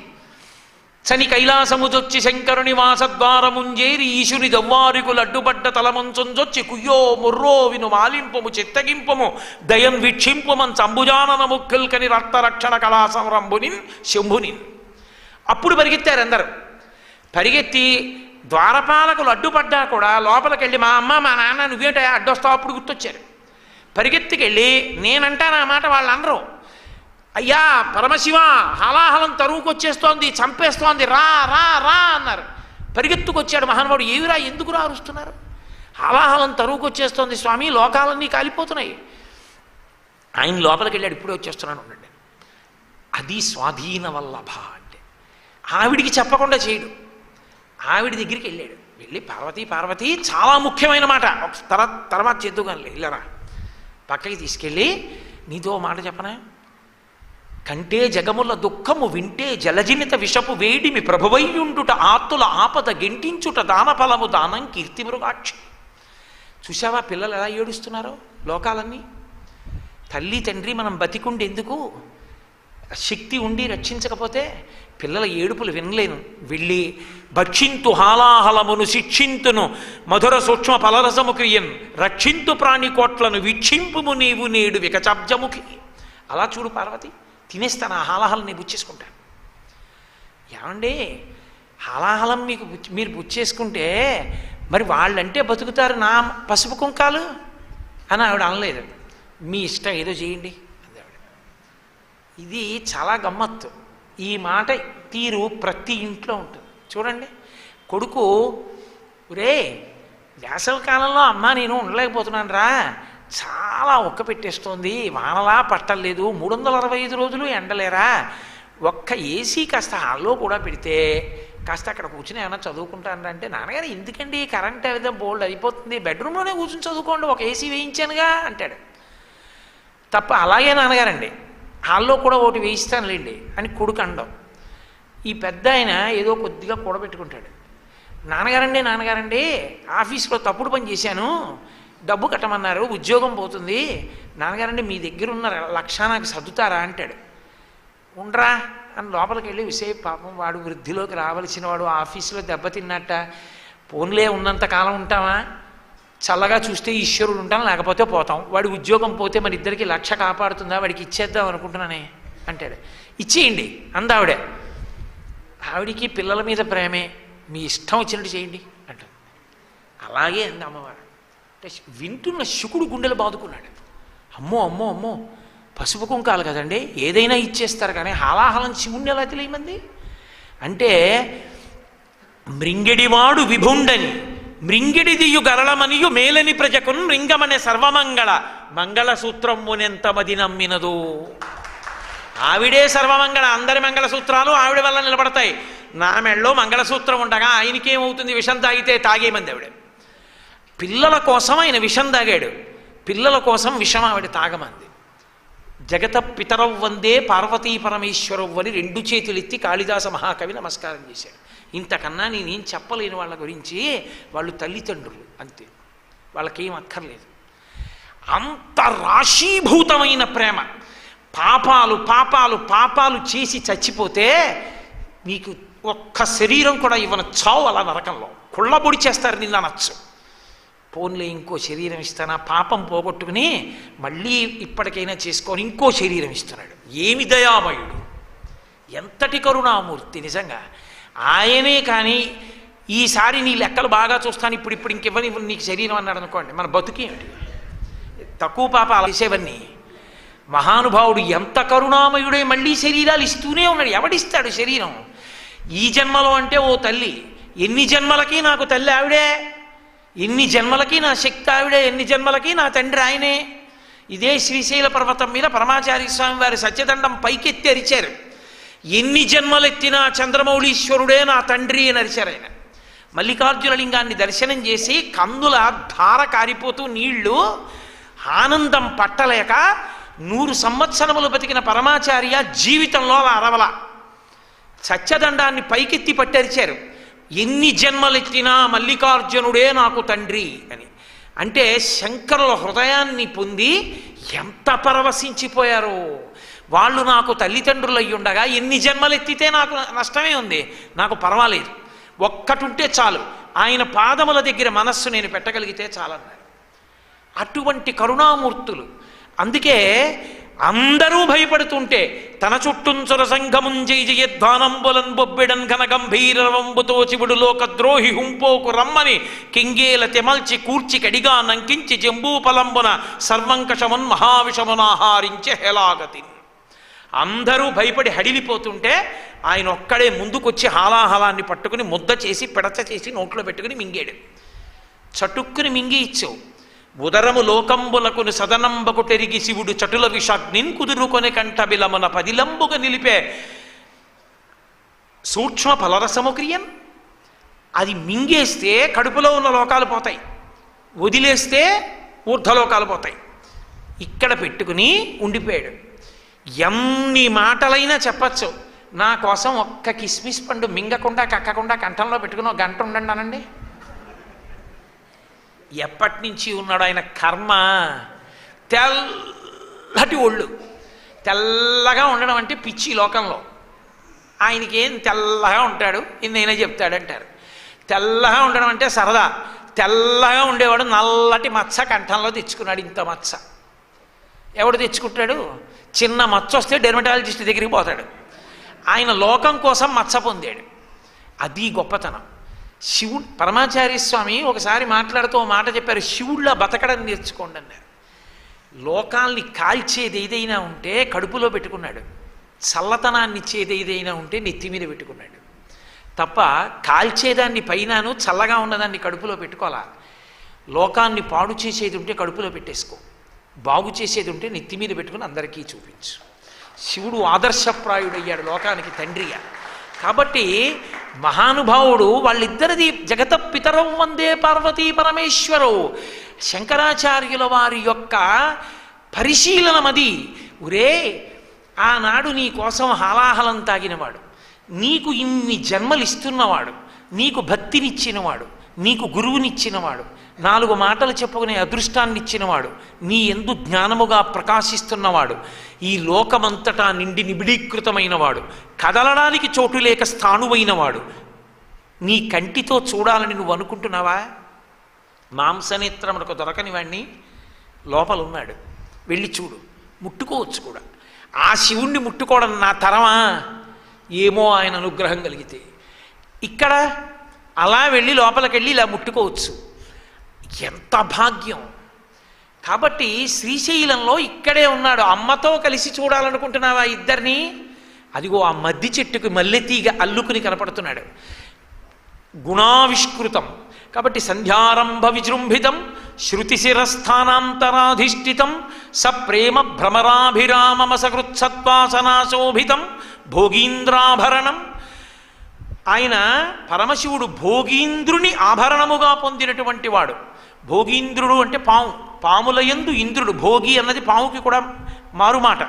S1: చని కైలాసముజొచ్చి శంకరుని వాసద్వారముంజేరి ఈశుని దవ్వారికులు అడ్డుపడ్డ తలమంచొంజొచ్చి కుయ్యో ముర్రో విను మాలింపము చిత్తగింపము దయం వీక్షింపుమన్ సంభుజానన ముక్కుల్కని రక్తరక్షణ కళా సంరంభునిన్ శంభునిన్. అప్పుడు పరిగెత్తారు అందరూ. పరిగెత్తి ద్వారపాలకులు అడ్డుపడ్డా కూడా లోపలికెళ్ళి మా అమ్మ మా నాన్న నువ్వేంట అడ్డొస్తావు అప్పుడు గుర్తొచ్చారు. పరిగెత్తుకెళ్ళి నేనంటాను ఆ మాట, వాళ్ళందరూ అయ్యా పరమశివ హలాహలం తరువుకొచ్చేస్తోంది, చంపేస్తోంది, రా రా రా అన్నారు. పరిగెత్తుకొచ్చాడు మహానుభావుడు. ఏవిరా ఎందుకు రా అరుస్తున్నారు? హలాహలం తరువుకొచ్చేస్తోంది స్వామి, లోకాలన్నీ కాలిపోతున్నాయి. ఆయన లోపలికి వెళ్ళాడు, ఇప్పుడే వచ్చేస్తున్నాను ఉండండి. అది స్వాధీన వల్లభ అంటే. ఆవిడికి చెప్పకుండా చేయడు. ఆవిడ దగ్గరికి వెళ్ళాడు. వెళ్ళి పార్వతీ పార్వతీ చాలా ముఖ్యమైన మాట, తర్వాత చేద్దుగానిలే ఇల్లరా పక్కకి తీసుకెళ్ళి నీతో మాట చెప్పనా, కంటే జగముల దుఃఖము వింటే జలజనిత విషపు వేడిమి ప్రభువయ్యుండుట ఆత్తుల ఆపద గెంటించుట దానఫలము దానం కీర్తి మృగాక్షి. చూసావా పిల్లలు ఎలా ఏడుస్తున్నారో లోకాలన్నీ. తల్లి తండ్రి మనం బతికుండి ఎందుకు, శక్తి ఉండి రక్షించకపోతే పిల్లల ఏడుపులు వినలేను. వెళ్ళి భక్షింతు హాలాహలమును శిక్షింతును మధుర సూక్ష్మ ఫలరసము క్రియన్ రక్షింతు ప్రాణికోట్లను వీక్షింపుము నీవు నేడు వికచబ్జముఖి. అలా చూడు పార్వతి, తినేస్తాను ఆ హాలాహలం నేను బుచ్చేసుకుంటాను. ఏమండి హాలాహలం మీరు బుచ్చేసుకుంటే మరి వాళ్ళంటే బతుకుతారు నా పసుపు కుంకాలు అని ఆవిడ అనలేదు. మీ ఇష్టం ఏదో చేయండి అంది ఆవిడ. ఇది చాలా గమ్మత్తు. ఈ మాట తీరు ప్రతి ఇంట్లో ఉంటుంది. చూడండి, కొడుకు ఒరే వేసవికాలంలో అమ్మ నేను ఉండలేకపోతున్నాను రా, చాలా ఒక్క పెట్టేస్తోంది, వానలా పట్టలేదు, 365 రోజులు ఎండలేరా, ఒక్క ఏసీ కాస్త హాల్లో కూడా పెడితే కాస్త అక్కడ కూర్చుని ఏమైనా చదువుకుంటానంటే, నాన్నగారు ఎందుకండి కరెంట్ అయితే బోల్డ్ అయిపోతుంది, బెడ్రూమ్లోనే కూర్చుని చదువుకోండి, ఒక ఏసీ వేయించానుగా అంటాడు. తప్ప అలాగే నాన్నగారండి హాల్లో కూడా ఒకటి వేయిస్తానులేండి అని కొడుకు అండం. ఈ పెద్ద ఆయన ఏదో కొద్దిగా కూడబెట్టుకుంటాడు. నాన్నగారండి ఆఫీస్లో తప్పుడు పని చేశాను, డబ్బు కట్టమన్నారు, ఉద్యోగం పోతుంది, నాన్నగారండి మీ దగ్గర ఉన్న 1,00,000 నాకు సర్దుతారా అంటాడు. ఉండరా అని లోపలికి వెళ్ళి విషయ పాపం వాడు వృద్ధిలోకి రావలసిన వాడు ఆఫీసులో దెబ్బతిన్నట్ట, పోన్లే ఉన్నంతకాలం ఉంటామా, చల్లగా చూస్తే ఈశ్వరుడు ఉంటాం లేకపోతే పోతాం, వాడి ఉద్యోగం పోతే మన ఇద్దరికి 1,00,000 కాపాడుతుందా, వాడికి ఇచ్చేద్దాం అనుకుంటున్నానే అంటాడు. ఇచ్చేయండి అందావిడే. ఆవిడికి పిల్లల మీద ప్రేమే, మీ ఇష్టం వచ్చినట్టు చేయండి అంటారు. అలాగే అంది అమ్మవారు. అంటే వింటున్న శుకుడు గుండెలు బాదుకున్నాడు. అమ్మో అమ్మో అమ్మో పసుపు కుంకాలు కదండి ఏదైనా ఇచ్చేస్తారు, కానీ హాలాహలం శివుణ్ణి ఎలా తెలియమంది అంటే, మృంగిడివాడు విభుండని మృంగిడిదియు గరళమనియు మేలని ప్రజకున్ మృంగమనే సర్వమంగళ మంగళసూత్రమునెంత మది నమ్మినదు. ఆవిడే సర్వమంగళ, అందరి మంగళసూత్రాలు ఆవిడ వల్ల నిలబడతాయి. నా మెళ్ళలో మంగళసూత్రం ఉండగా ఆయనకేమవుతుంది, విషం తాగితే తాగేమంది ఆవిడ. పిల్లల కోసం ఆయన విషం తాగాడు, పిల్లల కోసం విషం ఆవిడ తాగమంది. జగత పితరవ్ వందే పార్వతీ పరమేశ్వరవ్ అని 2 చేతులెత్తి కాళిదాస మహాకవి నమస్కారం చేశాడు. ఇంతకన్నా నేనేం చెప్పలేని వాళ్ళ గురించి. వాళ్ళు తల్లిదండ్రులు అంతే, వాళ్ళకేం అక్కర్లేదు. అంత రాశీభూతమైన ప్రేమ. పాపాలు పాపాలు పాపాలు చేసి చచ్చిపోతే నీకు ఒక్క శరీరం కూడా ఇవ్వను, చావు అలా నరకంలో కుళ్ళబొడి చేస్తారు నిన్ను అనొచ్చు. పోన్లే ఇంకో శరీరం ఇస్తానా, పాపం పోగొట్టుకుని మళ్ళీ ఇప్పటికైనా చేసుకొని ఇంకో శరీరం ఇస్తున్నాడు. ఏమి దయామయుడు, ఎంతటి కరుణామూర్తి నిజంగా. ఆయనే కానీ ఈసారి నీ లెక్కలు బాగా చూస్తాను, ఇప్పుడు ఇంకెవ్వని నీకు శరీరం అన్నాడు అనుకోండి, మన బతుకేమిటి, తక్కువ పాపాలు చేసేవన్నీ. మహానుభావుడు ఎంత కరుణామయుడే, మళ్ళీ శరీరాలు ఇస్తూనే ఉన్నాడు. ఎవడిస్తాడు శరీరం? ఈ జన్మలో అంటే ఓ తల్లి, ఎన్ని జన్మలకి నాకు తల్లి ఆవిడే, ఎన్ని జన్మలకి నా శక్తి ఆవిడే, ఎన్ని జన్మలకి నా తండ్రి ఆయనే. ఇదే శ్రీశైల పర్వతం మీద పరమాచార్య స్వామి వారి సత్యదండం పైకెత్తి అరిచారు. ఎన్ని జన్మలెత్తినా చంద్రమౌళీశ్వరుడే నా తండ్రి అని అరిచారు ఆయన. మల్లికార్జున లింగాన్ని దర్శనం చేసి కందుల ధార కారిపోతూ నీళ్లు, ఆనందం పట్టలేక 100 సంవత్సరములు బతికిన పరమాచార్య జీవితంలో అలా అరవల. సత్యదండాన్ని పైకెత్తి పట్టరిచారు. ఎన్ని జన్మలెత్తినా మల్లికార్జునుడే నాకు తండ్రి అని. అంటే శంకరుల హృదయాన్ని పొంది ఎంత పరవశించిపోయారో. వాళ్ళు నాకు తల్లిదండ్రులు అయ్యుండగా ఎన్ని జన్మలు ఎత్తితే నాకు నష్టమే ఉంది, నాకు పర్వాలేదు, ఒక్కటి ఉంటే చాలు, ఆయన పాదముల దగ్గర మనస్సు నేను పెట్టగలిగితే చాలన్నారు. అటువంటి కరుణామూర్తులు. అందుకే అందరూ భయపడుతుంటే తన చుట్టూంచుర సంఘముంజై జయధ్వానంబులన్ బొబ్బిడన్ ఘన గంభీరవంబుతో శివుడు లోకద్రోహి హుంపోకు రమ్మని కింగేల తెమల్చి కూర్చి కడిగా నంకించి జంబూపలంబున సర్వంకషమున్ మహావిషమునాహారించే హేలాగతి. అందరూ భయపడి హడిలిపోతుంటే ఆయన ఒక్కడే ముందుకొచ్చి హాలాహలాన్ని పట్టుకుని ముద్ద చేసి పిడచ చేసి నోట్లో పెట్టుకుని మింగాడు. చటుక్కుని మింగి ఇచ్చావు. ఉదరము లోకంబులకును సదనంబకు తెరిగి శివుడు చటుల విషాగ్నిన్ కుదురుకొని కంఠబిలమున పదిలంబుగా నిలిపే సూక్ష్మ ఫలరసము క్రియన్. అది మింగేస్తే కడుపులో ఉన్న లోకాలు పోతాయి, వదిలేస్తే ఊర్ధ్వలోకాలు పోతాయి. ఇక్కడ పెట్టుకుని ఉండిపోయాడు. ఎన్ని మాటలైనా చెప్పచ్చు. నా కోసం ఒక్క కిస్మిస్ పండు మింగకుండా కక్కకుండా కంఠంలో పెట్టుకుని ఒక గంట ఉండండి అనండి. ఎప్పటి నుంచి ఉన్నాడు ఆయన కర్మ. తెల్లటి ఒళ్ళు, తెల్లగా ఉండడం అంటే పిచ్చి లోకంలో. ఆయనకేం తెల్లగా ఉంటాడు, ఎన్నైనా చెప్తాడంటారు. తెల్లగా ఉండడం అంటే సరదా. తెల్లగా ఉండేవాడు నల్లటి మచ్చ కంఠంలో తెచ్చుకున్నాడు. ఇంత మచ్చ ఎవడు తెచ్చుకుంటాడు? చిన్న మచ్చ వస్తే డెర్మటాలజిస్ట్ దగ్గరికి పోతాడు. ఆయన లోకం కోసం మచ్చ పొందాడు. అది గొప్పతనం. శివుడు పరమాచార్య స్వామి ఒకసారి మాట్లాడుతూ మాట చెప్పారు, శివుళ్ళ బతకడం నేర్చుకోండి అన్నారు. లోకాల్ని కాల్చేది ఏదైనా ఉంటే కడుపులో పెట్టుకున్నాడు, చల్లతనాన్ని ఇచ్చేది ఏదైనా ఉంటే నెత్తి మీద పెట్టుకున్నాడు తప్ప కాల్చేదాన్ని పైనను చల్లగా ఉన్నదాన్ని కడుపులో పెట్టుకోవాలా. లోకాన్ని పాడు చేసేది ఉంటే కడుపులో పెట్టేసుకో, బాగు చేసేది ఉంటే నెత్తి మీద పెట్టుకుని అందరికీ చూపించు. శివుడు ఆదర్శప్రాయుడయ్యాడు లోకానికి తండ్రిగా. కాబట్టి మహానుభావుడు వాళ్ళిద్దరిది జగత పితరం వందే పార్వతీ పరమేశ్వరో. శంకరాచార్యుల వారి యొక్క పరిశీలనమది. ఒరే, ఆనాడు నీ కోసం హాలాహలం తాగినవాడు, నీకు ఇన్ని జన్మలు ఇస్తున్నవాడు, నీకు భక్తినిచ్చినవాడు, నీకు గురువునిచ్చినవాడు, 4 మాటలు చెప్పుకునే అదృష్టాన్ని ఇచ్చినవాడు, నీ యందు జ్ఞానముగా ప్రకాశిస్తున్నవాడు, ఈ లోకమంతటా నిండి నిబిడీకృతమైనవాడు, కదలడానికి చోటు లేక స్థాణువైనవాడు, నీ కంటితో చూడాలని నువ్వు అనుకుంటున్నావా? మాంసనేత్రమునకు దొరకని వాణ్ణి లోపల ఉన్నాడు, వెళ్ళి చూడు, ముట్టుకోవచ్చు కూడా. ఆ శివుణ్ణి ముట్టుకోవడం నా తరమా? ఏమో ఆయన అనుగ్రహం కలిగితే. ఇక్కడ అలా వెళ్ళి లోపలికెళ్ళి ఇలా ముట్టుకోవచ్చు. ఎంత భాగ్యం. కాబట్టి శ్రీశైలంలో ఇక్కడే ఉన్నాడు. అమ్మతో కలిసి చూడాలనుకుంటున్నావా ఇద్దరిని? అదిగో ఆ మద్ది చెట్టుకు మల్లెతీగ అల్లుకుని కనపడుతున్నాడు. గుణావిష్కృతం కాబట్టి సంధ్యారంభ విజృంభితం శృతిశిరస్థానాంతరాధిష్ఠితం సప్రేమ భ్రమరాభిరామమసకృత్సత్వాసనాశోభితం భోగీంద్రాభరణం. ఆయన పరమశివుడు భోగీంద్రుని ఆభరణముగా పొందినటువంటి వాడు. భోగీంద్రుడు అంటే పాము, పాములయందు ఇంద్రుడు. భోగి అన్నది పాముకి కూడా మారుమాట.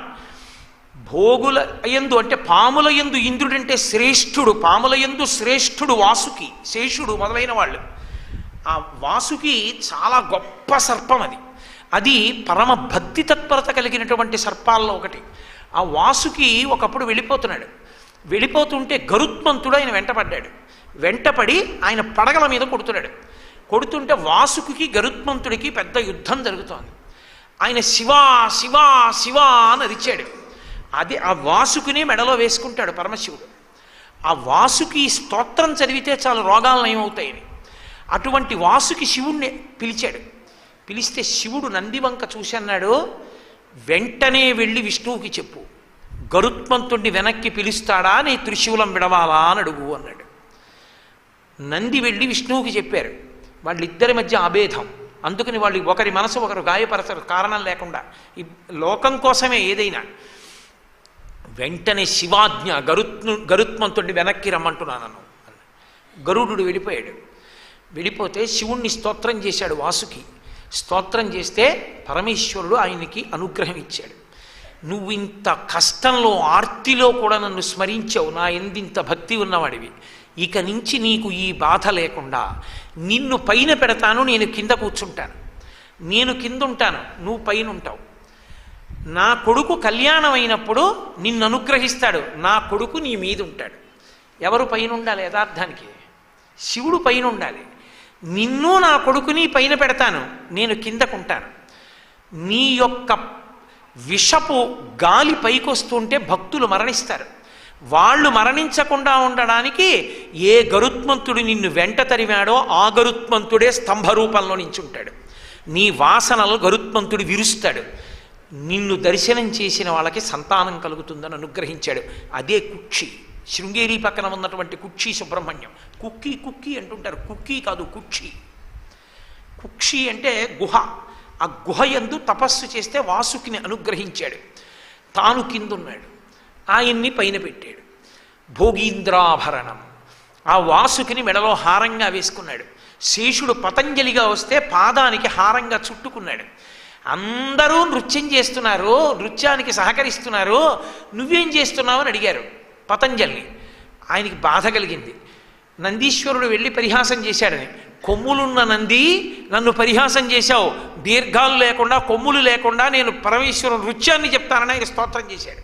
S1: భోగుల యందు అంటే పాములయందు ఇంద్రుడు అంటే శ్రేష్ఠుడు. పాములయందు శ్రేష్ఠుడు వాసుకి, శేషుడు మొదలైన వాళ్ళు. ఆ వాసుకి చాలా గొప్ప సర్పం అది. అది పరమ భక్తి తత్పరత కలిగినటువంటి సర్పాల్లో ఒకటి. ఆ వాసుకి ఒకప్పుడు వెళ్ళిపోతున్నాడు. వెళ్ళిపోతుంటే గరుత్మంతుడు ఆయన వెంటపడ్డాడు. వెంటపడి ఆయన పడగల మీద కొడుతున్నాడు. కొడుతుంటే వాసుకి గరుత్మంతుడికి పెద్ద యుద్ధం జరుగుతోంది. ఆయన శివా శివా శివా అని అరిచాడు. అది ఆ వాసుకునే మెడలో వేసుకుంటాడు పరమశివుడు. ఆ వాసుకి స్తోత్రం చదివితే చాలా రోగాలు నయమవుతాయని అటువంటి వాసుకి శివుణ్ణి పిలిచాడు. పిలిస్తే శివుడు నందివంక చూసి అన్నాడు, వెంటనే వెళ్ళి విష్ణువుకి చెప్పు, గరుత్మంతుడిని వెనక్కి పిలుస్తాడా, నీ త్రిశూలం విడవాలా అని అడుగు అన్నాడు. నంది వెళ్ళి విష్ణువుకి చెప్పారు. వాళ్ళిద్దరి మధ్య అభేదం. అందుకని వాళ్ళు ఒకరి మనసు ఒకరు గాయపరచరు కారణం లేకుండా. ఈ లోకం కోసమే ఏదైనా. వెంటనే శివాజ్ఞ, గరుత్మంతుడిని వెనక్కి రమ్మంటున్నాను. గరుడు వెళ్ళిపోయాడు. వెళ్ళిపోతే శివుణ్ణి స్తోత్రం చేశాడు వాసుకి. స్తోత్రం చేస్తే పరమేశ్వరుడు ఆయనకి అనుగ్రహం ఇచ్చాడు. నువ్వు ఇంత కష్టంలో ఆర్తిలో కూడా నన్ను స్మరించావు, నా ఎందింత భక్తి ఉన్నవాడివి, ఇక నుంచి నీకు ఈ బాధ లేకుండా నిన్ను పైన పెడతాను, నేను కింద కూర్చుంటాను. నేను కింద ఉంటాను, నువ్వు పైన ఉంటావు. నా కొడుకు కళ్యాణం అయినప్పుడు నిన్ను అనుగ్రహిస్తాడు, నా కొడుకు నీ మీద ఉంటాడు. ఎవరు పైన ఉండాలి? యథార్థానికి శివుడు పైన ఉండాలి. నిన్ను నా కొడుకుని పైన పెడతాను, నేను కిందకుంటాను. నీ యొక్క విషపు గాలి పైకొస్తుంటే భక్తులు మరణిస్తారు. వాళ్ళు మరణించకుండా ఉండడానికి ఏ గరుత్మంతుడు నిన్ను వెంట తరివాడో ఆ గరుత్మంతుడే స్తంభ రూపంలో నించుంటాడు. నీ వాసనలు గరుత్మంతుడు విరుస్తాడు. నిన్ను దర్శనం చేసిన వాళ్ళకి సంతానం కలుగుతుందని అనుగ్రహించాడు. అదే కుక్షి. శృంగేరి పక్కన ఉన్నటువంటి కుక్షి సుబ్రహ్మణ్యం. కుక్కీ కుక్కీ అంటుంటారు, కుక్కీ కాదు కుక్షి. కుక్షి అంటే గుహ. ఆ గుహ యందు తపస్సు చేస్తే వాసుకిని అనుగ్రహించాడు. తాను కిందున్నాడు, ఆయన్ని పైన పెట్టాడు. భోగీంద్రాభరణం. ఆ వాసుకిని మెడలో హారంగా వేసుకున్నాడు. శేషుడు పతంజలిగా వస్తే పాదానికి హారంగా చుట్టుకున్నాడు. అందరూ నృత్యం చేస్తున్నారు, నృత్యానికి సహకరిస్తున్నారు, నువ్వేం చేస్తున్నావు అని అడిగారు పతంజలిని. ఆయనకి బాధ కలిగింది. నందీశ్వరుడు వెళ్ళి పరిహాసం చేశాడని. కొమ్ములున్న నంది నన్ను పరిహాసం చేశావు, దీర్ఘాలు లేకుండా కొమ్ములు లేకుండా నేను పరమేశ్వరుడు నృత్యాన్ని చెప్తానని ఆయన స్తోత్రం చేశాడు.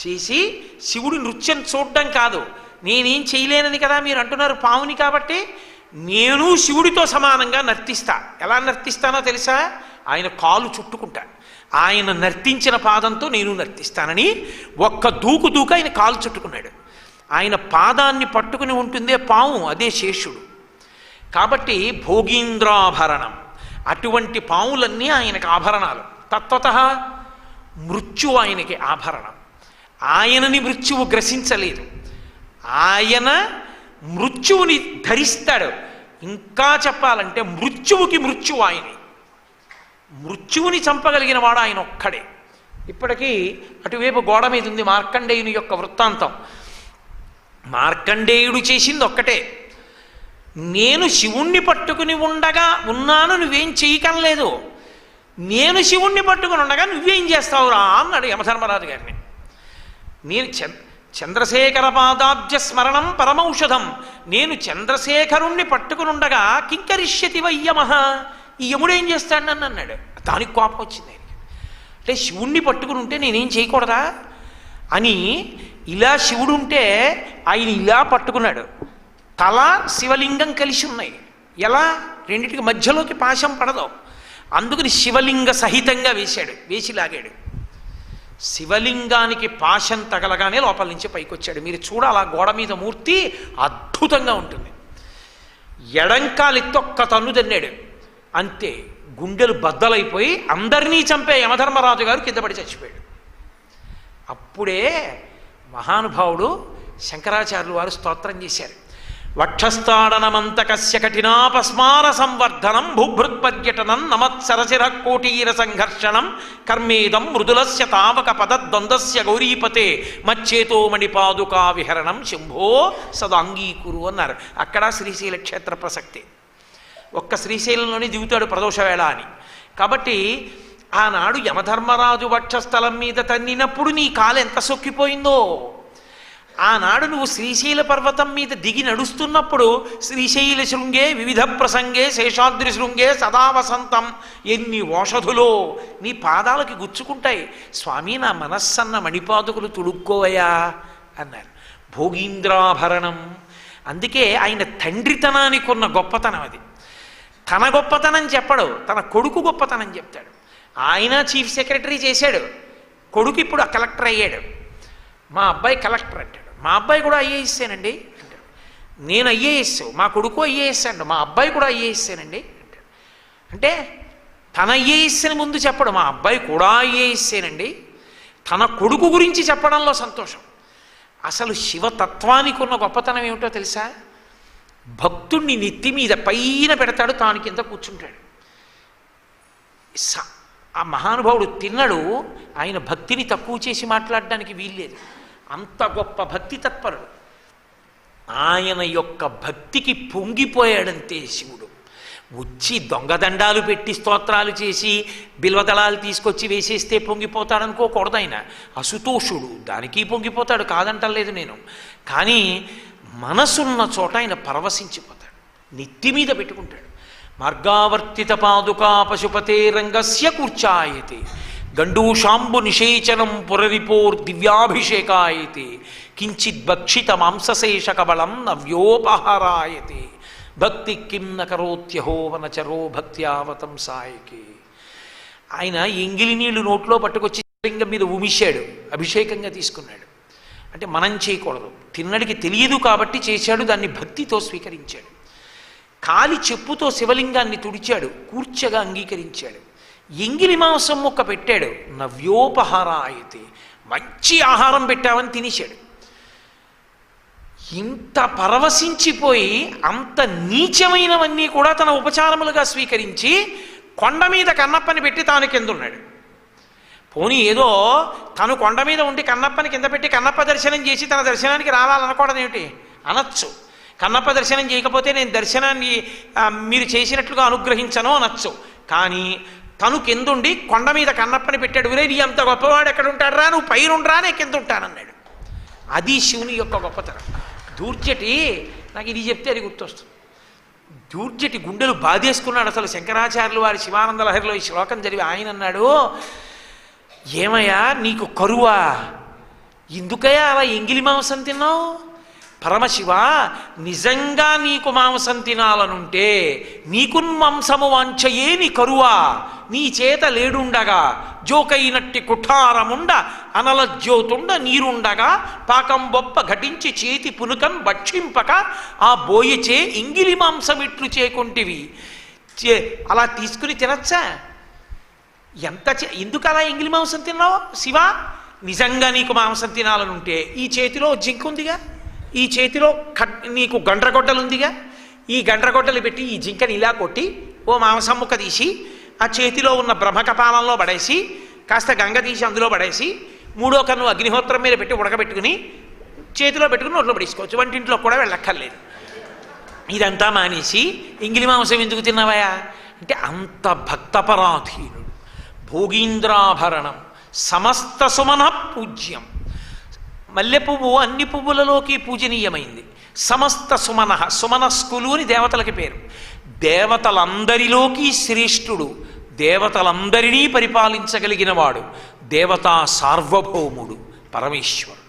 S1: చేసి శివుడి నృత్యం చూడడం కాదు, నేనేం చేయలేనని కదా మీరు అంటున్నారు పావుని కాబట్టి, నేను శివుడితో సమానంగా నర్తిస్తా. ఎలా నర్తిస్తానో తెలుసా? ఆయన కాలు చుట్టుకుంటా, ఆయన నర్తించిన పాదంతో నేను నర్తిస్తానని ఒక్క దూకు ఆయన కాలు చుట్టుకున్నాడు. ఆయన పాదాన్ని పట్టుకుని ఉంటుందే పాము, అదే శేషుడు. కాబట్టి భోగీంద్రాభరణం. అటువంటి పాములన్నీ ఆయనకు ఆభరణాలు. తత్వత మృత్యువు ఆయనకి ఆభరణం. ఆయనని మృత్యువు గ్రసించలేదు, ఆయన మృత్యువుని ధరిస్తాడు. ఇంకా చెప్పాలంటే మృత్యువుకి మృత్యువు ఆయనే. మృత్యువుని చంపగలిగిన వాడు ఆయన ఒక్కడే. ఇప్పటికీ అటువైపు గోడ మీద ఉంది మార్కండేయుని యొక్క వృత్తాంతం. మార్కండేయుడు చేసింది ఒక్కటే, నేను శివుణ్ణి పట్టుకుని ఉండగా ఉన్నాను, నువ్వేం చేయకనలేదు. నేను శివుణ్ణి పట్టుకుని ఉండగా నువ్వేం చేస్తావురా అన్నాడు యమధర్మరాజు గారిని. నేను చంద్రశేఖర పాదాబ్జ స్మరణం పరమౌషధం. నేను చంద్రశేఖరుణ్ణి పట్టుకుని ఉండగా కింకరిష్యతి వయ్యమహ, ఈ యముడు ఏం చేస్తాడు నన్ను అన్నాడు. దానికి కోపం వచ్చింది ఆయనకి. అంటే శివుణ్ణి పట్టుకుని ఉంటే నేనేం చేయకూడదా అని ఇలా శివుడు ఉంటే ఆయన ఇలా పట్టుకున్నాడు. తల శివలింగం కలిసి ఉన్నాయి. ఎలా? రెండిటికి మధ్యలోకి పాశం పడదు. అందుకని శివలింగ సహితంగా వేశాడు, వేసి లాగాడు. శివలింగానికి పాశం తగలగానే లోపల నుంచి పైకి వచ్చాడు. మీరు చూడాలి, ఆ గోడ మీద మూర్తి అద్భుతంగా ఉంటుంది. ఎడంకాలెత్తి ఒక్క తన్ను తన్నాడు, అంతే గుండెలు బద్దలైపోయి అందరినీ చంపే యమధర్మరాజు గారు కింద పడి చచ్చిపోయాడు. అప్పుడే మహానుభావుడు శంకరాచార్యులు వారు స్తోత్రం చేశారు. వక్షస్థాడనమంతకస్య కఠినాపస్మార సంవర్ధనం భూభృత్పర్యటనం నమత్సరసిర కోటీర సంఘర్షణం కర్మేదం మృదులస్య తావక పదద్వందస్య గౌరీపతే మచ్చేతో మణిపాదుకా విహరణం శంభో సదాంగీకురు అన్నారు. అక్కడ శ్రీశైల క్షేత్ర ప్రసక్తి. ఒక్క శ్రీశైలంలోనే దిగుతాడు ప్రదోష వేళ అని. కాబట్టి ఆనాడు యమధర్మరాజు వక్షస్థలం మీద తన్నినప్పుడు నీ కాలు ఎంత సొక్కిపోయిందో, ఆనాడు నువ్వు శ్రీశైల పర్వతం మీద దిగి నడుస్తున్నప్పుడు శ్రీశైల శృంగే వివిధ ప్రసంగే శేషాద్రి శృంగే సదా వసంతం, ఎన్ని ఓషధులో నీ పాదాలకి గుచ్చుకుంటాయి. స్వామి నా మనస్సన్న మణిపాదుకులు తుడుక్కోవయా అన్నారు. భోగీంద్రాభరణం. అందుకే ఆయన తండ్రితనానికి ఉన్న గొప్పతనం అది. తన గొప్పతనం చెప్పడు, తన కొడుకు గొప్పతనం చెప్తాడు. ఆయన చీఫ్ సెక్రటరీ చేశాడు, కొడుకు ఇప్పుడు కలెక్టర్ అయ్యాడు. మా అబ్బాయి కలెక్టర్ అంటాడు, మా అబ్బాయి కూడా ఐఏఎస్సేనండి అంటాడు. నేను ఐఏఎస్, మా కొడుకు ఐఏఎస్ అంటాడు, మా అబ్బాయి కూడా ఐఏఎస్సేనండి అంటాడు. అంటే తన ఐఏఎస్ని ముందు చెప్పడు, మా అబ్బాయి కూడా ఐఏఎస్సేనండి. తన కొడుకు గురించి చెప్పడంలో సంతోషం. అసలు శివతత్వానికి ఉన్న గొప్పతనం ఏమిటో తెలుసా? భక్తుణ్ణి నెత్తి మీద పైన పెడతాడు, తాను కింద కూర్చుంటాడు. ఆ మహానుభావుడు తిన్నడు, ఆయన భక్తిని తక్కువ చేసి మాట్లాడడానికి వీల్లేదు. అంత గొప్ప భక్తి తత్పరుడు. ఆయన యొక్క భక్తికి పొంగిపోయాడంతే శివుడు. వచ్చి దొంగదండాలు పెట్టి స్తోత్రాలు చేసి బిల్వదళాలు తీసుకొచ్చి వేసేస్తే పొంగిపోతాడనుకోకూడదు. ఆయన అసుతోషుడు, దానికి పొంగిపోతాడు, కాదంటలేదు నేను. కానీ మనసున్న చోట ఆయన పరవశించిపోతాడు, నెత్తి మీద పెట్టుకుంటాడు. మార్గావర్తిత పాదుకా పశుపతే రంగస్య కూర్చాయతే గండూషాంబు నిషేచనం పురరిపోర్ దివ్యాభిషేకాయతే కించిత్ భక్షిత మాంసశేష కబళం నవ్యోపహారాయతే భక్తి కిం నకరోత్యహో వనచరో భక్త్యావతంసాయకే. ఆయన ఎంగిలి నీళ్లు నోట్లో పట్టుకొచ్చి లింగం మీద ఉమిశాడు, అభిషేకంగా తీసుకున్నాడు. అంటే మనం చేయకూడదు, తిన్నడికి తెలియదు కాబట్టి చేశాడు, దాన్ని భక్తితో స్వీకరించాడు. కాలి చెప్పుతో శివలింగాన్ని తుడిచాడు, కూర్చగా అంగీకరించాడు. ఎంగిలి మాంసం ముక్క పెట్టాడు, నవ్యోపహారాయతే, మంచి ఆహారం పెట్టామని తినేశాడు. ఇంత పరవశించిపోయి అంత నీచమైనవన్నీ కూడా తన ఉపచారములుగా స్వీకరించి కొండ మీద కన్నప్పని పెట్టి తాను కిందున్నాడు. పోనీ ఏదో తను కొండ మీద ఉండి కన్నప్పని కింద పెట్టి కన్నప్ప దర్శనం చేసి తన దర్శనానికి రావాలనుకోవడం ఏమిటి? అనొచ్చు. కన్నప్ప దర్శనం చేయకపోతే నేను దర్శనాన్ని మీరు చేసినట్లుగా అనుగ్రహించను అనొచ్చు. కానీ తను కిందుండి కొండ మీద కన్నప్పని పెట్టాడు. ఊరే నీ అంత గొప్పవాడు ఎక్కడ ఉంటాడురా, నువ్వు పైనుండ్రా, నేను కింద ఉంటానన్నాడు. అది శివుని యొక్క గొప్పతనం. దూర్జటి, నాకు ఇది చెప్తే అది గుర్తొస్తుంది. దూర్జటి గుండెలు బాధేసుకున్నాడు. అసలు శంకరాచార్యులు వారి శివానంద లహరిలో ఈ శ్లోకం చదివి ఆయన అన్నాడు, ఏమయ్యా నీకు కరువా, ఎందుకయ్యా అలా ఎంగిలి మాంసం తిన్నావు? పరమశివ, నిజంగా నీకు మాంసం తినాలనుంటే నీకు మాంసము వాంఛయే నీ కరువా, నీ చేత లేడుండగా జోకైనట్టి కుఠారముండ అనలజ్యోతుండ నీరుండగా పాకం బొప్ప ఘటించి చేతి పునుకన్ భక్షింపక ఆ బోయచే ఇంగిలి మాంసం ఇట్లు చేకొంటివి. అలా తీసుకుని తినచ్చా? ఎందుకు అలా ఎంగిలి మాంసం తిన్నావు శివ? నిజంగా నీకు మాంసం తినాలనుంటే ఈ చేతిలో జింక ఉందిగా, ఈ చేతిలో నీకు గండ్రగొడ్డలుందిగా, ఈ గండ్రగొడ్డలు పెట్టి ఈ జింకని ఇలా కొట్టి ఓ మాంసం ముక్క తీసి ఆ చేతిలో ఉన్న బ్రహ్మకపాలంలో పడేసి కాస్త గంగ తీసి అందులో పడేసి మూడో కన్ను అగ్నిహోత్రం మీద పెట్టి ఉడకబెట్టుకుని చేతిలో పెట్టుకుని నోట్లో పడేసుకోవచ్చు, వంటింట్లో కూడా వెళ్ళక్కర్లేదు. ఇదంతా మానేసి ఎంగిలి మాంసం ఎందుకు తిన్నావయా అంటే అంత భక్తపరాధీనుడు, భోగీంద్రాభరణం, సమస్త సుమన పూజ్యం. మల్లె పువ్వు అన్ని పువ్వులలోకి పూజనీయమైంది. సమస్త సుమన, సుమనస్కులు అని దేవతలకి పేరు. దేవతలందరిలోకి శ్రేష్ఠుడు, దేవతలందరినీ పరిపాలించగలిగినవాడు, దేవతా సార్వభౌముడు పరమేశ్వరుడు.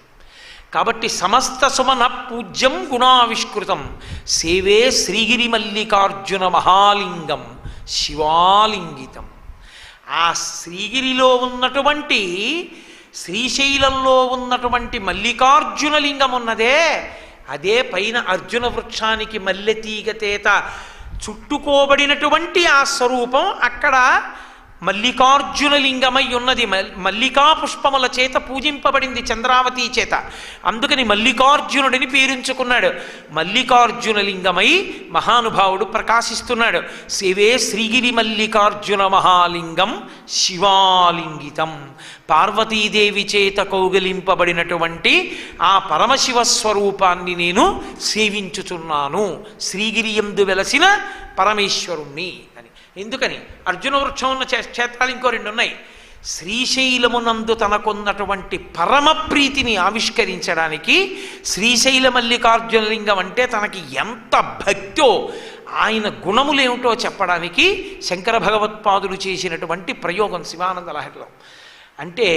S1: కాబట్టి సమస్త సుమన పూజ్యం గుణావిష్కృతం సేవే శ్రీగిరి మల్లికార్జున మహాలింగం శివాలింగితం. ఆ శ్రీగిరిలో ఉన్నటువంటి, శ్రీశైలంలో ఉన్నటువంటి మల్లికార్జున లింగం ఉన్నదే, అదే పైన అర్జున వృక్షానికి మల్లెతీగ తేత చుట్టుకోబడినటువంటి ఆ స్వరూపం అక్కడ మల్లికార్జున లింగమై ఉన్నది. మల్లికా పుష్పముల చేత పూజింపబడింది చంద్రావతి చేత. అందుకని మల్లికార్జునుడిని పేరుంచుకున్నాడు. మల్లికార్జున లింగమై మహానుభావుడు ప్రకాశిస్తున్నాడు. శివే శ్రీగిరి మల్లికార్జున మహాలింగం శివాలింగితం. పార్వతీదేవి చేత కౌగలింపబడినటువంటి ఆ పరమశివ స్వరూపాన్ని నేను సేవించుచున్నాను, శ్రీగిరి యందు వెలసిన పరమేశ్వరుణ్ణి అని. ఎందుకని? అర్జున వృక్షం ఉన్న క్షేత్రాలు ఇంకో రెండు ఉన్నాయి. శ్రీశైలమునందు తనకున్నటువంటి పరమ ప్రీతిని ఆవిష్కరించడానికి శ్రీశైల మల్లికార్జున లింగం అంటే తనకి ఎంత భక్తో, ఆయన గుణములేమిటో చెప్పడానికి శంకర భగవత్పాదులు చేసినటువంటి ప్రయోగం శివానంద లహరిలో. అంటే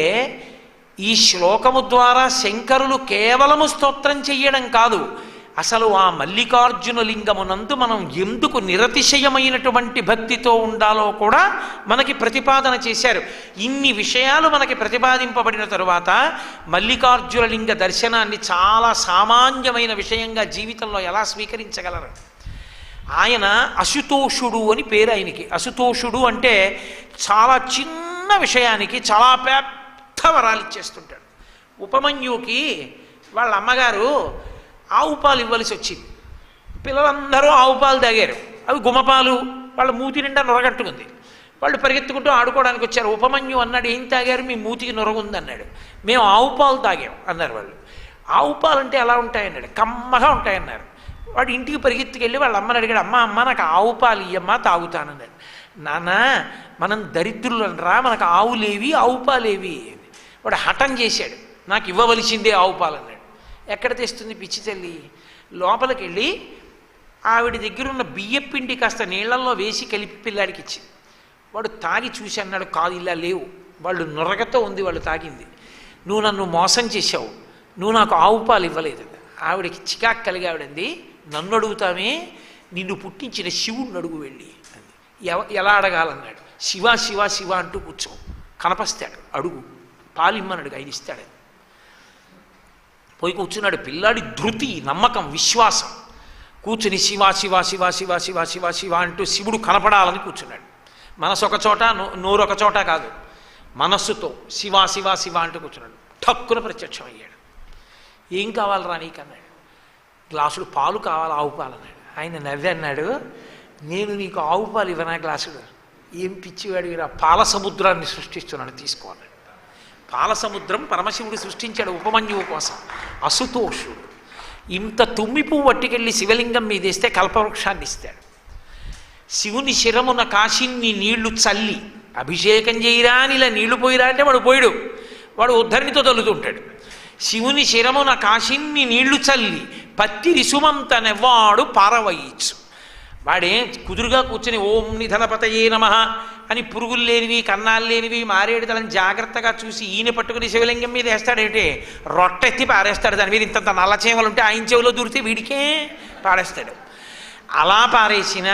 S1: ఈ శ్లోకము ద్వారా శంకరులు కేవలము స్తోత్రం చెయ్యడం కాదు, అసలు ఆ మల్లికార్జున లింగమునందు మనం ఎందుకు నిరతిశయమైనటువంటి భక్తితో ఉండాలో కూడా మనకి ప్రతిపాదన చేశారు. ఇన్ని విషయాలు మనకి ప్రతిపాదింపబడిన తరువాత మల్లికార్జున లింగ దర్శనాన్ని చాలా సామాన్యమైన విషయంగా జీవితంలో ఎలా స్వీకరించగలరు? ఆయన అశుతోషుడు అని పేరు ఆయనకి. అశుతోషుడు అంటే చాలా చిన్న విషయానికి చాలా పెద్ద వరాలు ఇచ్చేస్తుంటాడు. ఉపమన్యుకి వాళ్ళ అమ్మగారు ఆవు పాలు ఇవ్వలసి వచ్చింది. పిల్లలందరూ ఆవు పాలు తాగారు. అవి గుమపాలు, వాళ్ళ మూతి నిండా నొరగట్టుకుంది. వాళ్ళు పరిగెత్తుకుంటూ ఆడుకోవడానికి వచ్చారు. ఉపమన్యు అన్నాడు, ఏం తాగారు? మీ మూతికి నొరగుంది అన్నాడు. మేము ఆవు పాలు తాగాం అన్నారు వాళ్ళు. ఆవు పాలు అంటే ఎలా ఉంటాయన్నాడు. కమ్మగా ఉంటాయన్నారు. వాడు ఇంటికి పరిగెత్తుకెళ్ళి వాళ్ళ అమ్మని అడిగాడు, అమ్మ నాకు ఆవు పాలు ఇయ్యమ్మా తాగుతానన్నాడు. నాన్న మనం దరిద్రులను రా, మనకు ఆవులేవి ఆవు పాలేవి. వాడు హఠం చేశాడు, నాకు ఇవ్వవలసిందే ఆవు పాలు అన్నాడు. ఎక్కడ తెస్తుంది పిచ్చి తల్లి? లోపలికి వెళ్ళి ఆవిడ దగ్గరున్న బియ్యపిండి కాస్త నీళ్లలో వేసి కలిపి పిల్లాడికి ఇచ్చింది. వాడు తాగి చూసి అన్నాడు, కాదు ఇలా లేవు, వాళ్ళు నొరగతో ఉంది వాళ్ళు తాగింది, నువ్వు నన్ను మోసం చేశావు, నువ్వు నాకు ఆవు పాలు ఇవ్వలేదు. ఆవిడకి చికాకు కలిగి ఆవిడంది, నన్ను అడుగుతామే, నిన్ను పుట్టించిన శివుడిని అడుగు వెళ్ళి అంది. ఎలా అడగాలన్నాడు. శివ శివ శివ అంటూ కూర్చో, కనపస్తాడు, అడుగు, పాలు ఇమ్మన్నాడు, ఆయన ఇస్తాడు. పోయి కూర్చున్నాడు. పిల్లాడి ధృతి, నమ్మకం, విశ్వాసం. కూర్చుని శివ శివ శివ శివ శివ శివ శివ అంటూ శివుడు కనపడాలని కూర్చున్నాడు. మనసు ఒక చోట, నోరు ఒక చోట కాదు, మనస్సుతో శివ శివ శివ అంటూ కూర్చున్నాడు. ఠక్కున ప్రత్యక్షం అయ్యాడు. ఏం కావాలరా నీకన్నాడు. గ్లాసుడు పాలు కావాలి, ఆవు పాలు అన్నాడు. ఆయన నవ్వి అన్నాడు, నేను నీకు ఆవు పాలు ఇవ్వనా గ్లాసుడు, ఏం పిచ్చివాడు, పాల సముద్రాన్ని సృష్టిస్తున్నాను తీసుకోవాలి. పాల సముద్రం పరమశివుడు సృష్టించాడు ఉపమన్యువు కోసం. అసుతోషుడు ఇంత తుమ్మి పువ్వు పట్టుకెళ్ళి శివలింగం మీద వేస్తే కల్పవృక్షాన్ని ఇస్తాడు. శివుని శిరమున కాశిన్ని నీళ్లు చల్లి అభిషేకం చేయరా అని ఇలా నీళ్లు పోయిరా అంటే వాడు పోయాడు, వాడు ఉద్ధరణితో తల్లుతుంటాడు. శివుని శిరమున కాశిన్ని నీళ్లు చల్లి పత్తి రిసుమంత నెవ్వాడు పారవయించు. వాడే కుదురుగా కూర్చొని ఓం నిధనపతయే నమః అని పురుగులు లేనివి, కన్నాలు లేనివి, మారేడుదలని జాగ్రత్తగా చూసి ఈయన పట్టుకుని శివలింగం మీద వేస్తాడంటే రొట్టెత్తి పారేస్తాడు. దాని మీద ఇంత నల్లచేమలు ఉంటే ఆయన చెవిలో దూరితే వీడికే పారేస్తాడు. అలా పారేసిన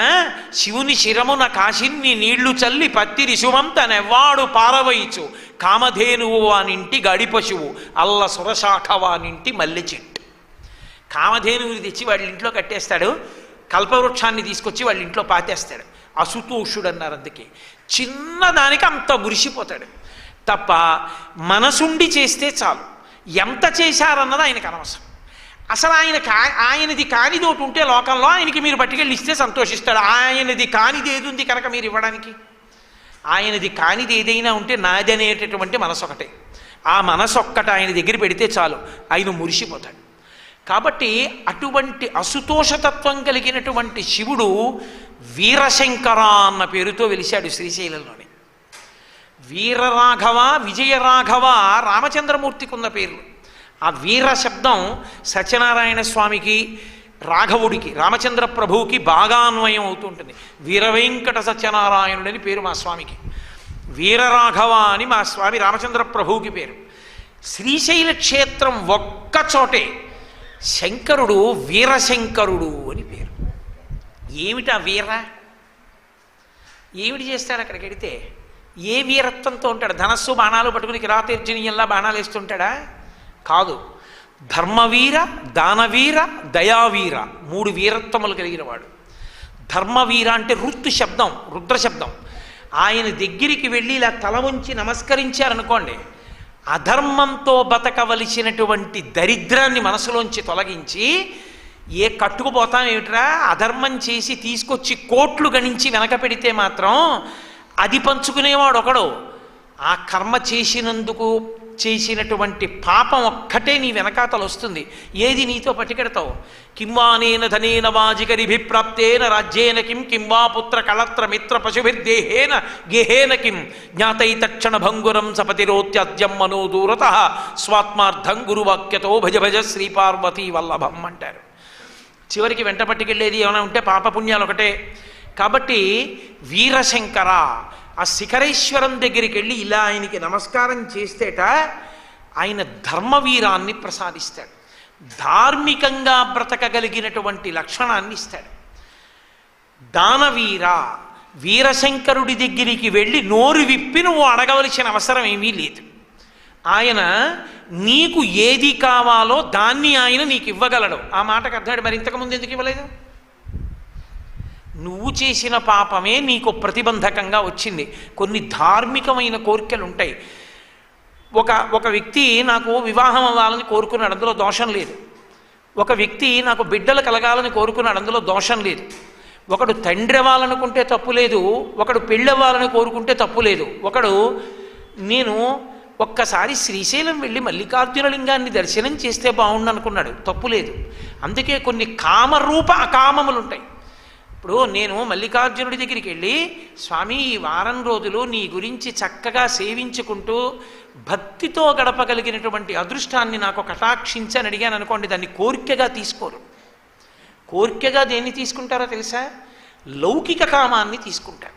S1: శివుని శిరమున కాశిన్ని నీళ్లు చల్లి పత్తి రిసుమంత నెవ్వాడు పారవయించు. కామధేనువు వానింటి గడి పశువు, అల్ల సురశాఖ వానింటి మల్లె చెట్టు. కామధేనువుని తెచ్చి వాళ్ళ ఇంట్లో కట్టేస్తాడు, కల్పవృక్షాన్ని తీసుకొచ్చి వాళ్ళ ఇంట్లో పాతేస్తాడు. అసుతోషుడు అన్నారు. అందుకే చిన్నదానికి అంత మురిసిపోతాడు తప్ప మనసుండి చేస్తే చాలు. ఎంత చేశారన్నది ఆయనకు అనవసరం. అసలు ఆయనది కానిది ఒకటి ఉంటే లోకంలో ఆయనకి మీరు పట్టుకెళ్ళి ఇస్తే సంతోషిస్తాడు. ఆయనది కానిది ఏది ఉంది కనుక మీరు ఇవ్వడానికి? ఆయనది కానిది ఏదైనా ఉంటే నాది అనేటటువంటి మనసు ఒకటే. ఆ మనసు ఒక్కట ఆయన దగ్గర పెడితే చాలు, ఆయన మురిసిపోతాడు. కాబట్టి అటువంటి అసుతోషతత్వం కలిగినటువంటి శివుడు వీరశంకర అన్న పేరుతో వెలిశాడు శ్రీశైలంలోని. వీరరాఘవ, విజయరాఘవ రామచంద్రమూర్తికి ఉన్న పేర్లు. ఆ వీర శబ్దం సత్యనారాయణ స్వామికి, రాఘవుడికి, రామచంద్ర ప్రభువుకి బాగా అన్వయం అవుతుంటుంది. వీరవెంకట సత్యనారాయణుడని పేరు మా స్వామికి, వీరరాఘవ అని మా స్వామి రామచంద్ర ప్రభువుకి పేరు. శ్రీశైల క్షేత్రం ఒక్కచోటే శంకరుడు వీరశంకరుడు అని పేరు. ఏమిటా వీర? ఏమిటి చేస్తాడు అక్కడికి వెడితే? ఏ వీరత్వంతో ఉంటాడు? ధనస్సు బాణాలు పట్టుకుని కిరాతీర్జనీయంలా బాణాలు వేస్తుంటాడా? కాదు. ధర్మవీర, దానవీర, దయావీర, 3 వీరత్వములు కలిగిన వాడు. ధర్మవీర అంటే రుత్తు శబ్దం, రుద్ర శబ్దం. ఆయన దగ్గరికి వెళ్ళి ఇలా తల ఉంచి నమస్కరించారనుకోండి, అధర్మంతో బతకవలసినటువంటి దరిద్రాన్ని మనసులోంచి తొలగించి, ఏ కట్టుకుపోతాం ఏమిట్రా, అధర్మం చేసి తీసుకొచ్చి కోట్లు గణించి వెనక పెడితే మాత్రం అది పంచుకునేవాడు ఒకడు. ఆ కర్మ చేసినందుకు చేసినటువంటి పాపం ఒక్కటే నీ వెనకాతలు వస్తుంది. ఏది నీతో పట్టుకెడతావు? కింవానేన ధనేన వాజికరిభిప్రాప్తేన రాజ్యేన కిం కింవా పుత్ర కళత్ర మిత్ర పశుభిర్దేహేన గేహేన కిం జ్ఞాతైతక్షణ భంగురం సపతిరోత్యద్యం మనోదూరత స్వాత్మార్థం గురువాక్యతో భజ భజ శ్రీపార్వతీ వల్లభం అంటారు. చివరికి వెంట పట్టుకెళ్ళేది ఏమైనా ఉంటే పాపపుణ్యాలు ఒకటే. కాబట్టి వీరశంకర ఆ శిఖరేశ్వరం దగ్గరికి వెళ్ళి ఇలా ఆయనకి నమస్కారం చేస్తేట ఆయన ధర్మవీరాన్ని ప్రసాదిస్తాడు, ధార్మికంగా బ్రతకగలిగినటువంటి లక్షణాన్ని ఇస్తాడు. దానవీర, వీరశంకరుడి దగ్గరికి వెళ్ళి నోరు విప్పి నువ్వు అడగవలసిన అవసరం ఏమీ లేదు. ఆయన నీకు ఏది కావాలో దాన్ని ఆయన నీకు ఇవ్వగలడు. ఆ మాటకు అర్థాడు. మరి ఇంతకుముందు ఎందుకు ఇవ్వలేదు? నువ్వు చేసిన పాపమే నీకు ప్రతిబంధకంగా వచ్చింది. కొన్ని ధార్మికమైన కోరికలు ఉంటాయి. ఒక వ్యక్తి నాకు వివాహం అవ్వాలని కోరుకున్నాడు, అందులో దోషం లేదు. ఒక వ్యక్తి నాకు బిడ్డలు కలగాలని కోరుకున్నాడు, అందులో దోషం లేదు. ఒకడు తండ్రి అవ్వాలనుకుంటే తప్పు లేదు, ఒకడు పెళ్ళి అవ్వాలని కోరుకుంటే తప్పు లేదు. ఒకడు నేను ఒక్కసారి శ్రీశైలం వెళ్ళి మల్లికార్జున లింగాన్ని దర్శనం చేస్తే బాగుండు అనుకున్నాడు, తప్పు లేదు. అందుకే కొన్ని కామరూప అకామములు ఉంటాయి. ఇప్పుడు నేను మల్లికార్జునుడి దగ్గరికి వెళ్ళి, స్వామి ఈ వారం రోజులు నీ గురించి చక్కగా సేవించుకుంటూ భక్తితో గడపగలిగినటువంటి అదృష్టాన్ని నాకు కటాక్షించని అడిగాను అనుకోండి, దాన్ని కోరికగా తీసుకోరు. కోరికగా దేన్ని తీసుకుంటారో తెలుసా? లౌకిక కామాన్ని తీసుకుంటారు.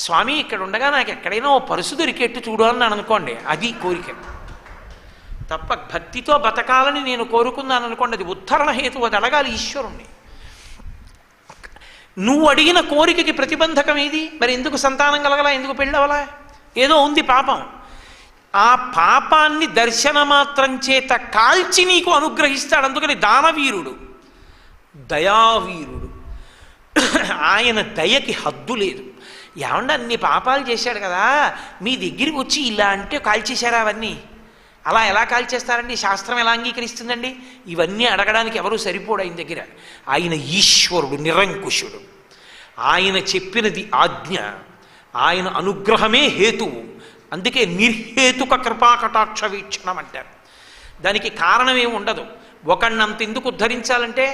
S1: స్వామి ఇక్కడ ఉండగా నాకు ఎక్కడైనా ఓ పరుసు దొరికేట్టు చూడు అని అనుకోండి, అది కోరిక. తప్ప భక్తితో బతకాలని నేను కోరుకున్నాను అనుకోండి, అది ఉద్ధరణ హేతు, అది అడగాలి ఈశ్వరుణ్ణి. నువ్వు అడిగిన కోరికకి ప్రతిబంధకం ఏది? మరి ఎందుకు సంతానం కలగలా, ఎందుకు పెళ్ళవలా? ఏదో ఉంది పాపం. ఆ పాపాన్ని దర్శన మాత్రం చేత కాల్చి నీకు అనుగ్రహిస్తాడు. అందుకని దానవీరుడు, దయావీరుడు. ఆయన దయకి హద్దు లేదు. ఏమంటే అన్ని పాపాలు చేశాడు కదా, మీ దగ్గరికి వచ్చి ఇలా అంటే కాల్చేశారా అవన్నీ? అలా ఎలా కాల్చేస్తారండి? శాస్త్రం ఎలా అంగీకరిస్తుందండి? ఇవన్నీ అడగడానికి ఎవరు సరిపోడు ఆయన దగ్గర. ఆయన ఈశ్వరుడు, నిరంకుశుడు. ఆయన చెప్పినది ఆజ్ఞ, ఆయన అనుగ్రహమే హేతువు. అందుకే నిర్హేతుక కృపాకటాక్ష వీక్షణం అంటారు. దానికి కారణమేమి ఉండదు. ఒకణ్ణంత ఎందుకు ఉద్ధరించాలంటే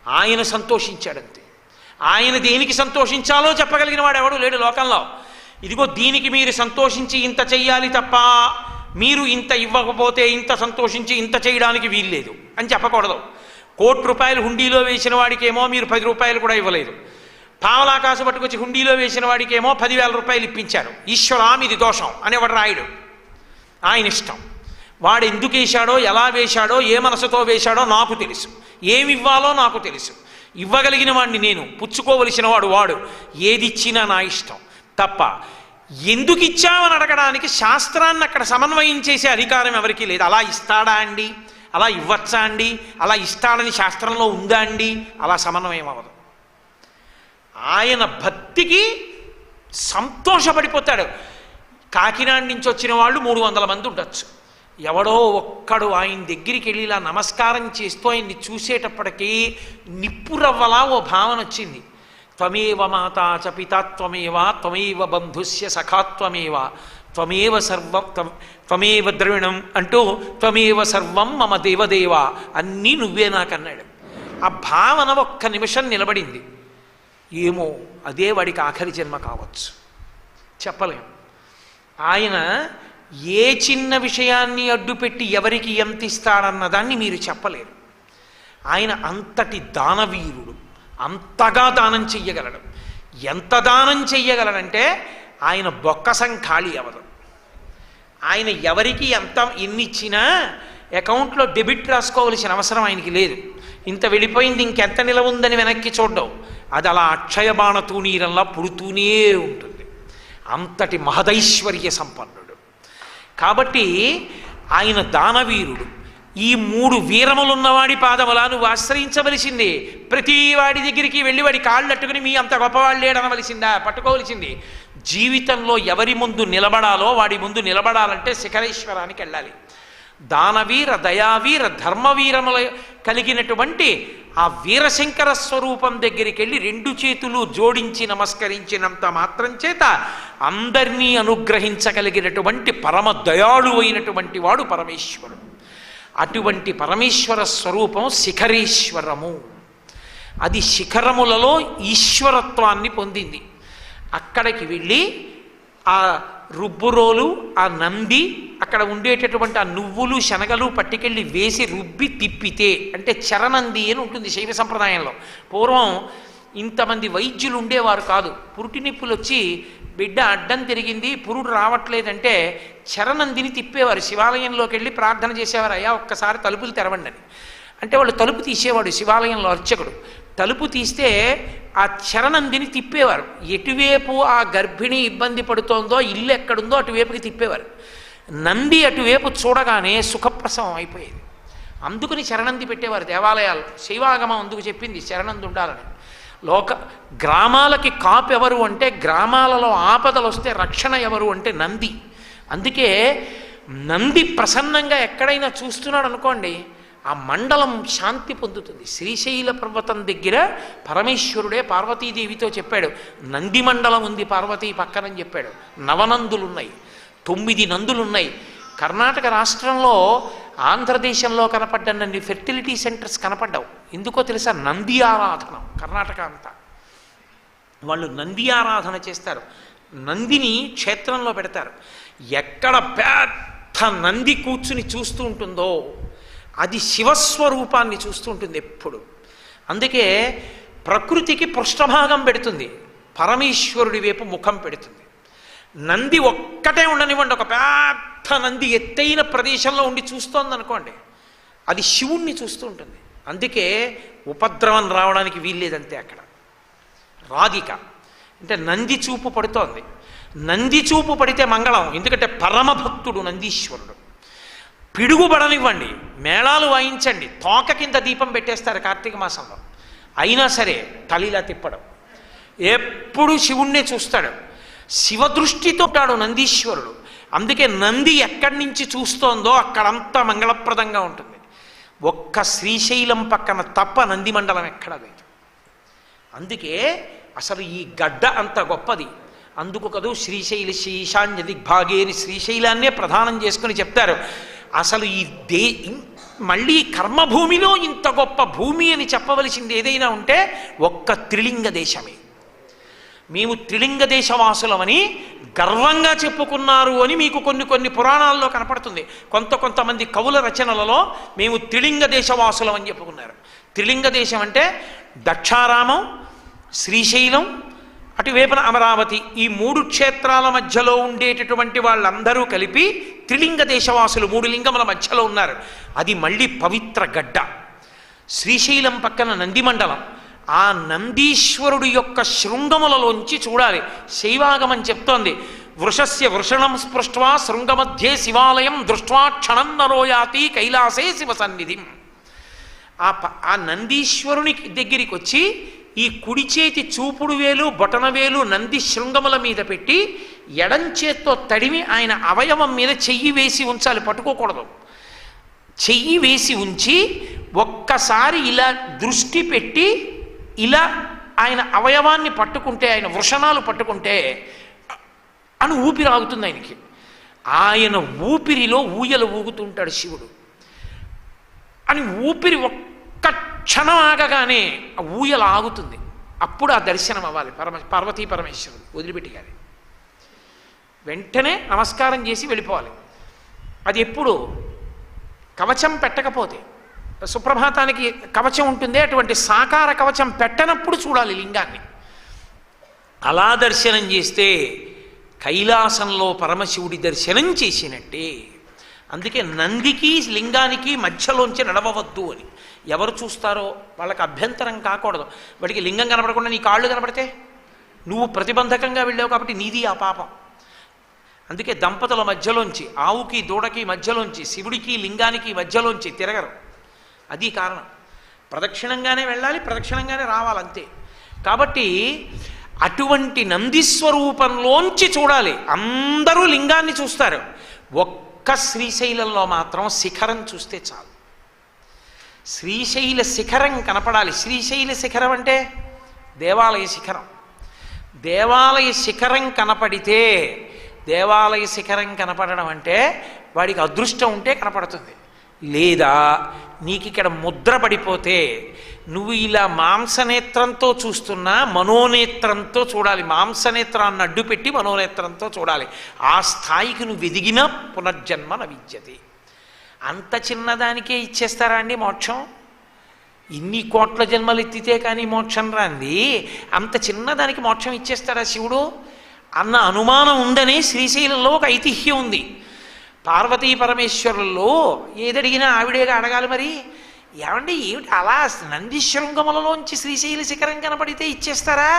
S1: ఆయన సంతోషించాడంతే. ఆయన దేనికి సంతోషించాలో చెప్పగలిగిన వాడు ఎవడు లేడు లోకంలో. ఇదిగో దీనికి మీరు సంతోషించి ఇంత చెయ్యాలి తప్ప మీరు ఇంత ఇవ్వకపోతే ఇంత సంతోషించి ఇంత చేయడానికి వీల్లేదు అని చెప్పకూడదు. ₹1,00,00,000 హుండీలో వేసిన వాడికేమో మీరు ₹10 కూడా ఇవ్వలేదు. పావలా కాసు పట్టుకొచ్చి హుండీలో వేసిన వాడికేమో ₹10,000 ఇప్పించారు. ఈశ్వరామి ఇది దోషం అనేవాడు రాయుడు. ఆయన ఇష్టం. వాడు ఎందుకు వేశాడో, ఎలా వేశాడో, ఏ మనసుతో వేశాడో నాకు తెలుసు. ఏమి ఇవ్వాలో నాకు తెలుసు. ఇవ్వగలిగిన వాడిని నేను, పుచ్చుకోవలసిన వాడు వాడు. ఏది ఇచ్చినా నా ఇష్టం తప్ప ఎందుకు ఇచ్చామని అడగడానికి శాస్త్రాన్ని అక్కడ సమన్వయం చేసే అధికారం ఎవరికీ లేదు. అలా ఇస్తాడా అండి, అలా ఇవ్వచ్చా అండి, అలా ఇస్తాడని శాస్త్రంలో ఉందా అండి? అలా సమన్వయం అవ్వదు. ఆయన భక్తికి సంతోషపడిపోతాడు. కాకినాడ నుంచి వచ్చిన వాళ్ళు 300 మంది ఉండొచ్చు. ఎవడో ఒక్కడు ఆయన దగ్గరికి వెళ్ళి ఇలా నమస్కారం చేస్తూ ఆయన్ని చూసేటప్పటికీ నిప్పురవ్వలా ఓ భావన వచ్చింది. త్వమేవ మాతా చ పితా త్వమేవ త్వమేవ బంధుస్య సఖాత్వమేవ త్వమేవ సర్వం త్వమేవ ద్రవిణం అంటూ త్వమేవ సర్వం మమ దేవదేవ, అన్నీ నువ్వే నాకన్నాడు. ఆ భావన ఒక్క నిమిషం నిలబడింది. ఏమో అదే వాడికి ఆఖరి జన్మ కావచ్చు, చెప్పలేం. ఆయన ఏ చిన్న విషయాన్ని అడ్డుపెట్టి ఎవరికి ఎంత ఇస్తాడన్న దాన్ని మీరు చెప్పలేరు. ఆయన అంతటి దానవీరుడు, అంతగా దానం చెయ్యగలడు. ఎంత దానం చెయ్యగలడంటే ఆయన బొక్కసం ఖాళీ అవ్వదు. ఆయన ఎవరికి ఎంత ఎన్నిచ్చినా అకౌంట్లో డెబిట్ రాసుకోవలసిన అవసరం ఆయనకి లేదు. ఇంత వెళ్ళిపోయింది ఇంకెంత నిలవ ఉందని వెనక్కి చూడడం, అది అలా అక్షయబాణ తూణీరంలా పుడుతూనే ఉంటుంది. అంతటి మహదైశ్వర్య సంపన్నుడు. కాబట్టి ఆయన దానవీరుడు. ఈ 3 వీరములున్నవాడి పాదములా నువ్వు ఆశ్రయించవలసిందే. ప్రతి వాడి దగ్గరికి వెళ్ళి వాడి కాళ్ళు అట్టుకుని మీ అంత గొప్పవాళ్ళు లేడనవలసిందా? పట్టుకోవలసింది. జీవితంలో ఎవరి ముందు నిలబడాలో వాడి ముందు నిలబడాలంటే శిఖరేశ్వరానికి వెళ్ళాలి. దానవీర, దయావీర, ధర్మవీరముల కలిగినటువంటి ఆ వీరశంకర స్వరూపం దగ్గరికి వెళ్ళి 2 చేతులు జోడించి నమస్కరించినంత మాత్రం చేత అందరినీ అనుగ్రహించగలిగినటువంటి పరమ దయాళు అయినటువంటి వాడు పరమేశ్వరుడు. అటువంటి పరమేశ్వర స్వరూపం శిఖరేశ్వరము. అది శిఖరములలో ఈశ్వరత్వాన్ని పొందింది. అక్కడికి వెళ్ళి ఆ రుబ్బురోలు, ఆ నంది, అక్కడ ఉండేటటువంటి ఆ నువ్వులు శనగలు పట్టుకెళ్ళి వేసి రుబ్బి తిప్పితే, అంటే చరనంది అని ఉంటుంది శైవ సంప్రదాయంలో. పూర్వం ఇంతమంది వైద్యులు ఉండేవారు కాదు. పురుటి నిప్పులు వచ్చి బిడ్డ అడ్డం తిరిగింది, పురుడు రావట్లేదంటే చరనందిని తిప్పేవారు. శివాలయంలోకి వెళ్ళి ప్రార్థన చేసేవారు, అయ్యా ఒక్కసారి తలుపులు తెరవండి అని. అంటే వాళ్ళు తలుపు తీసేవాడు శివాలయంలో అర్చకుడు. తలుపు తీస్తే ఆ చరనందిని తిప్పేవారు. ఎటువైపు ఆ గర్భిణి ఇబ్బంది పడుతోందో, ఇల్లు ఎక్కడుందో అటువైపుకి తిప్పేవారు. నంది అటువైపు చూడగానే సుఖప్రసవం అయిపోయేది. అందుకని చరణంది పెట్టేవారు దేవాలయాలు. శైవాగమం అందుకు చెప్పింది చరణంది ఉండాలని. గ్రామాలకి కాపు ఎవరు అంటే, గ్రామాలలో ఆపదలు వస్తే రక్షణ ఎవరు అంటే నంది. అందుకే నంది ప్రసన్నంగా ఎక్కడైనా చూస్తున్నాడు అనుకోండి, ఆ మండలం శాంతి పొందుతుంది. శ్రీశైల పర్వతం దగ్గర పరమేశ్వరుడే పార్వతీదేవితో చెప్పాడు, నంది మండలం ఉంది పార్వతీ పక్కనని చెప్పాడు. నవనందులున్నాయి, 9 నందులున్నాయి. కర్ణాటక రాష్ట్రంలో, ఆంధ్రదేశంలో కనపడ్డన్ని ఫెర్టిలిటీ సెంటర్స్ కనపడ్డావు. ఎందుకో తెలుసా? నంది ఆరాధన. కర్ణాటక అంతా వాళ్ళు నంది ఆరాధన చేస్తారు. నందిని క్షేత్రంలో పెడతారు. ఎక్కడ పెద్ద నంది కూర్చుని చూస్తూ ఉంటుందో అది శివస్వరూపాన్ని చూస్తూ ఉంటుంది ఎప్పుడు. అందుకే ప్రకృతికి పృష్ఠభాగం పెడుతుంది, పరమేశ్వరుడి వైపు ముఖం పెడుతుంది. నంది ఒక్కటే ఉండనివ్వండి, ఒక పెద్ద నంది ఎత్తైన ప్రదేశంలో ఉండి చూస్తోంది అనుకోండి, అది శివుణ్ణి చూస్తూ ఉంటుంది. అందుకే ఉపద్రవం రావడానికి వీల్లేదంతే. అక్కడ రాధిక అంటే నంది చూపు పడుతోంది. నంది చూపు పడితే మంగళం, ఎందుకంటే పరమభక్తుడు నందీశ్వరుడు. పిడుగుబడనివ్వండి, మేళాలు వాయించండి, తోక కింద దీపం పెట్టేస్తారు కార్తీక మాసంలో, అయినా సరే తలిలా తిప్పడం, ఎప్పుడు శివుణ్ణే చూస్తాడు, శివదృష్టితో ఉంటాడు నందీశ్వరుడు. అందుకే నంది ఎక్కడి నుంచి చూస్తోందో అక్కడంతా మంగళప్రదంగా ఉంటుంది. ఒక్క శ్రీశైలం పక్కన తప్ప నంది మండలం ఎక్కడ లేదు. అందుకే అసలు ఈ గడ్డ అంత గొప్పది. అందుకు కదూ శ్రీశైల ఈశాన్య దిగ్భాగే అని శ్రీశైలాన్నే ప్రధానం చేసుకుని చెప్తారు. అసలు ఈ మళ్ళీ కర్మభూమిలో ఇంత గొప్ప భూమి అని చెప్పవలసింది ఏదైనా ఉంటే ఒక్క త్రిలింగ దేశమే. మేము త్రిలింగ దేశవాసులమని గర్వంగా చెప్పుకున్నారు అని మీకు కొన్ని పురాణాల్లో కనపడుతుంది. కొంతమంది కవుల రచనలలో మేము త్రిలింగ దేశవాసులం అని చెప్పుకున్నారు. త్రిలింగ దేశం అంటే దక్షారామం, శ్రీశైలం, అటువైపున అమరావతి, ఈ 3 క్షేత్రాల మధ్యలో ఉండేటటువంటి వాళ్ళందరూ కలిపి త్రిలింగ దేశవాసులు, 3 లింగముల మధ్యలో ఉన్నారు. అది మళ్ళీ పవిత్ర గడ్డ. శ్రీశైలం పక్కన నందిమండలం. ఆ నందీశ్వరుడు యొక్క శృంగములలోంచి చూడాలి. శైవాగమం చెప్తోంది, వృషస్య వృషణం స్పృష్ట్వా శృంగమధ్యే శివాలయం దృష్ట్వా క్షణం నరోయాతి కైలాసే శివ సన్నిధిం. ఆ నందీశ్వరుని దగ్గరికి వచ్చి ఈ కుడి చేతి చూపుడు వేలు బొటన వేలు నంది శృంగముల మీద పెట్టి ఎడం చేత్తో తడిమి ఆయన అవయవం మీద చెయ్యి వేసి ఉంచాలి, పట్టుకోకూడదు. చెయ్యి వేసి ఉంచి ఒక్కసారి ఇలా దృష్టి పెట్టి ఇలా ఆయన అవయవాన్ని పట్టుకుంటే, ఆయన వృషణాలు పట్టుకుంటే అని ఊపిరి ఆగుతుంది ఆయనకి. ఆయన ఊపిరిలో ఊయల ఊగుతుంటాడు శివుడు అని. ఊపిరి ఒక్క క్షణం ఆగగానే ఆ ఊయల ఆగుతుంది. అప్పుడు ఆ దర్శనం అవ్వాలి పార్వతీ పరమేశ్వరుడు. వదిలిపెట్టిగాలి వెంటనే నమస్కారం చేసి వెళ్ళిపోవాలి. అది ఎప్పుడు కవచం పెట్టకపోతే, సుప్రభాతానికి కవచం ఉంటుంది, అటువంటి సాకార కవచం పెట్టనప్పుడు చూడాలి లింగాన్ని. అలా దర్శనం చేస్తే కైలాసంలో పరమశివుడి దర్శనం చేసినట్టే. అందుకే నందికి లింగానికి మధ్యలోంచి నడవవద్దు అని. ఎవరు చూస్తారో వాళ్ళకి అభ్యంతరం కాకూడదు. వాడికి లింగం కనపడకుండా నీ కాళ్ళు కనపడితే నువ్వు ప్రతిబంధకంగా వెళ్ళావు కాబట్టి నీది ఆ పాపం. అందుకే దంపతుల మధ్యలోంచి, ఆవుకి దూడకి మధ్యలోంచి, శివుడికి లింగానికి మధ్యలోంచి తిరగరు. అది కారణం. ప్రదక్షిణంగానే వెళ్ళాలి, ప్రదక్షిణంగానే రావాలంతే. కాబట్టి అటువంటి నందిస్వరూపంలోంచి చూడాలి. అందరూ లింగాన్ని చూస్తారు, ఒక్క శ్రీశైలంలో మాత్రం శిఖరం చూస్తే చాలు. శ్రీశైల శిఖరం కనపడాలి. శ్రీశైల శిఖరం అంటే దేవాలయ శిఖరం. దేవాలయ శిఖరం కనపడితే, దేవాలయ శిఖరం కనపడడం అంటే వాడికి అదృష్టం ఉంటే కనపడుతుంది. లేదా నీకు ఇక్కడ ముద్ర పడిపోతే నువ్వు ఇలా మాంసనేత్రంతో చూస్తున్నా మనోనేత్రంతో చూడాలి. మాంసనేత్రాన్ని అడ్డు పెట్టి మనోనేత్రంతో చూడాలి. ఆ స్థాయికి నువ్వు ఎదిగినా పునర్జన్మ న విద్యతే. అంత చిన్నదానికే ఇచ్చేస్తారా అండి మోక్షం? ఇన్ని కోట్ల జన్మలు ఎత్తితే కానీ మోక్షం రాంది, అంత చిన్నదానికి మోక్షం ఇచ్చేస్తాడా శివుడు అన్న అనుమానం ఉందనే శ్రీశైలంలో ఒక ఐతిహ్యం ఉంది. పార్వతీ పరమేశ్వరుల్లో ఏదడిగినా ఆవిడేగా అడగాలి. మరి ఏమండి ఏమిటి అలా నందిశృంగములలోంచి శ్రీశైల శిఖరం కనపడితే ఇచ్చేస్తారా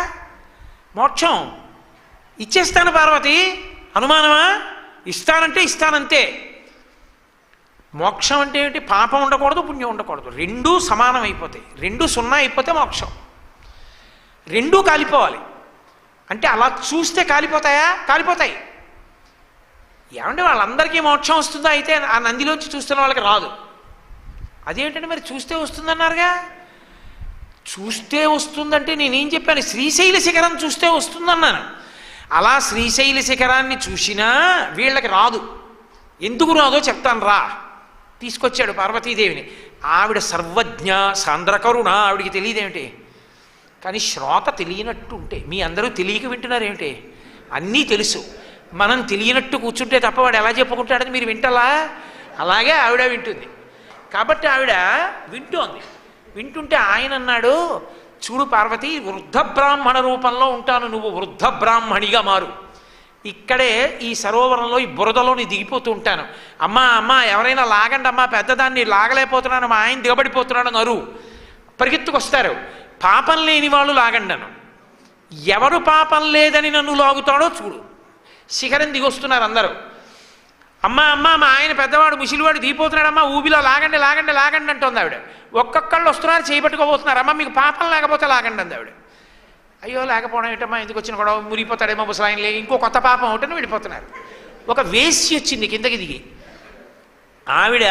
S1: మోక్షం? ఇచ్చేస్తాను పార్వతి, అనుమానమా? ఇస్తానంటే ఇస్తానంతే. మోక్షం అంటే ఏమిటి? పాపం ఉండకూడదు, పుణ్యం ఉండకూడదు, రెండూ సమానం అయిపోతాయి. 2 0 అయిపోతే మోక్షం. 2 కాలిపోవాలి. అంటే అలా చూస్తే కాలిపోతాయా? కాలిపోతాయి. ఏమంటే వాళ్ళందరికీ మోక్షం వస్తుందా? అయితే ఆ నందిలోంచి చూస్తున్న వాళ్ళకి రాదు. అదేంటంటే మరి చూస్తే వస్తుందన్నారుగా. చూస్తే వస్తుందంటే నేనేం చెప్పాను? శ్రీశైల శిఖరం చూస్తే వస్తుందన్నాను. అలా శ్రీశైల శిఖరాన్ని చూసినా వీళ్ళకి రాదు. ఎందుకు రాదో చెప్తాను రా. తీసుకొచ్చాడు పార్వతీదేవిని. ఆవిడ సర్వజ్ఞ సాంద్రకరుణ, ఆవిడికి తెలియదేమిటి? కానీ శ్రోత తెలియనట్టు ఉంటే, మీ అందరూ తెలియక వింటున్నారేమిటి? అన్నీ తెలుసు. మనం తెలియనట్టు కూర్చుంటే తప్ప వాడు ఎలా చెప్పుకుంటాడని మీరు వింటలా? అలాగే ఆవిడ వింటుంది. కాబట్టి ఆవిడ వింటోంది. వింటుంటే ఆయన అన్నాడు, చూడు పార్వతి, వృద్ధ బ్రాహ్మణ రూపంలో ఉంటాను, నువ్వు వృద్ధ బ్రాహ్మణిగా మారు. ఇక్కడే ఈ సరోవరంలో ఈ బురదలోని దిగిపోతూ ఉంటాను. అమ్మా అమ్మ ఎవరైనా లాగండి అమ్మా, పెద్దదాన్ని లాగలేకపోతున్నాను, మా ఆయన దిగబడిపోతున్నాడు నరు పరిగెత్తుకొస్తారు. పాపం లేని వాళ్ళు లాగండను. ఎవరు పాపం లేదని నన్ను లాగుతాడో చూడు. శిఖరం దిగొస్తున్నారు అందరూ. అమ్మ అమ్మ మా ఆయన పెద్దవాడు ముసిలివాడు దిగిపోతున్నాడమ్మా, ఊబిలో లాగండి లాగండి లాగండి అంటుంది ఆవిడ. ఒక్కొక్కళ్ళు వస్తున్నారు, చేయబట్టుకోబోతున్నారు. అమ్మ మీకు పాపం లేకపోతే లాగండి అంది ఆవిడ. అయ్యో లేకపోవడం ఏంటమ్మా, ఎందుకు వచ్చిన గొడవ, మురిగిపోతాడేమో ముసలాయన లేక ఇంకో కొత్త పాపం ఒకటని వెళ్ళిపోతున్నారు. ఒక వేశ్య వచ్చింది కిందకి దిగి. ఆవిడ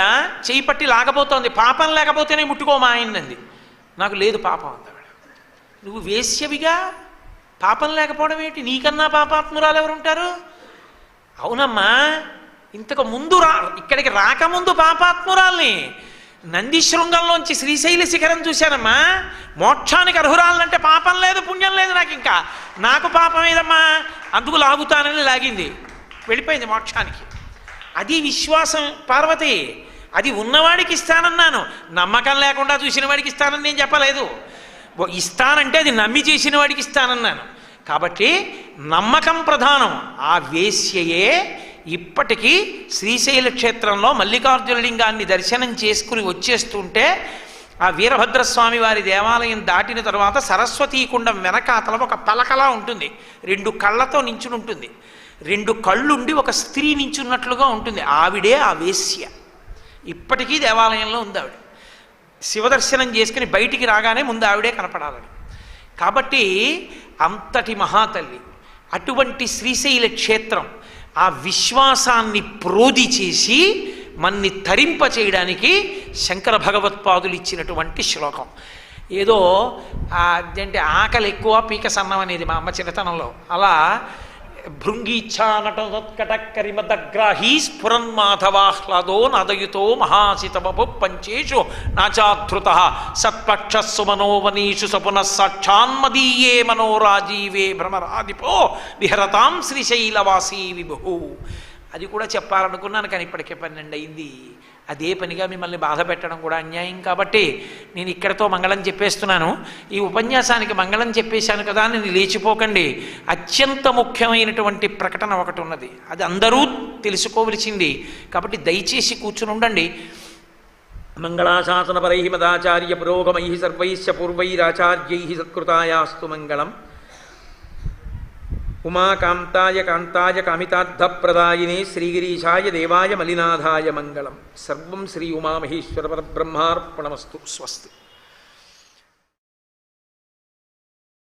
S1: చేయి పట్టి లాగబోతోంది. పాపం లేకపోతేనే ముట్టుకో మా ఆయనంది. నాకు లేదు పాపం అంది ఆవిడ. నువ్వు వేశ్యవిగా పాపం లేకపోవడం ఏంటి, నీకన్నా పాపాత్మురాలు ఎవరుంటారు? అవునమ్మా, ఇంతకు ముందు ఇక్కడికి రాకముందు పాపాత్మురాల్ని నందిశృంగంలోంచి శ్రీశైల శిఖరం చూశానమ్మా. మోక్షానికి అర్హురాలంటే పాపం లేదు పుణ్యం లేదు నాకు, ఇంకా నాకు పాపం ఏదమ్మా, అందుకు లాగుతానని లాగింది, వెళ్ళిపోయింది మోక్షానికి. అది విశ్వాసం పార్వతి. అది ఉన్నవాడికి ఇస్తానన్నాను, నమ్మకం లేకుండా చూసిన వాడికి ఇస్తానని నేను చెప్పలేదు. ఇస్తానంటే అది నమ్మి చేసిన వాడికి ఇస్తానన్నాను. కాబట్టి నమ్మకం ప్రధానం. ఆ వేశ్యయే ఇప్పటికీ శ్రీశైల క్షేత్రంలో మల్లికార్జునలింగాన్ని దర్శనం చేసుకుని వచ్చేస్తుంటే ఆ వీరభద్రస్వామి వారి దేవాలయం దాటిన తర్వాత సరస్వతీకుండం వెనకాతల ఒక పలకలా ఉంటుంది, 2 కళ్ళతో నించుని ఉంటుంది. 2 కళ్ళుండి ఒక స్త్రీ నించున్నట్లుగా ఉంటుంది. ఆవిడే ఆ వేశ్య. ఇప్పటికీ దేవాలయంలో ఉంది ఆవిడ. శివదర్శనం చేసుకుని బయటికి రాగానే ముందు ఆవిడే కనపడాలని. కాబట్టి అంతటి మహాతల్లి. అటువంటి శ్రీశైల క్షేత్రం ఆ విశ్వాసాన్ని ప్రోది చేసి మన్ని తరింప చేయడానికి శంకర భగవత్పాదులు ఇచ్చినటువంటి శ్లోకం. ఏదో అదేంటి ఆకలి ఎక్కువ పీక సన్నం అనేది మా అమ్మ చిన్నతనంలో. అలా భృంగీచ్ఛానటోత్కటక్కరిమదగ్రాహీ స్ఫురన్మాధవాహ్లాదో నదయుతో మహాసితమపు పంచేషు నాచాధృత సత్పక్షస్సు మనోవనీషు సపున సాక్షాన్మదీయే మనోరాజీవే భ్రమరాధిపో విహరతాం శ్రీశైలవాసీ విభు. అది కూడా చెప్పాలనుకున్నాను, కానీ ఇప్పటికే 12 అయింది. అదే పనిగా మిమ్మల్ని బాధ పెట్టడం కూడా అన్యాయం. కాబట్టి నేను ఇక్కడతో మంగళం చెప్పేస్తున్నాను. ఈ ఉపన్యాసానికి మంగళం చెప్పేశాను కదా, నేను లేచిపోకండి. అత్యంత ముఖ్యమైనటువంటి ప్రకటన ఒకటి ఉన్నది, అది అందరూ తెలుసుకోవలసింది. కాబట్టి దయచేసి కూర్చుని ఉండండి. మంగళాశాసనపరై మదాచార్య పురోగమై సర్వైశ్చ పూర్వైరాచార్యై సత్కృతాయాస్తు మంగళం. ఉమాకాంతాయ కాంతాయ కామితార్థప్రదాయినే శ్రీగిరీశాయ దేవాయ మలినాథాయ మంగళం. సర్వం శ్రీ ఉమామహేశ్వర పరబ్రహ్మార్పణమస్తు. స్వస్తి.